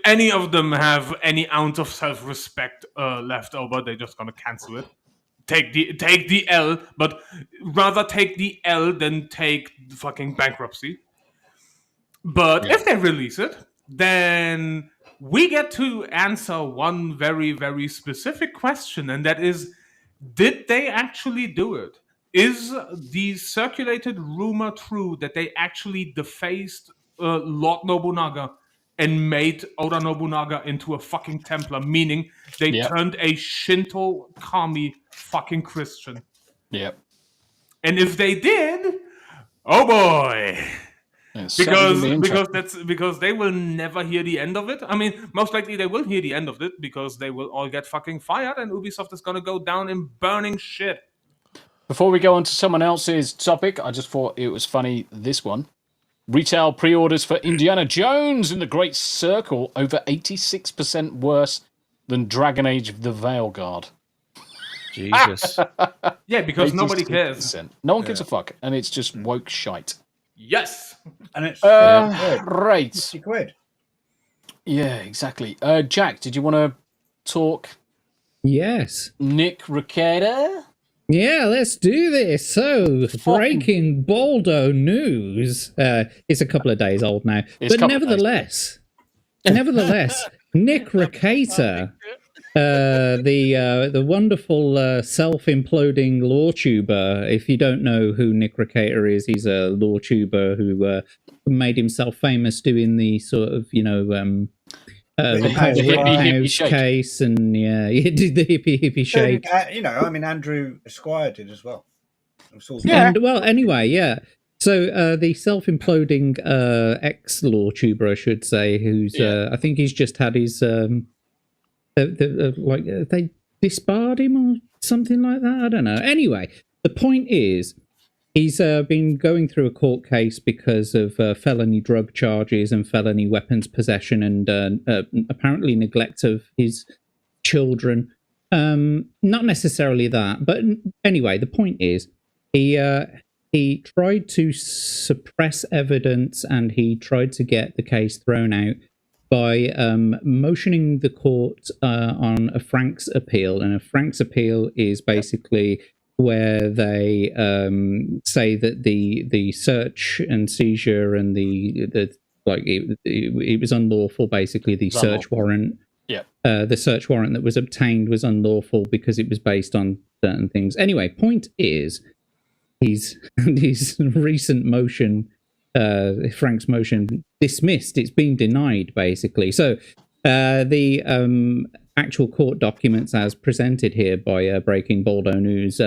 any of them have any ounce of self-respect left over, they're just gonna cancel it. Take the L, but rather take the L than take the fucking bankruptcy. But if they release it, then we get to answer one very, very specific question, and that is, Did they actually do it? Is the circulated rumor true that they actually defaced Lord Nobunaga and made Oda Nobunaga into a fucking Templar, meaning they turned a Shinto kami fucking Christian? Yep. And if they did, oh boy. Because they will never hear the end of it. I mean, most likely they will hear the end of it because they will all get fucking fired and Ubisoft is gonna go down in burning shit. Before we go on to someone else's topic, I just thought it was funny, this one. Retail pre-orders for Indiana Jones in the Great Circle over 86% worse than Dragon Age of the Veilguard. Jesus. Yeah, because nobody cares. No one gives a fuck, and it's just woke shite. Yes. And it's right. 50 quid. Yeah, exactly. Jack, did you want to talk? Yes. Nick Recator? Yeah, let's do this. So, breaking Baldo news. It's a couple of days old now. But nevertheless, Nick Recator, the wonderful self-imploding law tuber. If you don't know who Nick Recator is, he's a law tuber who made himself famous doing the sort of, the hippie case, and he did the hippie shake. Andrew Esquire did as well. And anyway. So the self-imploding ex-law tuber, I should say, who's I think he's just had his they disbarred him or something like that. I don't know. Anyway, the point is, he's been going through a court case because of felony drug charges and felony weapons possession and apparently neglect of his children. Not necessarily that, but anyway, the point is, he tried to suppress evidence and he tried to get the case thrown out by motioning the court on a Franks appeal. And a Franks appeal is basically where they say that the search and seizure and it was unlawful. Basically, the search warrant, the search warrant that was obtained was unlawful because it was based on certain things. Anyway, point is, his recent motion, Frank's motion, dismissed. It's been denied, basically. So the actual court documents as presented here by Breaking Baldo News,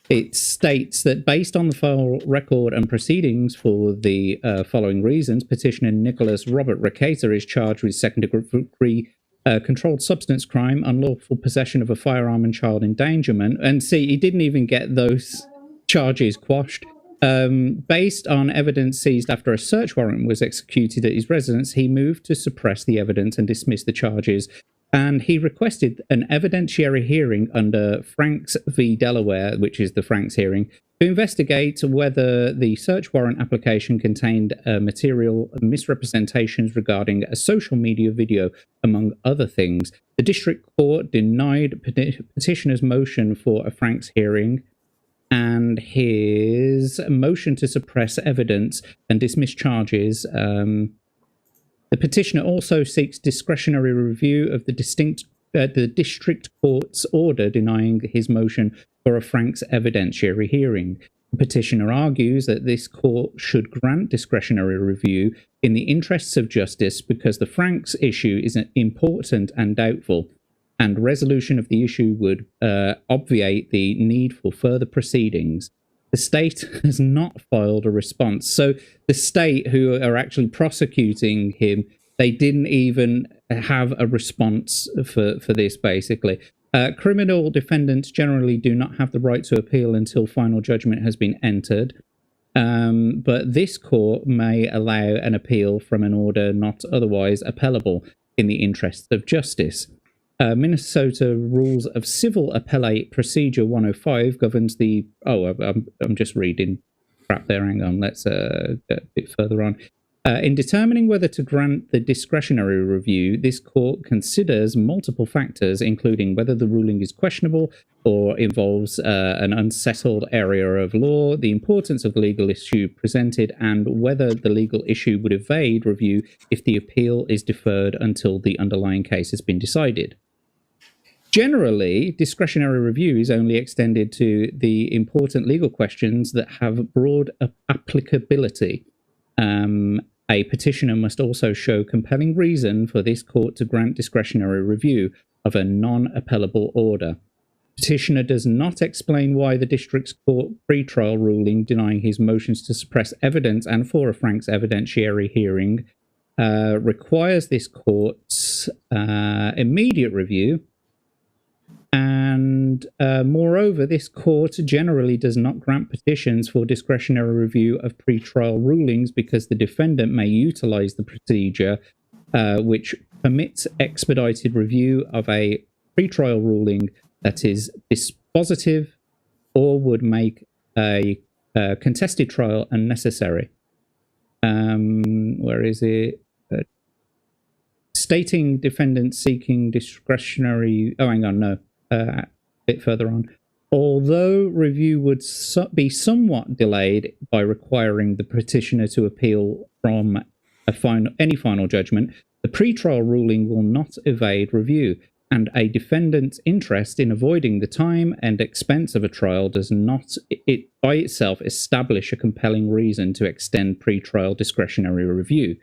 it states that based on the file record and proceedings for the following reasons, petitioner Nicholas Robert Recator is charged with second-degree controlled substance crime, unlawful possession of a firearm and child endangerment. And see, he didn't even get those charges quashed. Based on evidence seized after a search warrant was executed at his residence, he moved to suppress the evidence and dismiss the charges. And he requested an evidentiary hearing under Franks v. Delaware, which is the Franks hearing, to investigate whether the search warrant application contained material misrepresentations regarding a social media video, among other things. The district court denied petitioner's motion for a Franks hearing, and his motion to suppress evidence and dismiss charges. The petitioner also seeks discretionary review of the district court's order denying his motion for a Franks evidentiary hearing. The petitioner argues that this court should grant discretionary review in the interests of justice because the Franks issue is important and doubtful, and resolution of the issue would obviate the need for further proceedings. The state has not filed a response. So the state, who are actually prosecuting him, they didn't even have a response for this, basically. Criminal defendants generally do not have the right to appeal until final judgment has been entered. But this court may allow an appeal from an order not otherwise appellable in the interests of justice. Minnesota Rules of Civil Appellate Procedure 105 governs the... I'm just reading crap there. Hang on, let's get a bit further on. In determining whether to grant the discretionary review, this court considers multiple factors, including whether the ruling is questionable or involves an unsettled area of law, the importance of the legal issue presented, and whether the legal issue would evade review if the appeal is deferred until the underlying case has been decided. Generally, discretionary review is only extended to the important legal questions that have broad applicability. A petitioner must also show compelling reason for this court to grant discretionary review of a non-appellable order. Petitioner does not explain why the district's court pretrial ruling denying his motions to suppress evidence and for a Frank's evidentiary hearing requires this court's immediate review. And moreover, this court generally does not grant petitions for discretionary review of pretrial rulings because the defendant may utilize the procedure which permits expedited review of a pretrial ruling that is dispositive or would make a contested trial unnecessary. Where is it? Stating defendant seeking discretionary... Oh, hang on, no. A bit further on. Although review would be somewhat delayed by requiring the petitioner to appeal from any final judgment, the pretrial ruling will not evade review, and a defendant's interest in avoiding the time and expense of a trial does not by itself establish a compelling reason to extend pretrial discretionary review.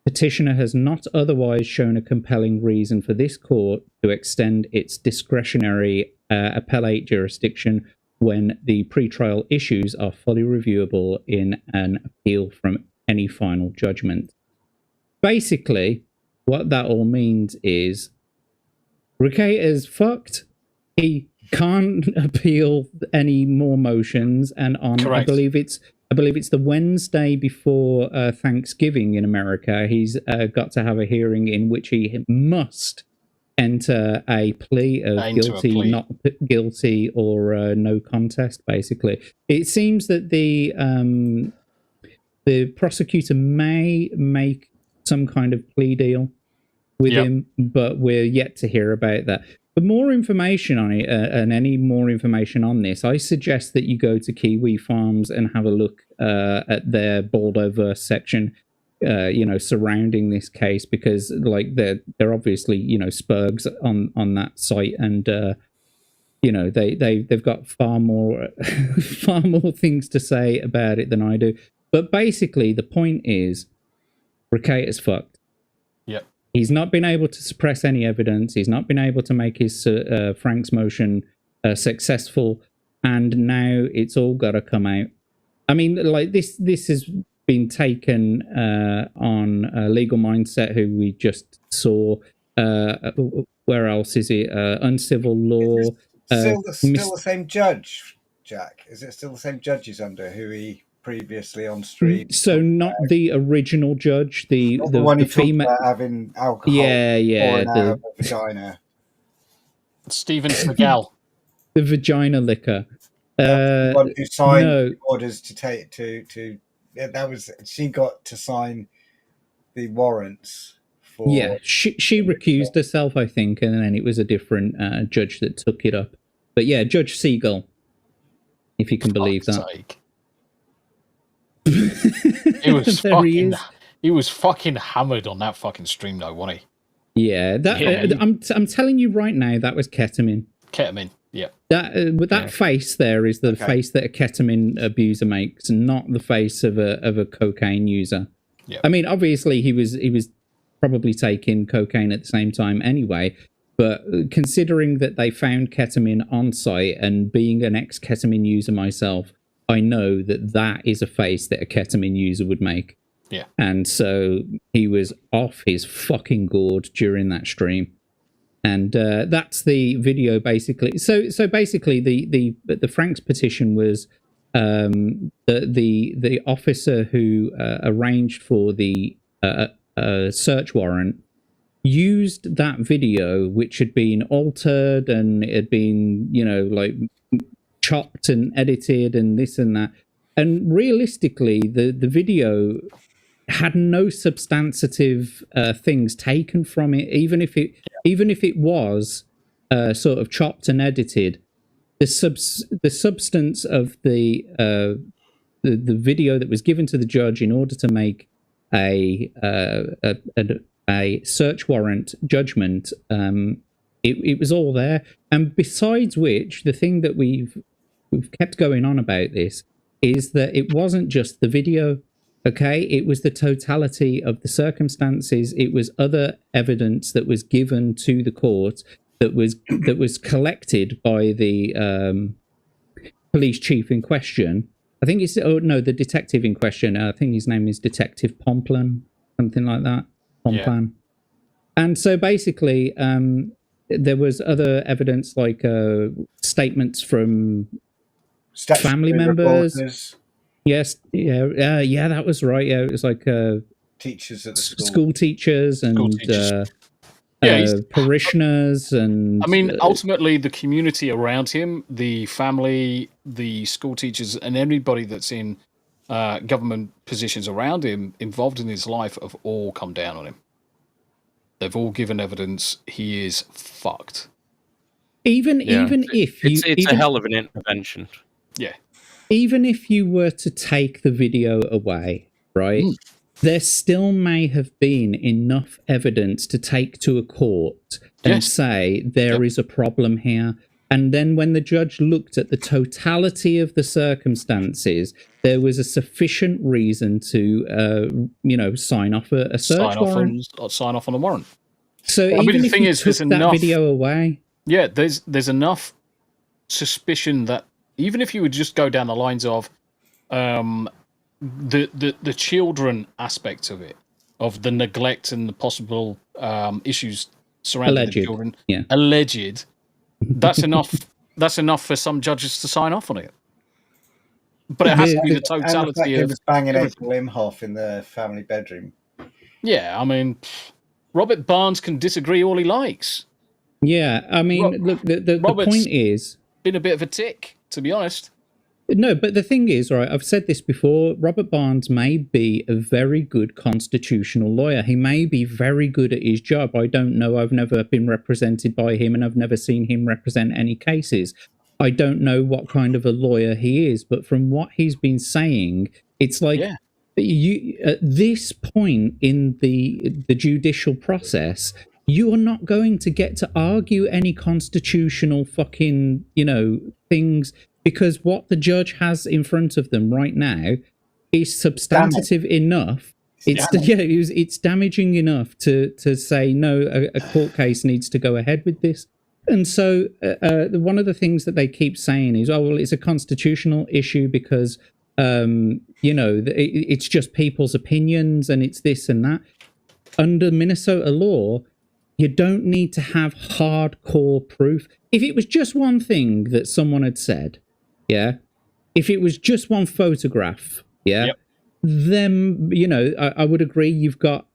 Petitioner has not otherwise shown a compelling reason for this court to extend its discretionary appellate jurisdiction when the pretrial issues are fully reviewable in an appeal from any final judgment. Basically, what that all means is Riquet is fucked. He can't appeal any more motions, and on Correct. I believe it's the Wednesday before Thanksgiving in America. He's got to have a hearing in which he must enter a plea of guilty, not guilty, or no contest. Basically, it seems that the prosecutor may make some kind of plea deal with him, but we're yet to hear about that. For more information on it and any more information on this, I suggest that you go to Kiwi Farms and have a look at their Baldoverse section, surrounding this case, because like they're obviously spurgs on that site, and they've got far more things to say about it than I do. But basically, the point is, Riquet is fucked. Yep. He's not been able to suppress any evidence. He's not been able to make his Frank's motion successful, and now it's all got to come out. I mean, like this has been taken on Legal Mindset, who we just saw. Where else is it? Uncivil Law. Still the same judge, Jack? Is it still the same judge he's under, who he previously on stream? So not the original judge, the one who female talked about having alcohol pouring out of the vagina. Stephen Seagal. The vagina liquor. The one who signed orders to take to that was she got to sign the warrants for. Yeah, she recused herself, I think, and then it was a different judge that took it up. But yeah, Judge Siegel, if you can believe that. He was fucking hammered on that fucking stream, though, wasn't he? Yeah, I'm telling you right now, that was ketamine. Ketamine, yeah. That face there is the face that a ketamine abuser makes, not the face of a cocaine user. Yeah. I mean, obviously he was probably taking cocaine at the same time anyway. But considering that they found ketamine on site, and being an ex-ketamine user myself, I know that is a face that a ketamine user would make. Yeah. And so he was off his fucking gourd during that stream. And that's the video, basically. So basically, the Frank's petition was the officer who arranged for the search warrant used that video, which had been altered and it had been, like chopped and edited and this and that. And realistically, the video had no substantive things taken from it, even if it was sort of chopped and edited. The substance of the video that was given to the judge in order to make a search warrant judgment It was all there. And besides which, the thing that we've kept going on about this is that it wasn't just the video. Okay, it was the totality of the circumstances. It was other evidence that was given to the court that was collected by the police chief in question. I think it's the detective in question. I think his name is Detective Pomplin, something like that. Pomplin. Yeah. And so basically, there was other evidence like statements from family members. Reporters. Yes, yeah, that was right. Yeah, it was like teachers at the school teachers and parishioners, and I mean, ultimately, the community around him, the family, the school teachers, and anybody that's in government positions around him, involved in his life, have all come down on him. They've all given evidence he is fucked. Even if it's a hell of an intervention. Yeah. Even if you were to take the video away, right, there still may have been enough evidence to take to a court and say there is a problem here. And then when the judge looked at the totality of the circumstances, there was a sufficient reason to, sign off a search warrant. Sign off on a warrant. So even the thing if you took that video away... Yeah, there's enough suspicion that even if you would just go down the lines of the children aspect of it, of the neglect and the possible issues surrounding the children, alleged, that's enough. That's enough for some judges to sign off on it. But it has to be the totality of banging April Imhoff in the family bedroom. Yeah, I mean, Robert Barnes can disagree all he likes. Yeah, I mean, look, the point is... been a bit of a tick, to be honest. No, but the thing is, right, I've said this before, Robert Barnes may be a very good constitutional lawyer. He may be very good at his job. I don't know. I've never been represented by him, and I've never seen him represent any cases. I don't know what kind of a lawyer he is, but from what he's been saying, it's like you at this point in the judicial process, you are not going to get to argue any constitutional fucking, things, because what the judge has in front of them right now is substantive enough. It's damaging enough to say, no, a court case needs to go ahead with this. And so one of the things that they keep saying is, it's a constitutional issue because, it's just people's opinions and it's this and that. Under Minnesota law, you don't need to have hardcore proof. If it was just one thing that someone had said, if it was just one photograph, then, I would agree you've got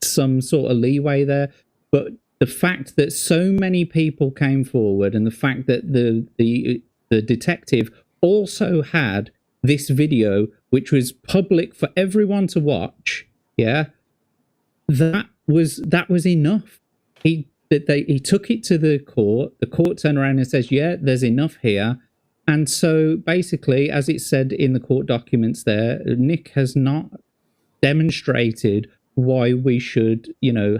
some sort of leeway there. But the fact that so many people came forward and the fact that the detective also had this video, which was public for everyone to watch, that was enough. He took it to the court. The court turned around and says, there's enough here. And so basically, as it said in the court documents there, Nick has not demonstrated why we should,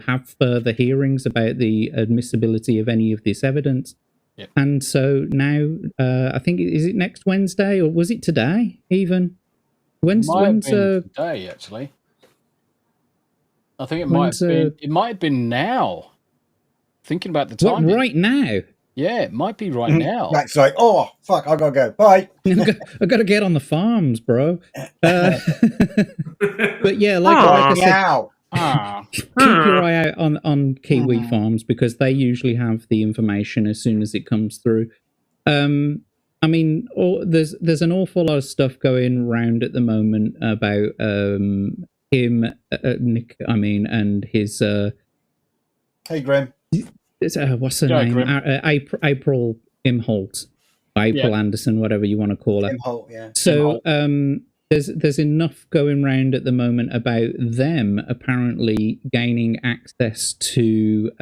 have further hearings about the admissibility of any of this evidence. Yep. And so now, I think, is it next Wednesday or was it today even? When's today, actually? I think it might have been now. Thinking about the time. What, right now? Yeah, it might be right now. That's like, oh, fuck, I gotta go. Bye. I gotta get on the farms, bro. But yeah, like I said, keep your eye out on Kiwi Farms because they usually have the information as soon as it comes through. I mean, there's an awful lot of stuff going around at the moment about him, Nick, and his... hey, Graham. What's her name? April Imholt. April Anderson, whatever you want to call her. Imholt, yeah. So there's enough going around at the moment about them apparently gaining access to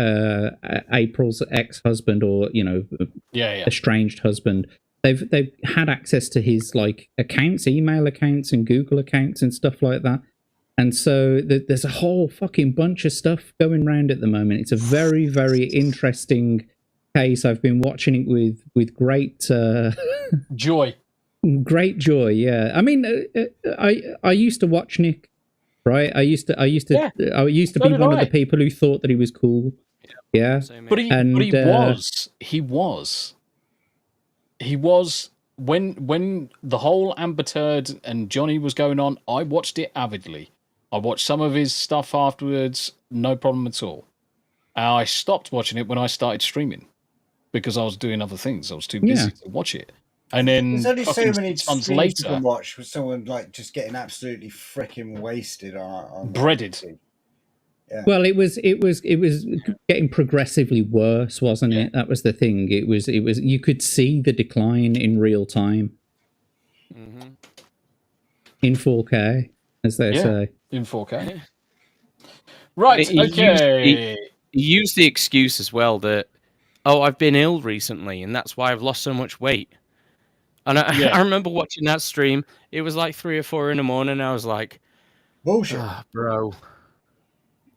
April's ex-husband or, estranged husband. They've had access to his accounts, email accounts and Google accounts and stuff like that. And so there's a whole fucking bunch of stuff going around at the moment. It's a very, very interesting case. I've been watching it with great joy. Great joy, yeah. I mean, I used to watch Nick, right? I used to be one of the people who thought that he was cool. Yeah, but he was when the whole Amber Turd and Johnny was going on. I watched it avidly. I watched some of his stuff afterwards, no problem at all. I stopped watching it when I started streaming because I was doing other things. I was too busy to watch it. And then there's only so many months streams later, you can watch with someone like just getting absolutely freaking wasted on breaded. Yeah. Well, it was getting progressively worse, wasn't it? That was the thing. It was you could see the decline in real time. Mm-hmm. In 4K, as they say. In 4K. Right. Okay. He used the excuse as well that, oh, I've been ill recently, and that's why I've lost so much weight. And I remember watching that stream. It was like 3 or 4 in the morning. And I was like, bullshit, bro.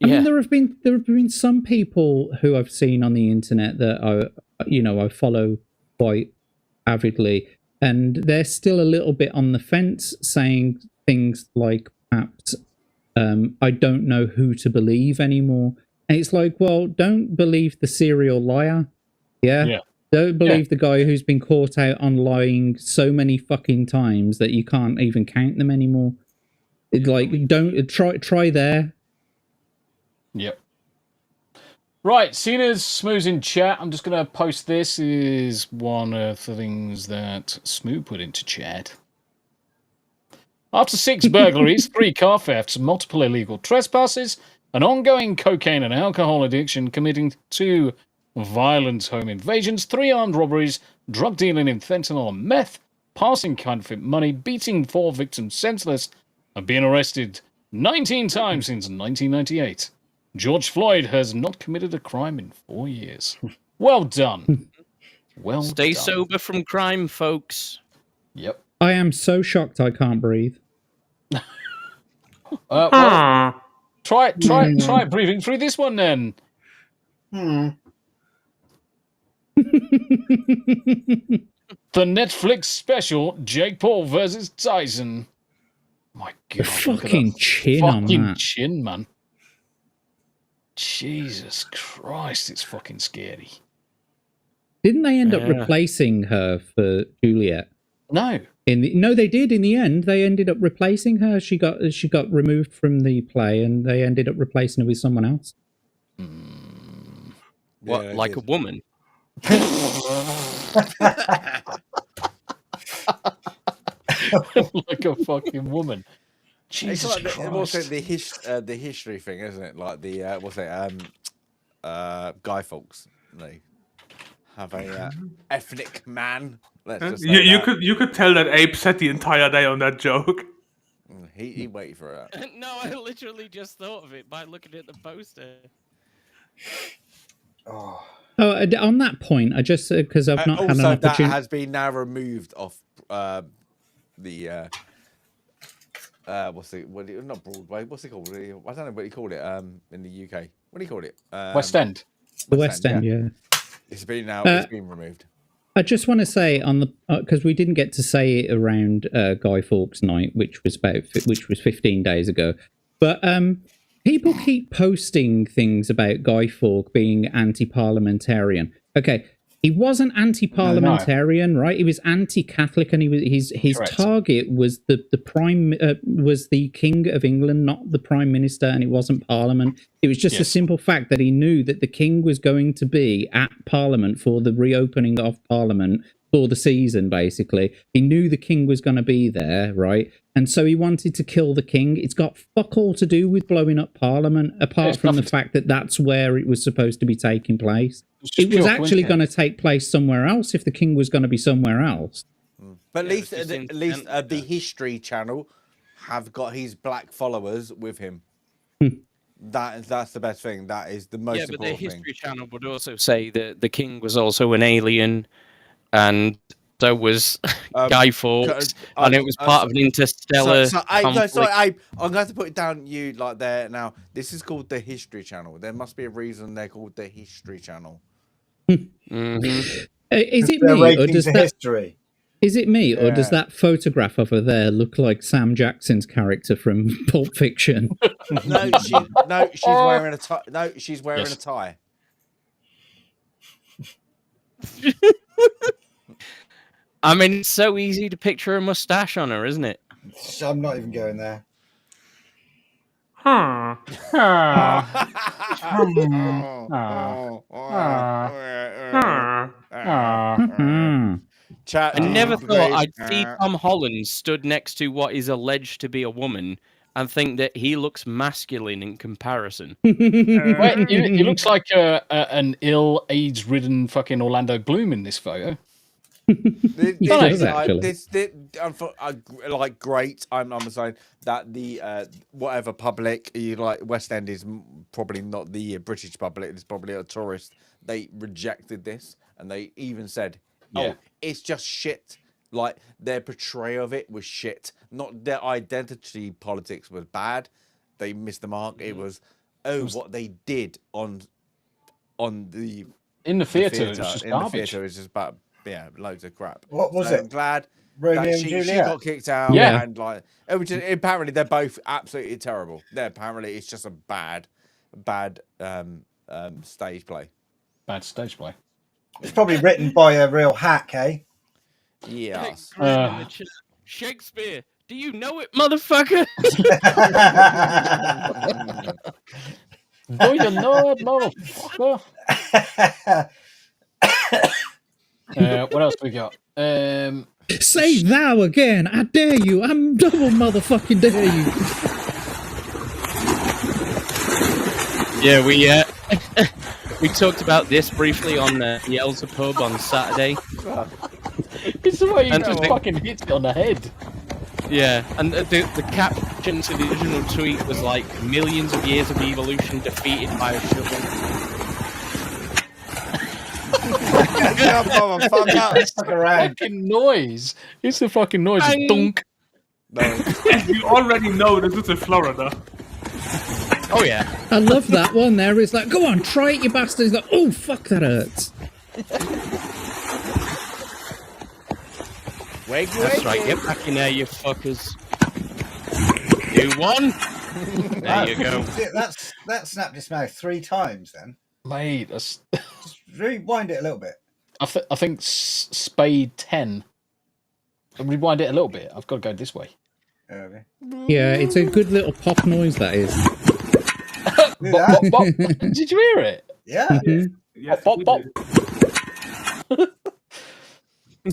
I mean, there have been some people who I've seen on the internet that I follow quite avidly, and they're still a little bit on the fence, saying things like, perhaps, I don't know who to believe anymore. And it's like, well, don't believe the serial liar. Yeah. Don't believe the guy who's been caught out on lying so many fucking times that you can't even count them anymore. Don't try there. Yep. Right, seeing as Smooth's in chat, I'm just going to post this. Is one of the things that Smooth put into chat. After 6 burglaries, 3 car thefts, multiple illegal trespasses, an ongoing cocaine and alcohol addiction, committing 2 violent home invasions, 3 armed robberies, drug dealing in fentanyl and meth, passing counterfeit money, beating 4 victims senseless, and being arrested 19 times since 1998. George Floyd has not committed a crime in 4 years. Well done. Well Stay done. sober from crime, folks. Yep. I am so shocked I can't breathe. Well, try breathing through this one then. The Netflix special Jake Paul versus Tyson. My God, the fucking chin on that. Chin, man. Jesus Christ, it's fucking scary. Didn't they end up replacing her for Juliet? No. No, they did. In the end, they ended up replacing her. She got removed from the play, and they ended up replacing her with someone else. What, Yeah, like a woman? Like a fucking woman. Jesus it's like Christ. also the history thing, isn't it? Like the Guy Fawkes. They have a ethnic man. Let's just say you could tell that Abe sat the entire day on that joke. He waited for it. No, I literally just thought of it by looking at the poster. Oh, on that point, I just because I've not had an also, opportunity. that has been now removed off the not Broadway, what's it called? I don't know what you call it in the UK. What do you call it? West End. The West End, yeah. It's been removed. I just want to say on the because we didn't get to say it around Guy Fawkes night, which was 15 days ago, but people keep posting things about Guy Fawkes being anti-parliamentarian. Okay, he wasn't anti-parliamentarian, right? He was anti-Catholic, and his target was was the King of England, not the Prime Minister, and it wasn't Parliament. It was just a simple fact that he knew that the King was going to be at Parliament for the reopening of Parliament for the season, basically. He knew the King was going to be there, right? And so he wanted to kill the King. It's got fuck all to do with blowing up Parliament, apart from the fact that that's where it was supposed to be taking place. It was actually going to take place somewhere else if the King was going to be somewhere else. But at least the History Channel have got his black followers with him. That's the best thing. That is the most important thing. Yeah, but the History Channel would also say that the King was also an alien, and So was Guy Fawkes, and it was part of an interstellar. I'm going to have to put it down you like there now. This is called the History Channel. There must be a reason they're called the History Channel. Is it me or does that? History. Is it me or does that photograph of her there look like Sam Jackson's character from Pulp Fiction? No, she's wearing a tie. No, she's wearing a tie. I mean, it's so easy to picture a mustache on her, isn't it? I'm not even going there. I never thought I'd see Tom Holland stood next to what is alleged to be a woman and think that he looks masculine in comparison. He looks like an ill, AIDS-ridden fucking Orlando Bloom in this photo. Like great. I'm saying that the whatever public you like, West End is probably not the British public. It's probably a tourist. They rejected this, and they even said, "Oh, it's just shit." Like their portrayal of it was shit. Not their identity politics was bad. They missed the mark. It was what they did on the in the theatre. It was just garbage. The theatre is just about loads of crap. What was it? I'm glad Romeo that and she Juliet? got kicked out. Yeah, and like it was just, apparently they're both absolutely terrible. Apparently it's just a bad stage play. Bad stage play. It's probably written by a real hack, eh? Yes. Shakespeare, do you know it, motherfucker? Do you know it, motherfucker? What else we got? Say thou again. I dare you. I'm double motherfucking dare you. Yeah, we talked about this briefly on the Elsa pub on Saturday. It's the way you just fucking hit it on the head. Yeah, and the caption to the original tweet was like, millions of years of evolution defeated by a shovel. Fucking noise. It's the fucking noise. It's dunk. You already know this is in Florida. Oh yeah. I love that one there. It's like, go on, try it, you bastard. He's like, oh, fuck, that hurts. That's right, get back in there, you fuckers. You won. There you go. That snapped his mouth 3 times then. Mate, that's... Just rewind it a little bit. I think Spade 10. Rewind it a little bit. I've got to go this way. Okay. Yeah, it's a good little pop noise, that is. Bop, bop, bop. Did you hear it? Yeah. Mm-hmm. Yes, bop, bop, bop.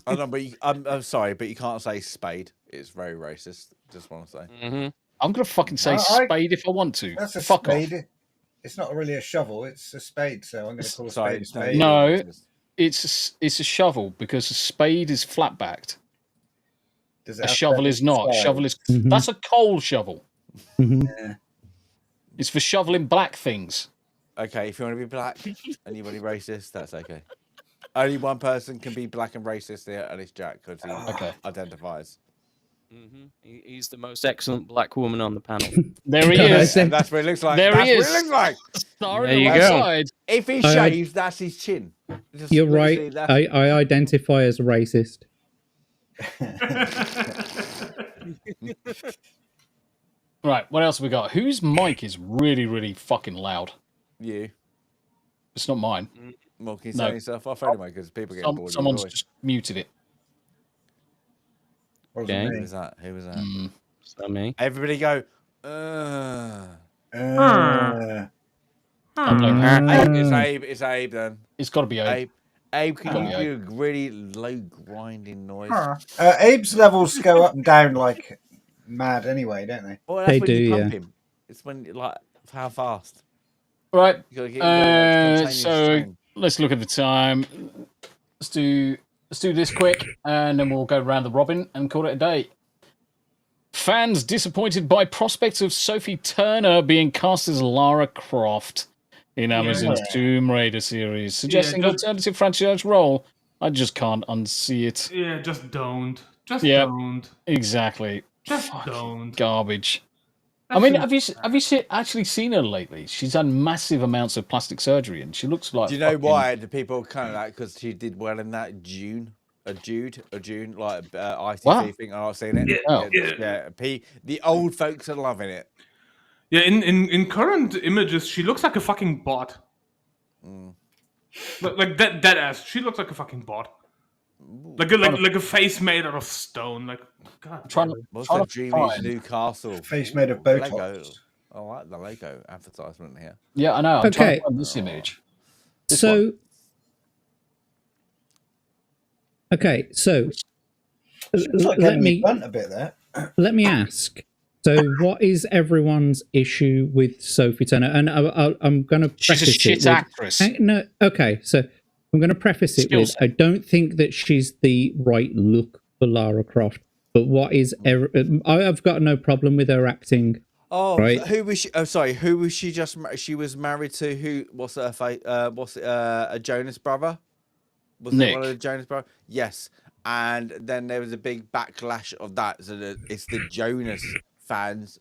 I know, but I'm sorry, but you can't say spade. It's very racist. Just want to say. Mm-hmm. I'm gonna fucking say spade if I want to. That's a Fuck spade. off. It's not really a shovel. It's a spade. So I'm going to call a spade a spade. No, it's a shovel because a spade is flat backed. A shovel is not. Shovel is that's a coal shovel. Yeah. It's for shoveling black things. Okay, if you want to be black, anybody racist, that's okay. Only one person can be black and racist here, and it's Jack because he identifies. Mm-hmm. He's the most excellent black woman on the panel. There he is. That's what it looks like. There that's he is. What it looks like. Sorry, there you go. Side. If he shaves, that's his chin. You're right. I identify as a racist. Right, what else have we got? Whose mic is really, really fucking loud? You. It's not mine. Well, can you turn yourself off anyway? Because people get bored. Someone's just muted it. Okay. Who was that? Who was that? Is that me? Everybody go. It's Abe. It's Abe then. It's got to be Abe. Abe, can you do a really low grinding noise? Abe's levels go up and down like mad anyway, don't they? Well, that's when you pump him. It's when like how fast. Right. So let's look at the time. Let's do this quick, and then we'll go round the robin and call it a day. Fans disappointed by prospects of Sophie Turner being cast as Lara Croft in Amazon's Tomb Raider series, suggesting alternative franchise role I just can't unsee it. Yeah, just don't. Just Yeah, don't. exactly. Just Fucking don't. garbage. That I mean, shouldn't- have you actually seen her lately? She's had massive amounts of plastic surgery, and she looks like. Do you know why the people kind of like because she did well in that June like ITV thing? I've seen it. Yeah. The old folks are loving it. Yeah, in current images, she looks like a fucking bot. Like dead ass. She looks like a fucking bot. Like a face made out of stone. Like God. What's the Dreamies Newcastle Face made of Botox. Lego. I like the Lego advertisement here. Yeah, I know. I'm trying Okay. to find this image. So, okay, so let me blunt a bit there. Let me ask. So, what is everyone's issue with Sophie Turner? And I'm going to preface She's a shit actress. No, okay. So, I'm going to preface it with: I don't think that she's the right look for Lara Croft. But what is? I've got no problem with her acting. Oh, right? Who was she? Oh, sorry. Who was she? She was married to who? What's her face? What's it? A Jonas brother? Was Nick. it one of the Jonas brothers? Yes. And then there was a big backlash of that. So it's the Jonas fans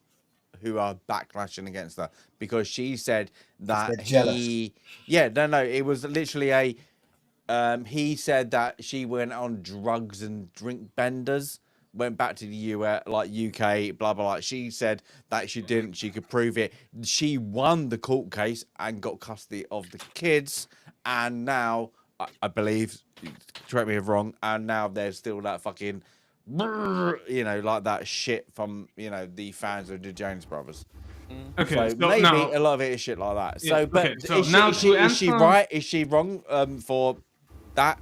who are backlashing against her because she said that he. Yeah, no. It was literally a. He said that she went on drugs and drink benders. Went back to the US, like UK, blah, blah, blah. She said that she didn't. She could prove it. She won the court case and got custody of the kids. And now, I believe, correct me if I'm wrong, and now there's still that fucking, like that shit from, the fans of the Jonas Brothers. Okay, so maybe now, a lot of it is shit like that. Yeah, So, but okay, so is she right? Is she wrong for that?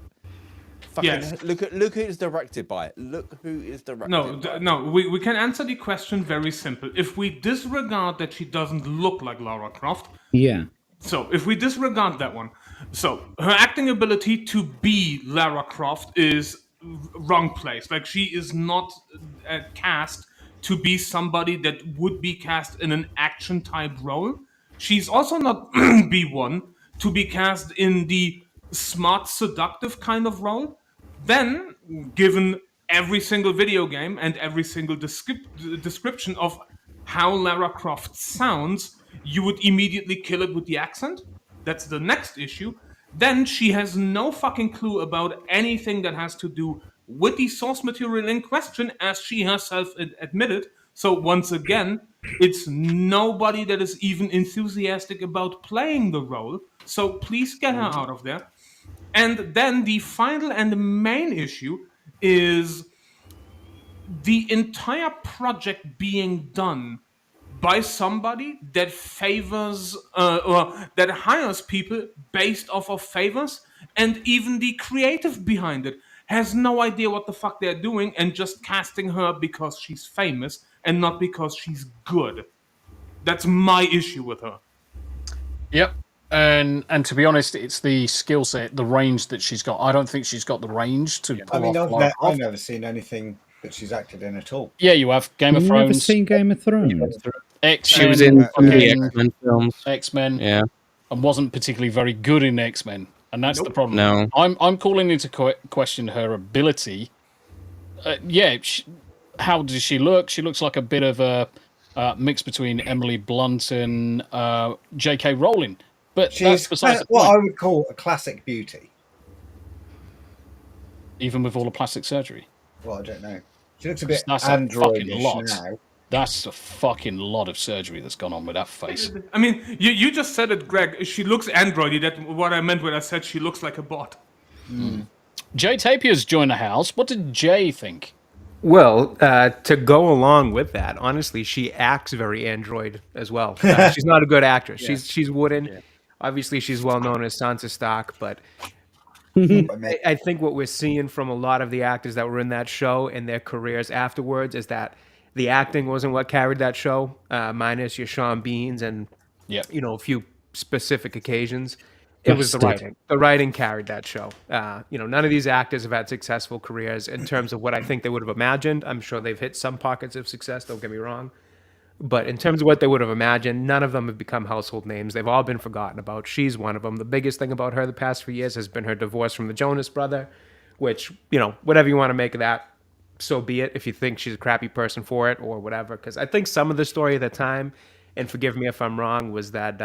Fucking, yes. Look who is directed by it. Look who is directed. No. We can answer the question very simple. If we disregard that she doesn't look like Lara Croft. Yeah. So if we disregard that one, so her acting ability to be Lara Croft is wrong place. Like she is not cast to be somebody that would be cast in an action type role. She's also not be one to be cast in the smart seductive kind of role. Then, given every single video game and every single description of how Lara Croft sounds, you would immediately kill it with the accent. That's the next issue. Then she has no fucking clue about anything that has to do with the source material in question, as she herself admitted. So once again, it's nobody that is even enthusiastic about playing the role. So please get her out of there. And then the final and the main issue is the entire project being done by somebody that favors or that hires people based off of favors, and even the creative behind it has no idea what the fuck they're doing and just casting her because she's famous and not because she's good. That's my issue with her. Yep. And to be honest, it's the skill set, the range that she's got. I don't think she's got the range to pull off. I've never seen anything that she's acted in at all. Yeah, you have. Game of Thrones. Never seen Game of Thrones. X-Men, she was in the X-Men films. X-Men. Yeah. And wasn't particularly very good in X-Men. And that's the problem. No. I'm calling into question her ability. How does she look? She looks like a bit of a mix between Emily Blunt and J.K. Rowling. But she's what I would call a classic beauty. Even with all the plastic surgery? Well, I don't know. She looks a bit androidish now. That's a fucking lot of surgery that's gone on with that face. I mean, you just said it, Greg. She looks androidy. That's what I meant when I said she looks like a bot. Jay Tapier's joined the house. What did Jay think? Well, to go along with that, honestly, she acts very android as well. She's not a good actress. Yeah. She's wooden. Yeah. Obviously, she's well known as Sansa Stark, but I think what we're seeing from a lot of the actors that were in that show and their careers afterwards is that the acting wasn't what carried that show, minus your Sean Beans and a few specific occasions. It was the writing. The writing carried that show. None of these actors have had successful careers in terms of what I think they would have imagined. I'm sure they've hit some pockets of success, don't get me wrong. But in terms of what they would have imagined, none of them have become household names. They've all been forgotten about. She's one of them. The biggest thing about her the past few years has been her divorce from the Jonas brother, which, you know, whatever you want to make of that, so be it. If you think she's a crappy person for it or whatever. Because I think some of the story at the time, and forgive me if I'm wrong, was that,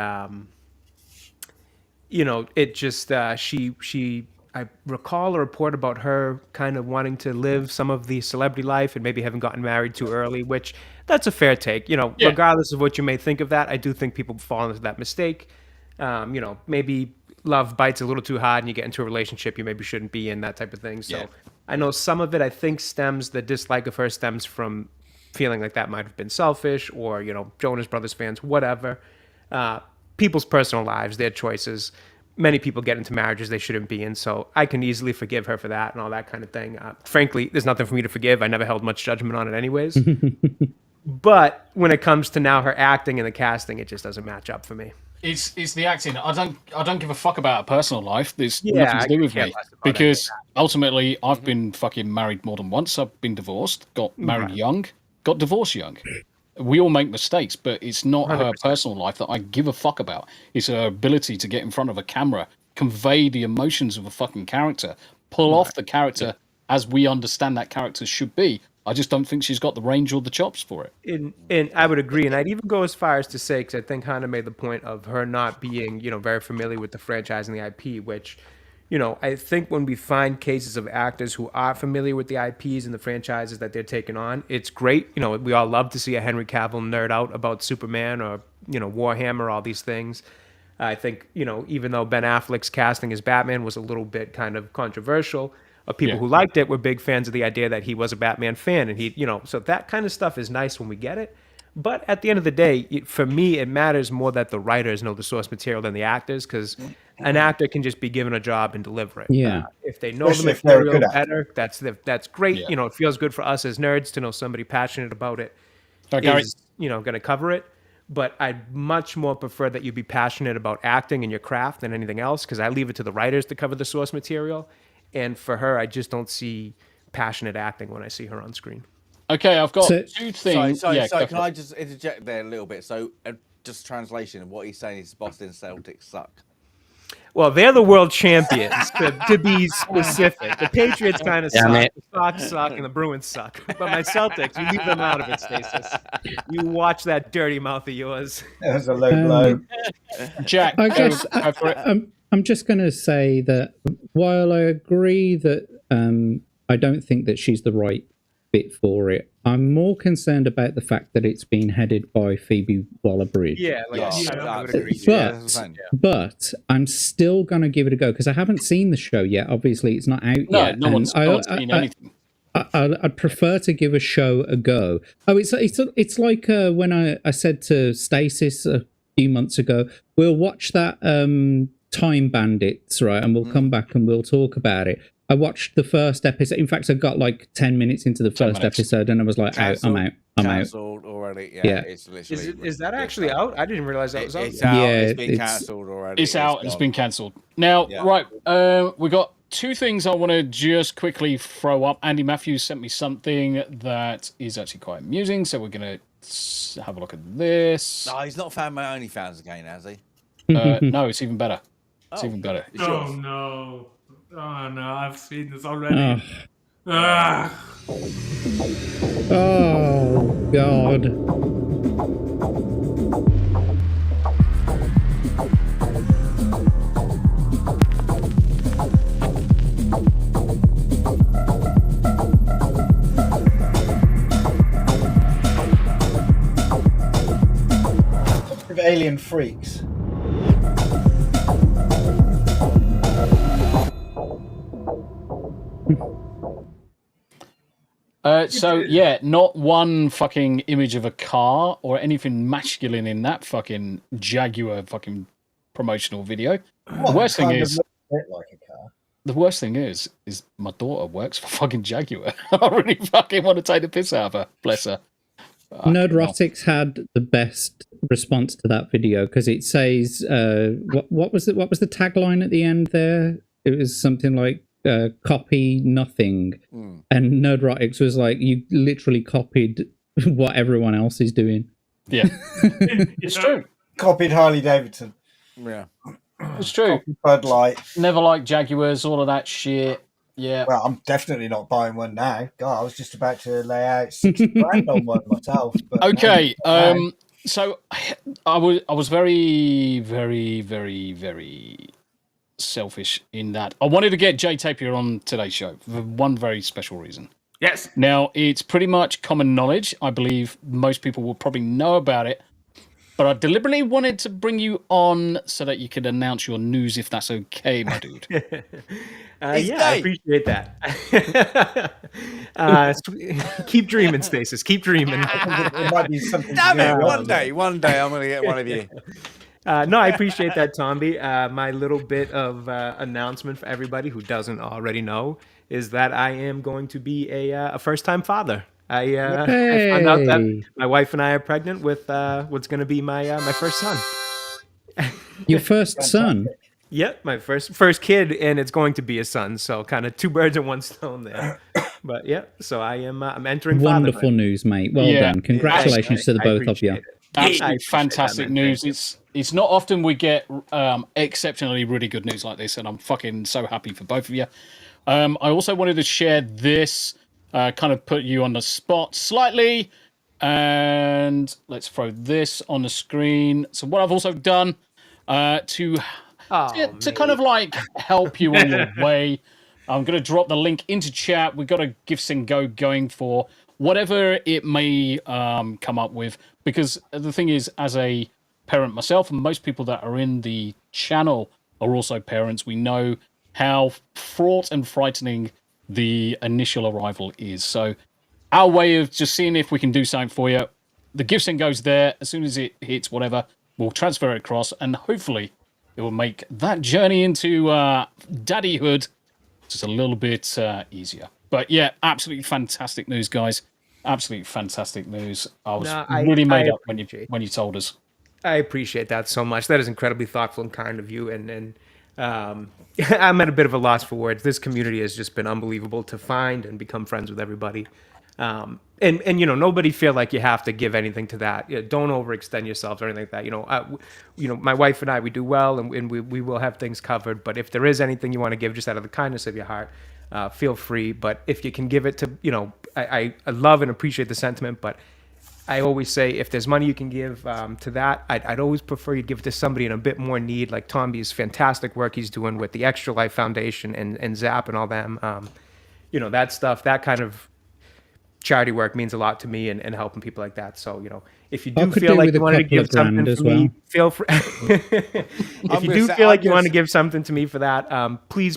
you know, it just, I recall a report about her kind of wanting to live some of the celebrity life and maybe having gotten married too early, which that's a fair take. You know, regardless of what you may think of that, I do think people fall into that mistake. You know, maybe love bites a little too hard and you get into a relationship you maybe shouldn't be in, that type of thing. So I know some of it, I think, the dislike of her stems from feeling like that might have been selfish or, you know, Jonas Brothers fans, whatever. People's personal lives, their choices. Many people get into marriages they shouldn't be in, so I can easily forgive her for that and all that kind of thing. Frankly, there's nothing for me to forgive. I never held much judgment on it anyways. But when it comes to now her acting and the casting, it just doesn't match up for me. It's the acting. I don't give a fuck about her personal life. There's nothing to do with me because ultimately I've been fucking married more than once. I've been divorced, got married young, got divorced young. We all make mistakes, but it's not 100%. Her personal life that I give a fuck about. It's her ability to get in front of a camera, convey the emotions of a fucking character, pull off the character as we understand that character should be. I just don't think she's got the range or the chops for it. And I would agree, and I'd even go as far as to say, because I think Hannah made the point of her not being, you know, very familiar with the franchise and the IP, which, you know, I think when we find cases of actors who are familiar with the IPs and the franchises that they're taking on, it's great. You know, we all love to see a Henry Cavill nerd out about Superman or, you know, Warhammer, all these things. I think, you know, even though Ben Affleck's casting as Batman was a little bit kind of controversial, people who liked it were big fans of the idea that he was a Batman fan. And he, you know, so that kind of stuff is nice when we get it. But at the end of the day, for me, it matters more that the writers know the source material than the actors, because an actor can just be given a job and deliver it. Yeah. If they know the material better, that's great. Yeah. You know, it feels good for us as nerds to know somebody passionate about it is, you know, going to cover it. But I'd much more prefer that you be passionate about acting and your craft than anything else, because I leave it to the writers to cover the source material. And for her, I just don't see passionate acting when I see her on screen. Okay, I've got two things. Sorry, can I just interject there a little bit? So, just translation of what he's saying is Boston Celtics suck. Well, they're the world champions, to be specific. The Patriots kind of suck, the Sox suck, and the Bruins suck. But my Celtics, you leave them out of it, Stasis. You watch that dirty mouth of yours. That was a low blow. Jack, I guess I'm just going to say that while I agree that I don't think that she's the right fit for it, I'm more concerned about the fact that it's been headed by Phoebe Waller-Bridge. Yeah, I would agree. But I'm still going to give it a go because I haven't seen the show yet. Obviously, it's not out yet. No one's seen anything. I'd prefer to give a show a go. Oh, it's like when I said to Stasis a few months ago, we'll watch that Time Bandits, right, and we'll come back and we'll talk about it. I watched the first episode. In fact, I got like 10 minutes into the first episode and I was like, I'm out. Cancelled already. Yeah. It's literally, is that actually out? I didn't realize that was out. It's out. Yeah, it's been cancelled already. It's out. It's been cancelled. Now, right. We got two things I want to just quickly throw up. Andy Matthews sent me something that is actually quite amusing. So we're going to have a look at this. No, he's not found my OnlyFans again, has he? No, it's even better. It's even better. Oh, no. Oh no, I've seen this already. Oh God. Of alien freaks. Not one fucking image of a car or anything masculine in that fucking Jaguar fucking promotional video. The worst thing is, the worst thing is my daughter works for fucking Jaguar. I really fucking want to take the piss out of her. Bless her. Nerdrotics had the best response to that video because it says, what was the tagline at the end there? It was something like, copy nothing. And Nerdrotics was like, you literally copied what everyone else is doing. Yeah, it's true. Copied Harley Davidson. Yeah, it's true. Copied Bud Light. Never liked Jaguars, all of that shit. Yeah. Well, I'm definitely not buying one now. God, I was just about to lay out $60,000 on one myself. But okay. So I was very, very, very, very selfish in that I wanted to get Jay Tapia on today's show for one very special reason. Yes. Now, it's pretty much common knowledge. I believe most people will probably know about it. But I deliberately wanted to bring you on so that you could announce your news, if that's okay, my dude. I appreciate that. Keep dreaming, Stasis. Keep dreaming. It might be something. Damn it! One day, I'm going to get one of you. No, I appreciate that, Tomby. My little bit of announcement for everybody who doesn't already know is that I am going to be a first-time father. I found out that my wife and I are pregnant with what's going to be my first son. Your first son? Yep, my first kid, and it's going to be a son. So kind of two birds in one stone there. But yeah, so I'm entering. Wonderful news, mate. Well done. Congratulations to the both of you. Absolutely fantastic news. It's not often we get exceptionally really good news like this, and I'm fucking so happy for both of you. I also wanted to share this. Kind of put you on the spot slightly, and let's throw this on the screen. So what I've also done to kind of like help you on your way, I'm going to drop the link into chat. We've got a Gifts and Go going for whatever it may come up with, because the thing is, as a parent myself, and most people that are in the channel are also parents, we know how fraught and frightening the initial arrival is. So our way of just seeing if we can do something for you, the Gifts and Goes there. As soon as it hits whatever, we'll transfer it across, and hopefully it will make that journey into daddyhood just a little bit easier. But yeah, absolutely fantastic news, guys. Absolutely fantastic news. I was really made up when you told us. I appreciate that so much. That is incredibly thoughtful and kind of you. And I'm at a bit of a loss for words. This community has just been unbelievable to find and become friends with everybody. And nobody feel like you have to give anything to that. Don't overextend yourselves or anything like that. My wife and I, we do well, and we will have things covered. But if there is anything you want to give, just out of the kindness of your heart, feel free. But if you can give it to, I love and appreciate the sentiment, but I always say if there's money you can give to that, I'd always prefer you give it to somebody in a bit more need, like Tomby's fantastic work he's doing with the Extra Life Foundation and Zap and all them. That stuff, that kind of charity work means a lot to me and helping people like that. So, if you do feel like you wanted to give something to me, feel free. If you do feel like you want to give something to me for that, please,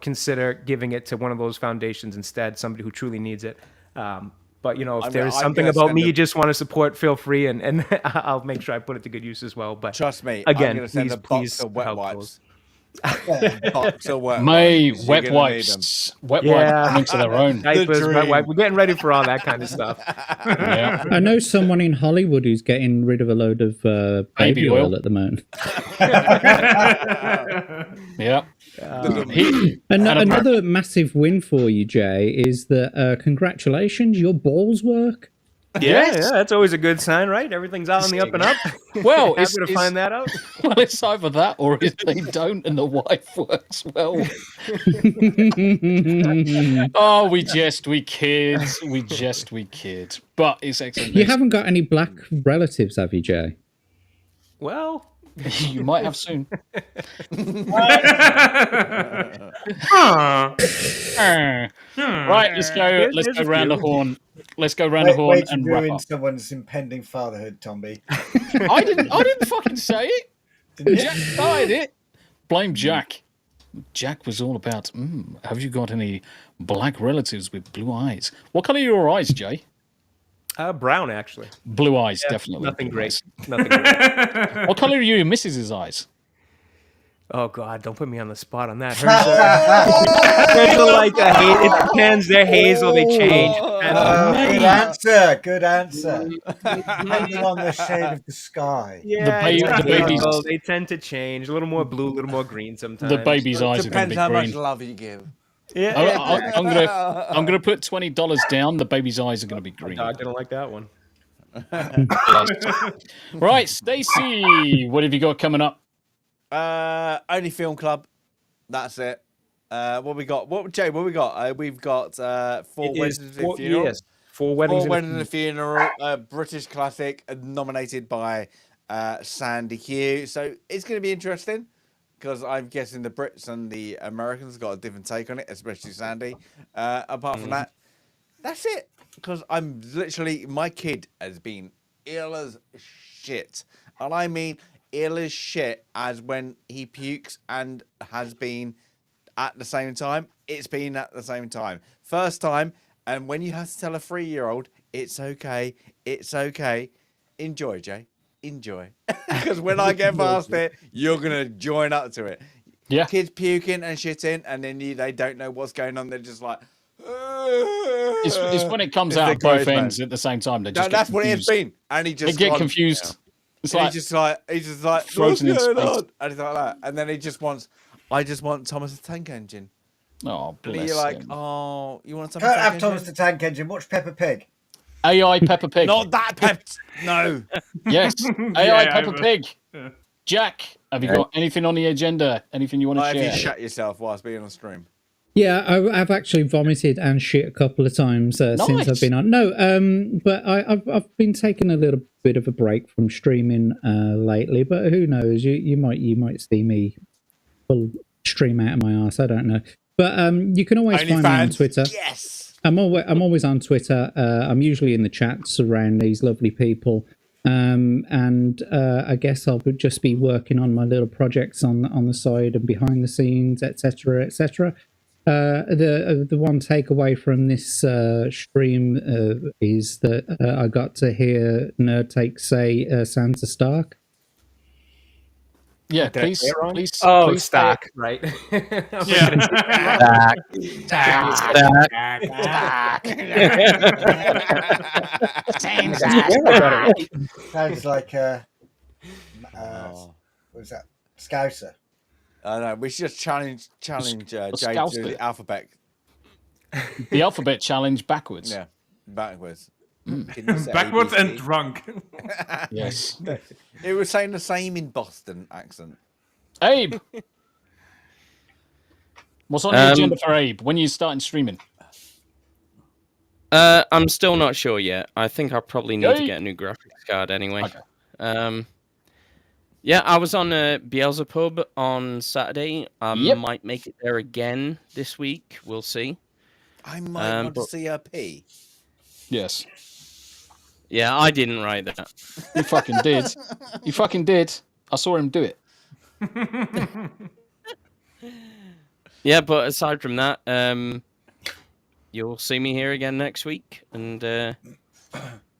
consider giving it to one of those foundations instead, somebody who truly needs it. But, if there's something about me you just want to support, feel free, and I'll make sure I put it to good use as well. But trust me, again, please help wipes. May wet wipes coming to their own. Diapers, wet wipe. We're getting ready for all that kind of stuff. Yeah. I know someone in Hollywood who's getting rid of a load of baby oil at the moment. Yeah. Another massive win for you, Jay, is that congratulations, your balls work. Yeah, that's always a good sign, right? Everything's out on the up and up. Well, happy to find that out. Well, it's either that or if they don't and the wife works well. Oh, we kid. But it's excellent. You haven't got any black relatives, have you, Jay? Well, you might have soon. Right, let's go round the horn. Let's go round the horn and wrap ruin up. someone's impending fatherhood, Tomby. I didn't fucking say it. Jack started it. Blame Jack. Jack was all about, have you got any black relatives with blue eyes? What colour are your eyes, Jay? Brown, actually. Blue eyes, definitely. Nothing blue great. eyes. Nothing great. What colour are your missus's eyes? Oh God! Don't put me on the spot on that. It depends. They're hazel. They change. Good answer. Depending on the shade of the sky. Yeah, the babies. They tend to change. A little more blue, a little more green sometimes. The baby's eyes are going to be green. Depends how much love you give. Yeah, I'm gonna put $20 down. The baby's eyes are going to be green. I didn't like that one. Right, Stacey, what have you got coming up? Only Film Club. That's it. What we got? Jay? What we got? We've got Four Weddings and a Funeral. Yes, Four Weddings and a Funeral. British classic, nominated by Sandy Hugh. So it's going to be interesting because I'm guessing the Brits and the Americans got a different take on it, especially Sandy. Apart from that, that's it. Because I'm literally, my kid has been ill as shit, and I mean ill as shit as when he pukes and has been at the same time. It's been at the same time. First time, and when you have to tell a 3-year-old, it's okay, enjoy, Jay. Enjoy. Because when I get past it, you're going to join up to it. Yeah. Kids puking and shitting, and then they don't know what's going on. They're just like... It's when it comes out both ends at the same time. That's what it's been. And he just... They get confused. Yeah. It's and like... He's just like, frozen in space. on? And he's like that. And then he just wants... I just want Thomas the Tank Engine. Oh, bless and you're like, him. oh, you want Can't have Thomas the Tank Engine. Watch Peppa Pig. AI Peppa Pig. Not that Pep. No. Yes. AI Peppa but- Pig. Yeah. Jack, have you got anything on the agenda? Anything you want to Have share? you shut yourself whilst being on stream? Yeah, I've actually vomited and shit a couple of times since I've been on. No, but I've been taking a little bit of a break from streaming lately. But who knows? You might see me pull stream out of my arse. I don't know. But you can always find me on Twitter. Yes. I'm always on Twitter. I'm usually in the chats around these lovely people. And I guess I'll just be working on my little projects on the side and behind the scenes, etc., etc. The one takeaway from this stream is that I got to hear Nerd Take say Sansa Stark. Yeah, Did I please. say it wrong? Please. Oh, please Stack, right? Yeah. Sounds like what was that? Scouser. I know. We should just challenge Jay to the alphabet. The alphabet challenge backwards. Yeah, backwards. Backwards ABC? and drunk. Yes. It was saying the same in Boston accent. Abe. What's on the agenda for Abe? When are you starting streaming? I'm still not sure yet. I think I probably need to get a new graphics card anyway. Okay. Yeah, I was on Beelzebub on Saturday. I might make it there again this week. We'll see. I might want to see her pee. Yes. Yeah, I didn't write that. You fucking did. You fucking did. I saw him do it. Yeah, but aside from that, you'll see me here again next week, and in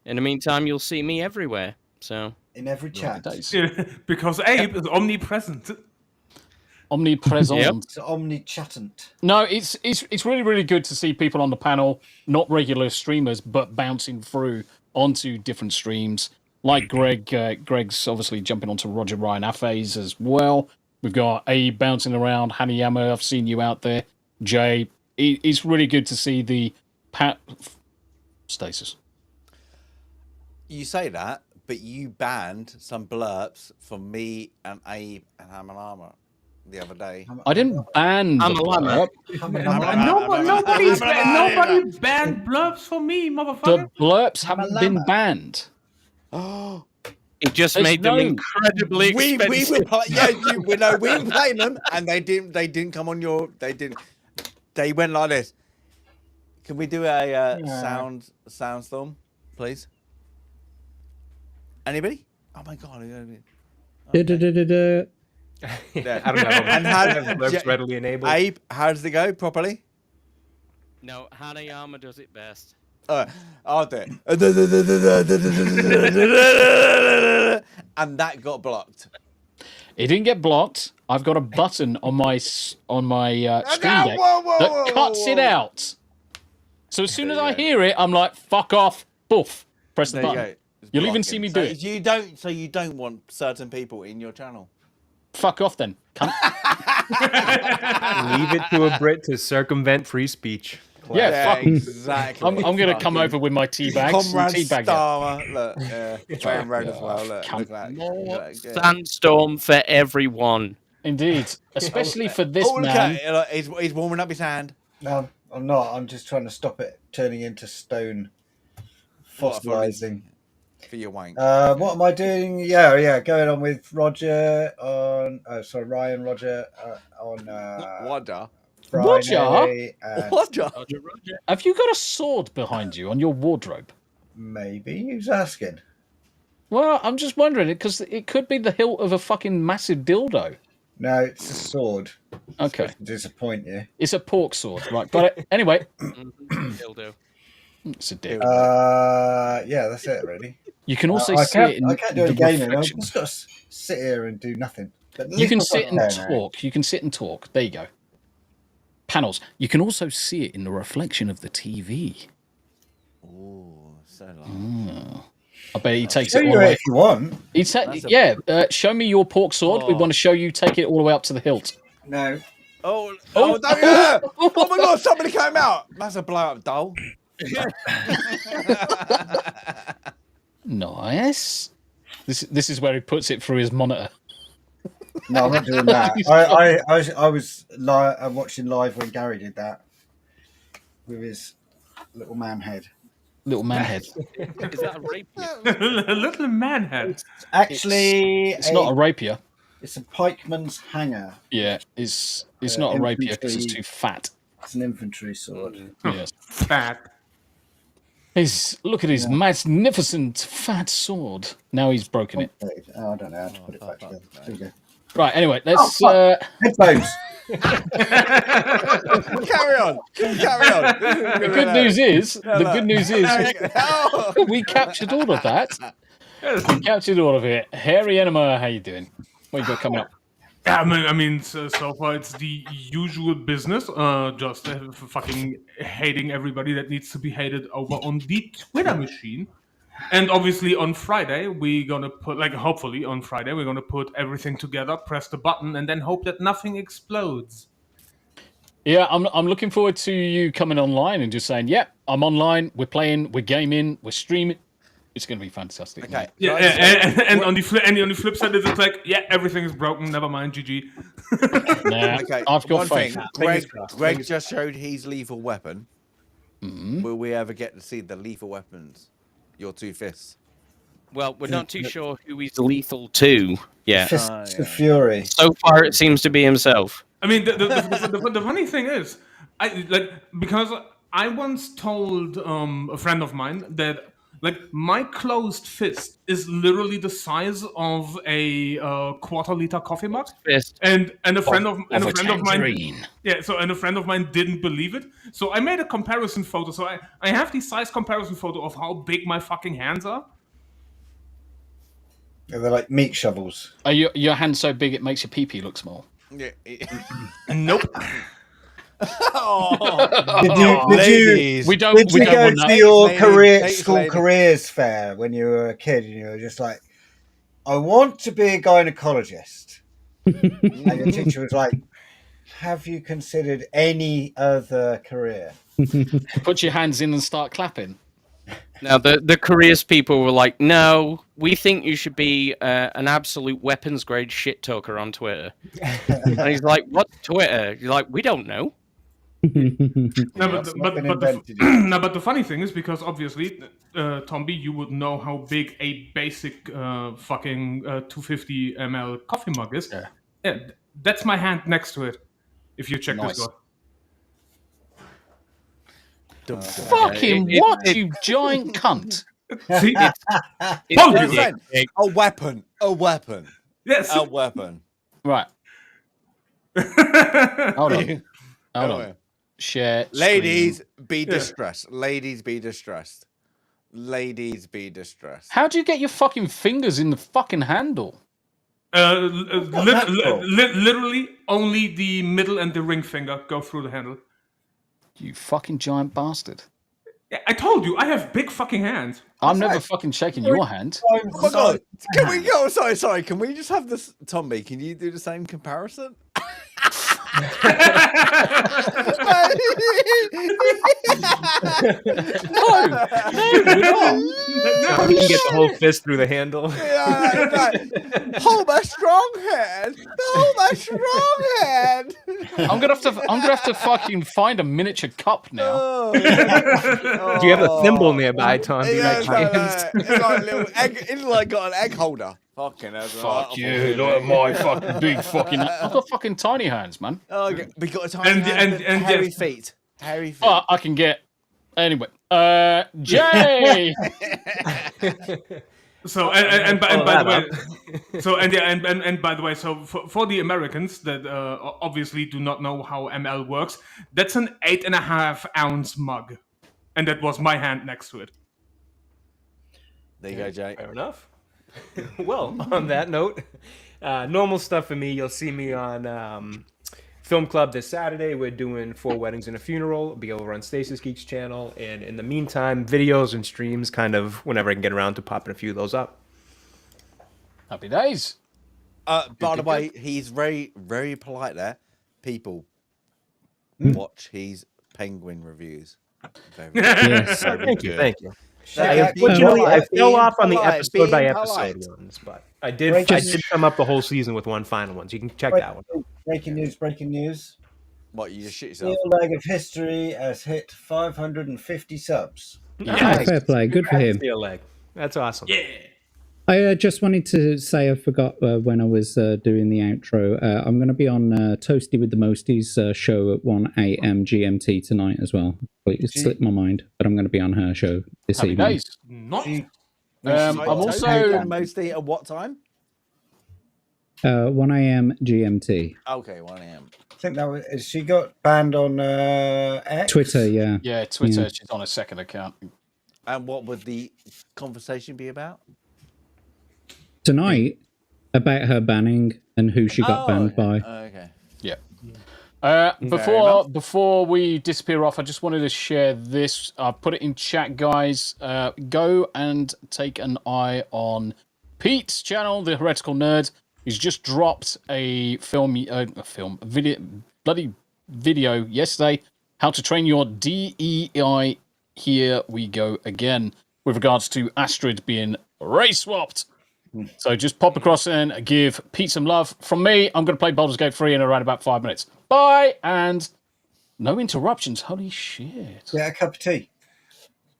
the meantime, you'll see me everywhere. So in every chat, because Abe is omnipresent. Omnipresent. Yep. It's omnichatant. No, it's really, really good to see people on the panel, not regular streamers, but bouncing through onto different streams. Like Greg, Greg's obviously jumping onto Roger Ryan Affes as well. We've got Abe bouncing around, Hanayama, I've seen you out there. Jay, it's really good to see the stasis. You say that, but you banned some blurps from me and Abe and Hanayama the other day. I didn't ban the blurb. Nobody banned blurbs for me, motherfucker. The blurps haven't been banned. Oh, it just made them incredibly expensive. We were playing them, and they didn't come on your. They went like this. Can we do a soundstorm, please? Anybody? Oh my god! I don't know. And how readily enabled. Abe, how does it go properly? No, Hanayama does it best. I'll do it. And that got blocked. It didn't get blocked. I've got a button on my Stream Deck that cuts it out. So as soon as I hear it, I'm like, "Fuck off!" Poof. Press the button. You'll even see me do it. You don't want certain people in your channel. Fuck off then. Cunt. Leave it to a Brit to circumvent free speech. Yeah, fuck. exactly. I'm going to come over with my tea bags. Comrade Tea bag. Starmer, look, yeah, red as well. Look at that. More sandstorm for everyone. Indeed, especially for this look man. at it. He's warming up his hand. No, I'm not. I'm just trying to stop it turning into stone, fossilizing. For your wank. What am I doing? Yeah. Going on with Roger on. Ryan Roger on. Roger. Friday. Roger. Have you got a sword behind you on your wardrobe? Maybe. Who's asking? Well, I'm just wondering because it could be the hilt of a fucking massive dildo. No, it's a sword. Okay. To disappoint you. It's a pork sword, right? Got it. Anyway. Dildo. It's a dick. Yeah, that's it, really. You can also I see it in can't do any gaming. I've reflections. just got to sit here and do nothing. You can sit and talk. You can sit and talk. There you go. Panels. You can also see it in the reflection of the TV. Oh, so long. I bet he takes show it all you the way. if you want. Show me your pork sword. We want to show you take it all the way up to the hilt. No. Oh, no, yeah. Oh my God, somebody came out. That's a blow up doll. Nice. This is where he puts it through his monitor. No, I'm not doing that. I was watching live when Gary did that with his little man head. Little man head. Is that a rapier? A little man head. Actually, it's not a rapier. It's a pikeman's hanger. Yeah, it's not a rapier because it's too fat. It's an infantry sword. Yes. Fat. Look at his magnificent fat sword. Now he's broken it. Oh, I don't know how to put it back together. There you go. Right, anyway, let's... Headphones. Carry on. The good news is we captured all of that. We captured all of it. Hairy Enema, how you doing? What you got coming up? I mean, so far it's the usual business. Just fucking hating everybody that needs to be hated over on the Twitter machine. And obviously on Friday, we're going to put, hopefully on Friday, we're going to put everything together, press the button, and then hope that nothing explodes. Yeah, I'm looking forward to you coming online and just saying, yeah, I'm online, we're playing, we're gaming, we're streaming. It's going to be fantastic. Okay. Yeah, and on the flip side, it's like, yeah, everything is broken, never mind, GG. Nah, Okay, I've got one faith. thing. Greg just showed his lethal weapon. Will we ever get to see the lethal weapons? Your two fists. Well, we're not too sure who he's lethal to yet. Fists of Fury. So far, it seems to be himself. I mean, the funny thing is, because I once told a friend of mine that my closed fist is literally the size of a quarter-liter coffee mug, and a friend of mine, and a friend of mine didn't believe it. So I made a comparison photo. So I have the size comparison photo of how big my fucking hands are. Yeah, they're like meat shovels. Are your hands so big it makes your pee-pee look small? Yeah. Nope. Did you go to your school careers fair when you were a kid and you were just like, I want to be a gynecologist? And your teacher was like, have you considered any other career? Put your hands in and start clapping. Now, the careers people were like, no, we think you should be an absolute weapons-grade shit-talker on Twitter. And he's like, what's Twitter? You're like, we don't know. But the funny thing is, because obviously, Tomby, you would know how big a basic fucking 250 ml coffee mug is. Yeah, that's my hand next to it. If you check this out. Fucking what, you giant cunt! See, it's a weapon. A weapon. Yes. A weapon. Right. Hold on. Share. Ladies, screen. be distressed. Ladies, be distressed. Ladies, be distressed. How do you get your fucking fingers in the fucking handle? Literally, only the middle and the ring finger go through the handle. You fucking giant bastard. Yeah, I told you, I have big fucking hands. I'm never fucking shaking your hand. Oh my God. Can we go? Sorry. Can we just have this, Tommy? Can you do the same comparison? No, you can get the whole fist through the handle. Hold my strong hand. Hold my strong hand. I'm gonna have to fucking find a miniature cup now. Do you have a thimble nearby, Tom? Yeah, it's like a little egg. It's like got an egg holder. Fucking hell. Fuck you! Look at my fucking big fucking. I've got fucking tiny hands, man. Oh, okay. We got a tiny hand and hairy feet. Hairy feet. Oh, I can get. Anyway, Jay. So and by the way, so for the Americans that obviously do not know how ML works, that's an 8.5 ounce mug, and that was my hand next to it. There you go, Jay. Fair enough. Well, on that note, normal stuff for me. You'll see me on Film Club this Saturday. We're doing 4 Weddings and a Funeral. It'll be over on Stasis Geeks channel. And in the meantime, videos and streams kind of whenever I can get around to popping a few of those up. Happy days. By the way, he's very, very polite there. People watch his penguin reviews. Yes. Thank you. Unfortunately, I fell off on the episode by episode ones, but I did come up the whole season with one final one, so you can check that one. Breaking news. What, you just shit yourself? Steel Leg of History has hit 550 subs. Fair play. Good for him. Steel Leg. That's awesome. Yeah. I just wanted to say I forgot when I was doing the outro. I'm going to be on Toasty with the Mosties show at 1 a.m. GMT tonight as well. It slipped my mind, but I'm going to be on her show this Happy evening. days. I'm also mostly at what time? 1 a.m. GMT. Okay, 1 a.m. I think that was. Has she got banned on X? Twitter, yeah. Yeah, Twitter. Yeah. She's on a second account. And what would the conversation be about? Tonight, about her banning and who she got banned by. Okay. Yeah. Before we disappear off, I just wanted to share this. I put it in chat, guys. Go and take an eye on Pete's channel, The Heretical Nerd. He's just dropped a video yesterday. How to train your DEI. Here we go again with regards to Astrid being race swapped. So just pop across and give Pete some love. From me, I'm going to play Baldur's Gate 3 in around about 5 minutes. Bye, and no interruptions. Holy shit. Yeah, a cup of tea.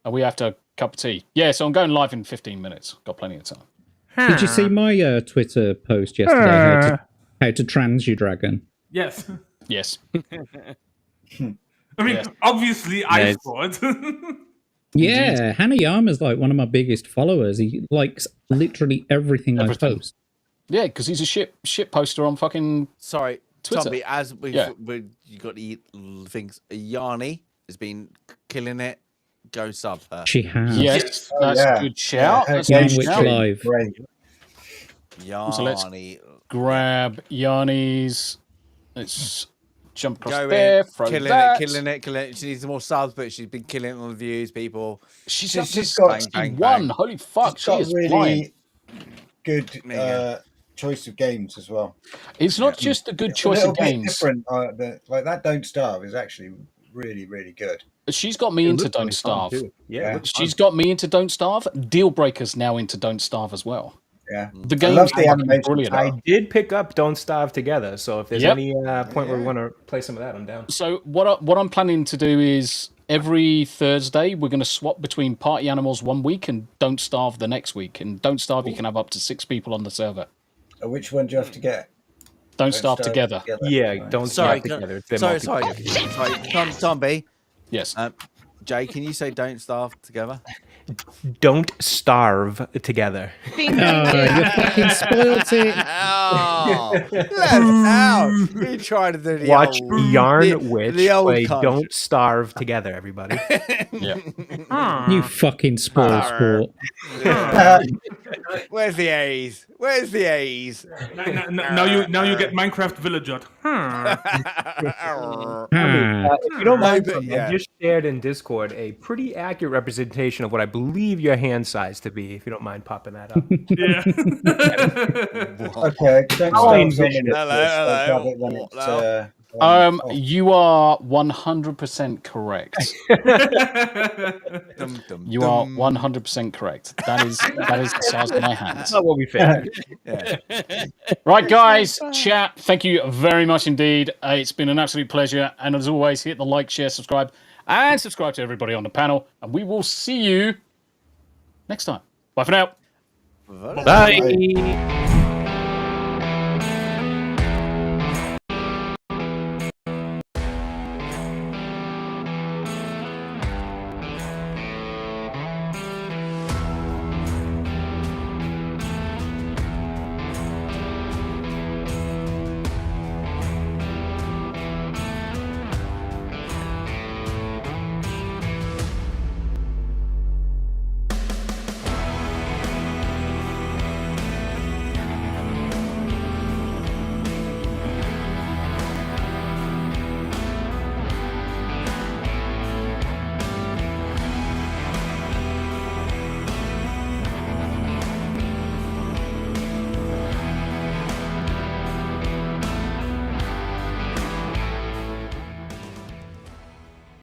And we have to cup of tea. Yeah, so I'm going live in 15 minutes. Got plenty of time. Did you see my Twitter post yesterday? How to trans your dragon? Yes. Yes. I mean, obviously, I saw it. Yeah, Hannah Yama's like one of my biggest followers. He likes literally everything I post. Yeah, because he's a shit poster on fucking Twitter. Tommy, as you got the things, Yanni has been killing it. Go sub her. She has. Yes, that's a good shout. That's a good shout. Yanni. So let's grab Yanni's. Let's jump across Go there. Killing it. She needs more subs, but she's been killing it on the views, people. She's got 61. Holy fuck, she is really flying. Good choice of games as well. It's not just a good choice of games. Different. Like that Don't Starve is actually really, really good. She's got me into Don't Starve. Yeah, she's got me into Don't Starve. Deal Breaker's now into Don't Starve as well. Yeah, the game's brilliant. I did pick up Don't Starve together, so if there's any point where we want to play some of that, I'm down. So what I'm planning to do is every Thursday we're going to swap between Party Animals one week and Don't Starve the next week. And Don't Starve, you can have up to 6 people on the server. Which one do you have to get? Don't Starve together. Yeah, Don't Starve together. Sorry, Tom B. Yes. Jay, can you say Don't Starve together? Don't starve together. You fucking spoiled it. We tried to do the Watch old, Yarn Witch play country. Don't Starve together, everybody. You fucking spoiled sport. Where's the A's? Where's the A's? Now you get Minecraft Villager. If you don't mind, I just shared in Discord a pretty accurate representation of what I believe your hand size to be, if you don't mind popping that up. Okay, Don't Starve's on the list. You are 100% correct. You are 100% correct. That is the size of my hands. That's not what we figured. Right, guys, chat. Thank you very much indeed. It's been an absolute pleasure. And as always, hit the like, share, subscribe, and subscribe to everybody on the panel. And we will see you next time. Bye for now. Bye.